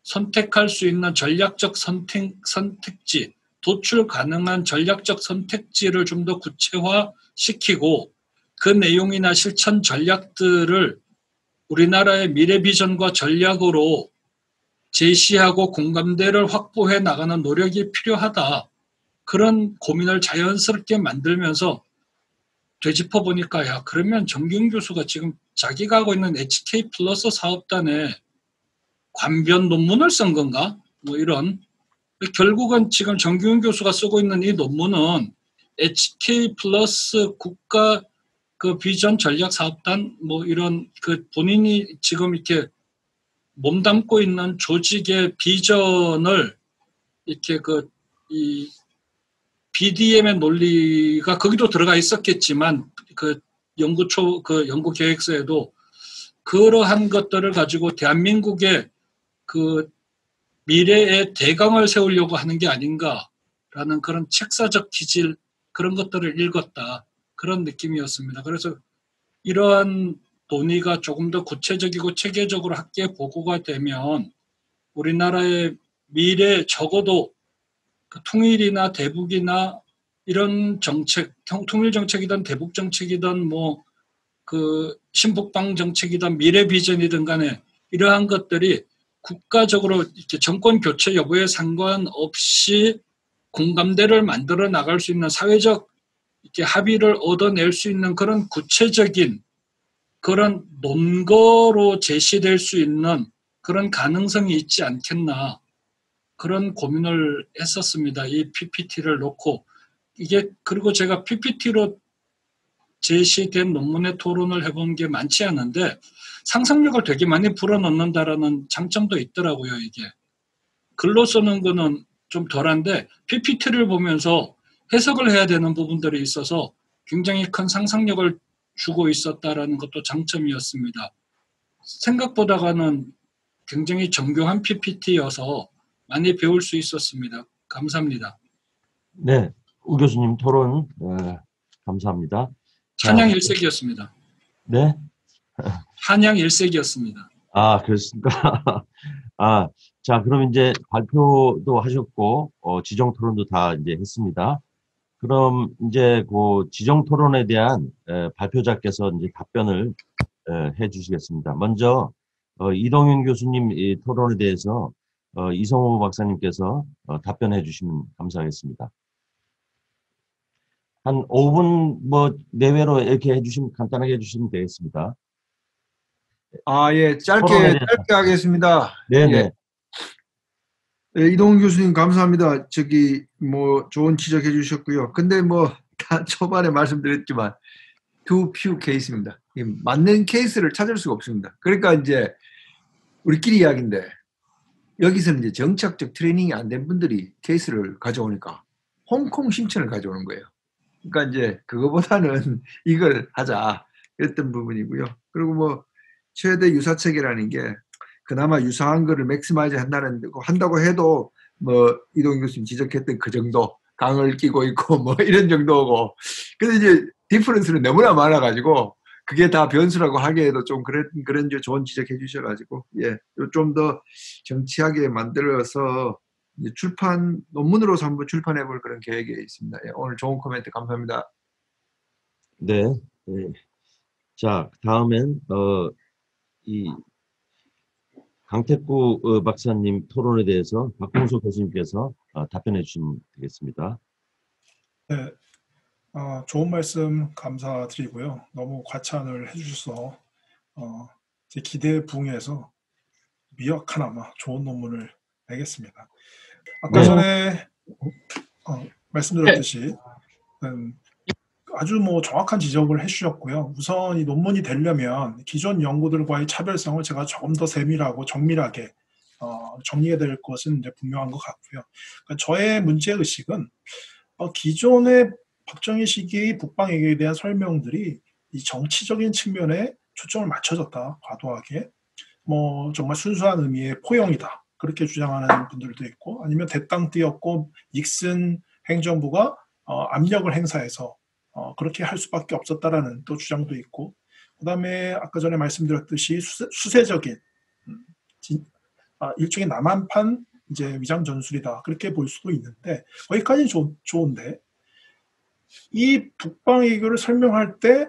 선택할 수 있는 전략적 선택지, 도출 가능한 전략적 선택지를 좀 더 구체화시키고 그 내용이나 실천 전략들을 우리나라의 미래 비전과 전략으로 제시하고 공감대를 확보해 나가는 노력이 필요하다. 그런 고민을 자연스럽게 만들면서 되짚어 보니까 야 그러면 정균 교수가 지금 자기가 하고 있는 HK 플러스 사업단에 관변 논문을 쓴 건가? 뭐 이런 결국은 지금 정균 교수가 쓰고 있는 이 논문은 HK 플러스 국가 그 비전 전략 사업단 뭐 이런 그 본인이 지금 이렇게 몸담고 있는 조직의 비전을 이렇게 이 BDM의 논리가 거기도 들어가 있었겠지만 그 연구 계획서에도 그러한 것들을 가지고 대한민국의 그 미래의 대강을 세우려고 하는 게 아닌가라는 그런 책사적 기질 그런 것들을 읽었다. 그런 느낌이었습니다. 그래서 이러한 논의가 조금 더 구체적이고 체계적으로 학계에 보고가 되면 우리나라의 미래 적어도 그 통일이나 대북이나 이런 정책, 통일 정책이든 대북 정책이든 뭐 그 신북방 정책이든 미래 비전이든 간에 이러한 것들이 국가적으로 이렇게 정권 교체 여부에 상관없이 공감대를 만들어 나갈 수 있는 사회적 이렇게 합의를 얻어낼 수 있는 그런 구체적인 그런 논거로 제시될 수 있는 그런 가능성이 있지 않겠나 그런 고민을 했었습니다. 이 PPT를 놓고 이게 그리고 제가 PPT로 제시된 논문의 토론을 해본 게 많지 않은데 상상력을 되게 많이 불어넣는다라는 장점도 있더라고요. 이게 글로 쓰는 거는 좀 덜한데 PPT를 보면서 해석을 해야 되는 부분들이 있어서 굉장히 큰 상상력을 주고 있었다라는 것도 장점이었습니다. 생각보다는 굉장히 정교한 PPT여서 많이 배울 수 있었습니다. 감사합니다. 네, 우 교수님 토론 감사합니다. 한양 자, 일색이었습니다. 네? 한양 일색이었습니다. 아, 그렇습니까? 아, 자, 그럼 이제 발표도 하셨고, 지정 토론도 다 이제 했습니다. 그럼 이제 그 지정 토론에 대한 발표자께서 이제 답변을 해 주시겠습니다. 먼저, 이동윤 교수님 이 토론에 대해서 이성호 박사님께서 답변해 주시면 감사하겠습니다. 한 5분 뭐 내외로 이렇게 해주시면 간단하게 해주시면 되겠습니다. 예, 토론에 짧게 하겠습니다. 네네. 예. 네, 이동훈 교수님 감사합니다. 뭐 좋은 지적해 주셨고요. 근데 뭐 다 초반에 말씀드렸지만 too few 케이스입니다. 맞는 케이스를 찾을 수가 없습니다. 그러니까 이제 우리끼리 이야기인데 여기서는 이제 정착적 트레이닝이 안 된 분들이 케이스를 가져오니까 홍콩 신청을 가져오는 거예요. 그러니까 이제 그거보다는 이걸 하자 그랬던 부분이고요. 그리고 뭐 최대 유사체계라는 게 그나마 유사한 거를 맥시마이즈 한다고 해도 뭐 이동훈 교수님 지적했던 그 정도 강을 끼고 있고 뭐 이런 정도고 근데 이제 디퍼런스는 너무나 많아가지고 그게 다 변수라고 하기에도 좀 그런 좋은 지적해 주셔가지고 예, 좀 더 정치하게 만들어서 이제 논문으로서 한번 출판해 볼 그런 계획이 있습니다. 예, 오늘 좋은 코멘트 감사합니다. 네. 네. 자, 다음엔 이 강택구 박사님 토론에 대해서 박홍서 교수님께서 답변해 주시면 되겠습니다. 네, 좋은 말씀 감사드리고요. 너무 과찬을 해주셔서 제 기대에 부응해서 미약하나마 좋은 논문을 내겠습니다. 아까 네. 전에 말씀드렸듯이 아주 뭐 정확한 지적을 해주셨고요. 우선 이 논문이 되려면 기존 연구들과의 차별성을 제가 조금 더 세밀하고 정밀하게 정리해야 될 것은 이제 분명한 것 같고요. 그러니까 저의 문제의식은 기존의 박정희 시기 북방외교에 대한 설명들이 이 정치적인 측면에 초점을 맞춰졌다. 과도하게. 뭐 정말 순수한 의미의 포용이다. 그렇게 주장하는 분들도 있고 아니면 대땅뛰었고 닉슨 행정부가 압력을 행사해서 그렇게 할 수밖에 없었다라는 또 주장도 있고 그다음에 아까 전에 말씀드렸듯이 수세적인 일종의 남한판 이제 위장 전술이다 그렇게 볼 수도 있는데 거기까지는 좋은데 이 북방 외교를 설명할 때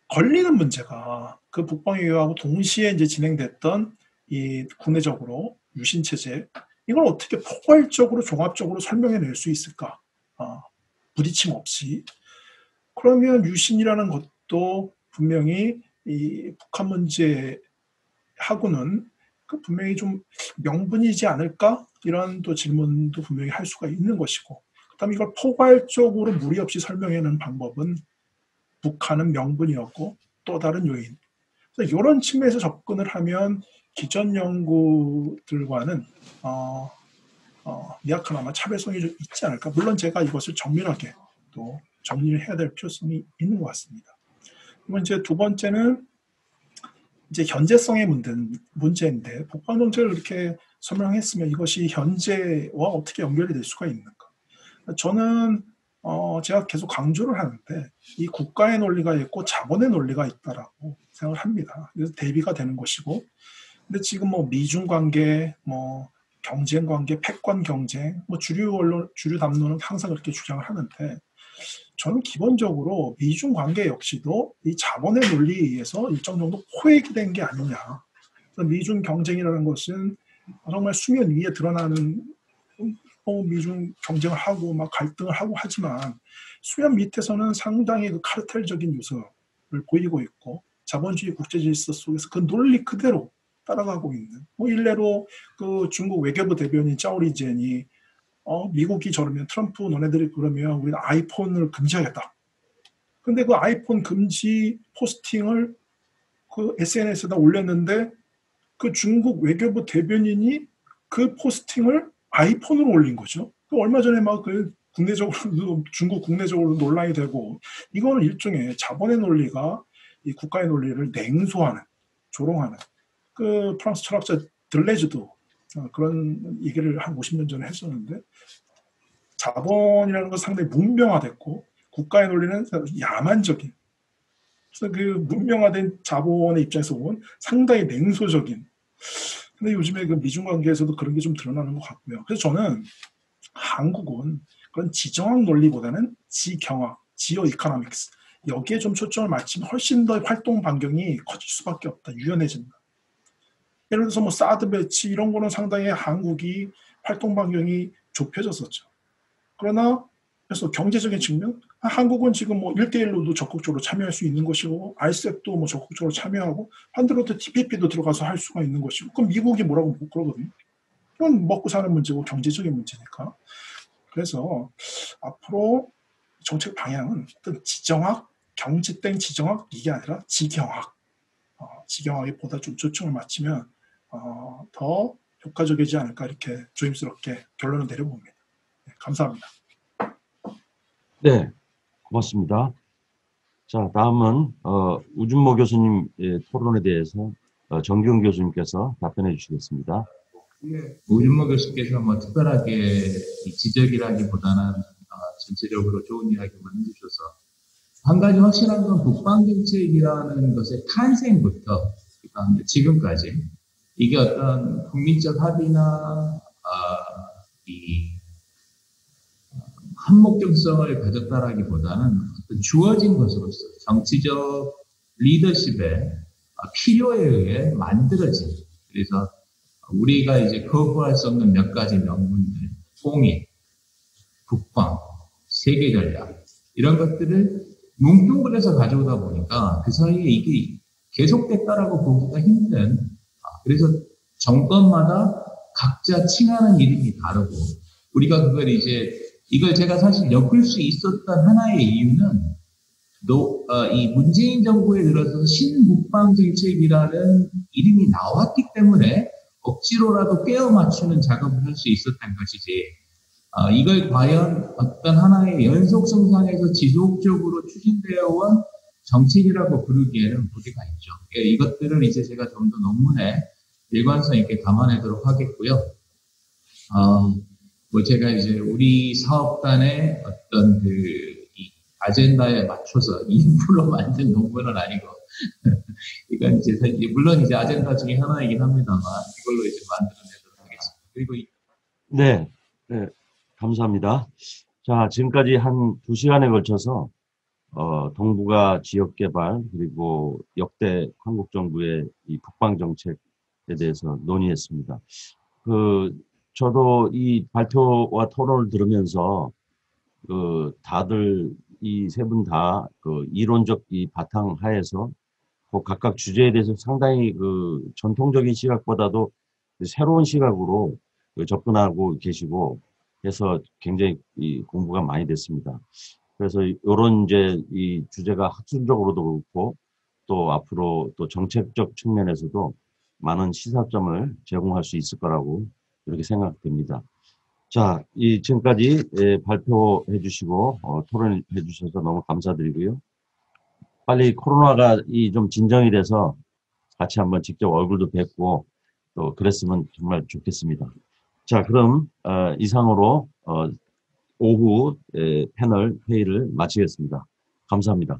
걸리는 문제가 그 북방 외교하고 동시에 이제 진행됐던 이 국내적으로 유신 체제 이걸 어떻게 포괄적으로 종합적으로 설명해낼 수 있을까? 부딪힘 없이. 그러면 유신이라는 것도 분명히 이 북한 문제하고는 분명히 좀 명분이지 않을까? 이런 또 질문도 분명히 할 수가 있는 것이고 그다음에 이걸 포괄적으로 무리 없이 설명하는 방법은 북한은 명분이었고 또 다른 요인. 그래서 이런 측면에서 접근을 하면 기존 연구들과는 미약하나마 차별성이 좀 있지 않을까. 물론 제가 이것을 정밀하게 또 정리를 해야 될 필요성이 있는 것 같습니다. 그리고 이제 두 번째는 이제 현재성의 문제인데 북방 정책을 이렇게 설명했으면 이것이 현재와 어떻게 연결이 될 수가 있는가. 저는 제가 계속 강조를 하는데 이 국가의 논리가 있고 자본의 논리가 있다라고 생각을 합니다. 그래서 대비가 되는 것이고 근데 지금 뭐 미중 관계, 뭐 경쟁 관계, 패권 경쟁, 뭐 주류 언론, 주류 담론은 항상 그렇게 주장을 하는데 저는 기본적으로 미중 관계 역시도 이 자본의 논리에 의해서 일정 정도 포획이 된 게 아니냐. 미중 경쟁이라는 것은 정말 수면 위에 드러나는 미중 경쟁을 하고 막 갈등을 하고 하지만 수면 밑에서는 상당히 그 카르텔적인 요소를 보이고 있고 자본주의 국제 질서 속에서 그 논리 그대로 따라가고 있는 일례로 그 중국 외교부 대변인 짜오리젠이 미국이 저러면 트럼프 너네들이 그러면 우리는 아이폰을 금지하겠다. 근데 그 아이폰 금지 포스팅을 그 SNS에다 올렸는데 그 중국 외교부 대변인이 그 포스팅을 아이폰으로 올린 거죠. 얼마 전에 막 그 국내적으로 중국 국내적으로 논란이 되고 이거는 일종의 자본의 논리가 이 국가의 논리를 냉소하는 조롱하는 그 프랑스 철학자 들레즈도 그런 얘기를 한 50년 전에 했었는데 자본이라는 건 상당히 문명화됐고 국가의 논리는 야만적인 그래서 그 문명화된 자본의 입장에서 보면 상당히 냉소적인 근데 요즘에 그 미중 관계에서도 그런 게 좀 드러나는 것 같고요. 그래서 저는 한국은 그런 지정학 논리보다는 지경학, 지오 이코노믹스 여기에 좀 초점을 맞추면 훨씬 더 활동 반경이 커질 수밖에 없다. 유연해진다. 예를 들어서 뭐 사드 배치 이런 거는 상당히 한국이 활동 반경이 좁혀졌었죠. 그러나 그래서 경제적인 측면 한국은 지금 뭐 1대1로도 적극적으로 참여할 수 있는 것이고 RCEP도 뭐 적극적으로 참여하고 반대로 TPP도 들어가서 할 수가 있는 것이고 그럼 미국이 뭐라고 못 그러거든요. 이건 먹고 사는 문제고 경제적인 문제니까. 그래서 앞으로 정책 방향은 어떤 지정학, 경제땡 지정학 이게 아니라 지경학, 지경학에 보다 좀 초점을 맞추면 더 효과적이지 않을까 이렇게 조심스럽게 결론을 내려봅니다. 네, 감사합니다. 네, 고맙습니다. 자, 다음은 우준모 교수님의 토론에 대해서 정기훈 교수님께서 답변해 주시겠습니다. 우준모 교수께서 뭐 특별하게 지적이라기보다는 전체적으로 좋은 이야기만 해주셔서 한 가지 확실한 건 국방정책이라는 것의 탄생부터 지금까지 이게 어떤 국민적 합의나 이 한목적성을 가졌다라기보다는 어떤 주어진 것으로서 정치적 리더십의 필요에 의해 만들어진 그래서 우리가 이제 거부할 수 없는 몇 가지 명분들, 통일, 국방, 세계 전략 이런 것들을 뭉뚱그려서 가져오다 보니까 그 사이에 이게 계속됐다라고 보기가 힘든 그래서 정권마다 각자 칭하는 이름이 다르고 우리가 그걸 이걸 제가 사실 엮을 수 있었던 하나의 이유는 이 문재인 정부에 들어서 신국방정책이라는 이름이 나왔기 때문에 억지로라도 꿰어 맞추는 작업을 할 수 있었던 것이지 이걸 과연 어떤 하나의 연속성상에서 지속적으로 추진되어 온 정책이라고 부르기에는 무리가 있죠. 이것들을 이제 제가 좀 더 논문에 일관성 있게 담아내도록 하겠고요. 뭐 제가 이제 우리 사업단의 어떤 이 아젠다에 맞춰서 일부러 만든 논문은 아니고, 이건 이제 물론 이제 아젠다 중에 하나이긴 합니다만 이걸로 이제 만들어내도록 하겠습니다. 그리고 네, 감사합니다. 자, 지금까지 한 2시간에 걸쳐서 동북아 지역 개발 그리고 역대 한국 정부의 이 국방 정책에 대해서 논의했습니다. 저도 이 발표와 토론을 들으면서 다들 이 세 분 다 이론적 이 바탕 하에서 각각 주제에 대해서 상당히 전통적인 시각보다도 새로운 시각으로 접근하고 계시고 해서 굉장히 공부가 많이 됐습니다. 그래서 이런 이제 이 주제가 학술적으로도 그렇고 또 앞으로 또 정책적 측면에서도 많은 시사점을 제공할 수 있을 거라고 이렇게 생각됩니다. 자, 지금까지 발표해 주시고 토론해 주셔서 너무 감사드리고요. 빨리 코로나가 좀 진정이 돼서 같이 한번 직접 얼굴도 뵙고 또 그랬으면 정말 좋겠습니다. 자, 그럼 이상으로 오후 패널 회의를 마치겠습니다. 감사합니다.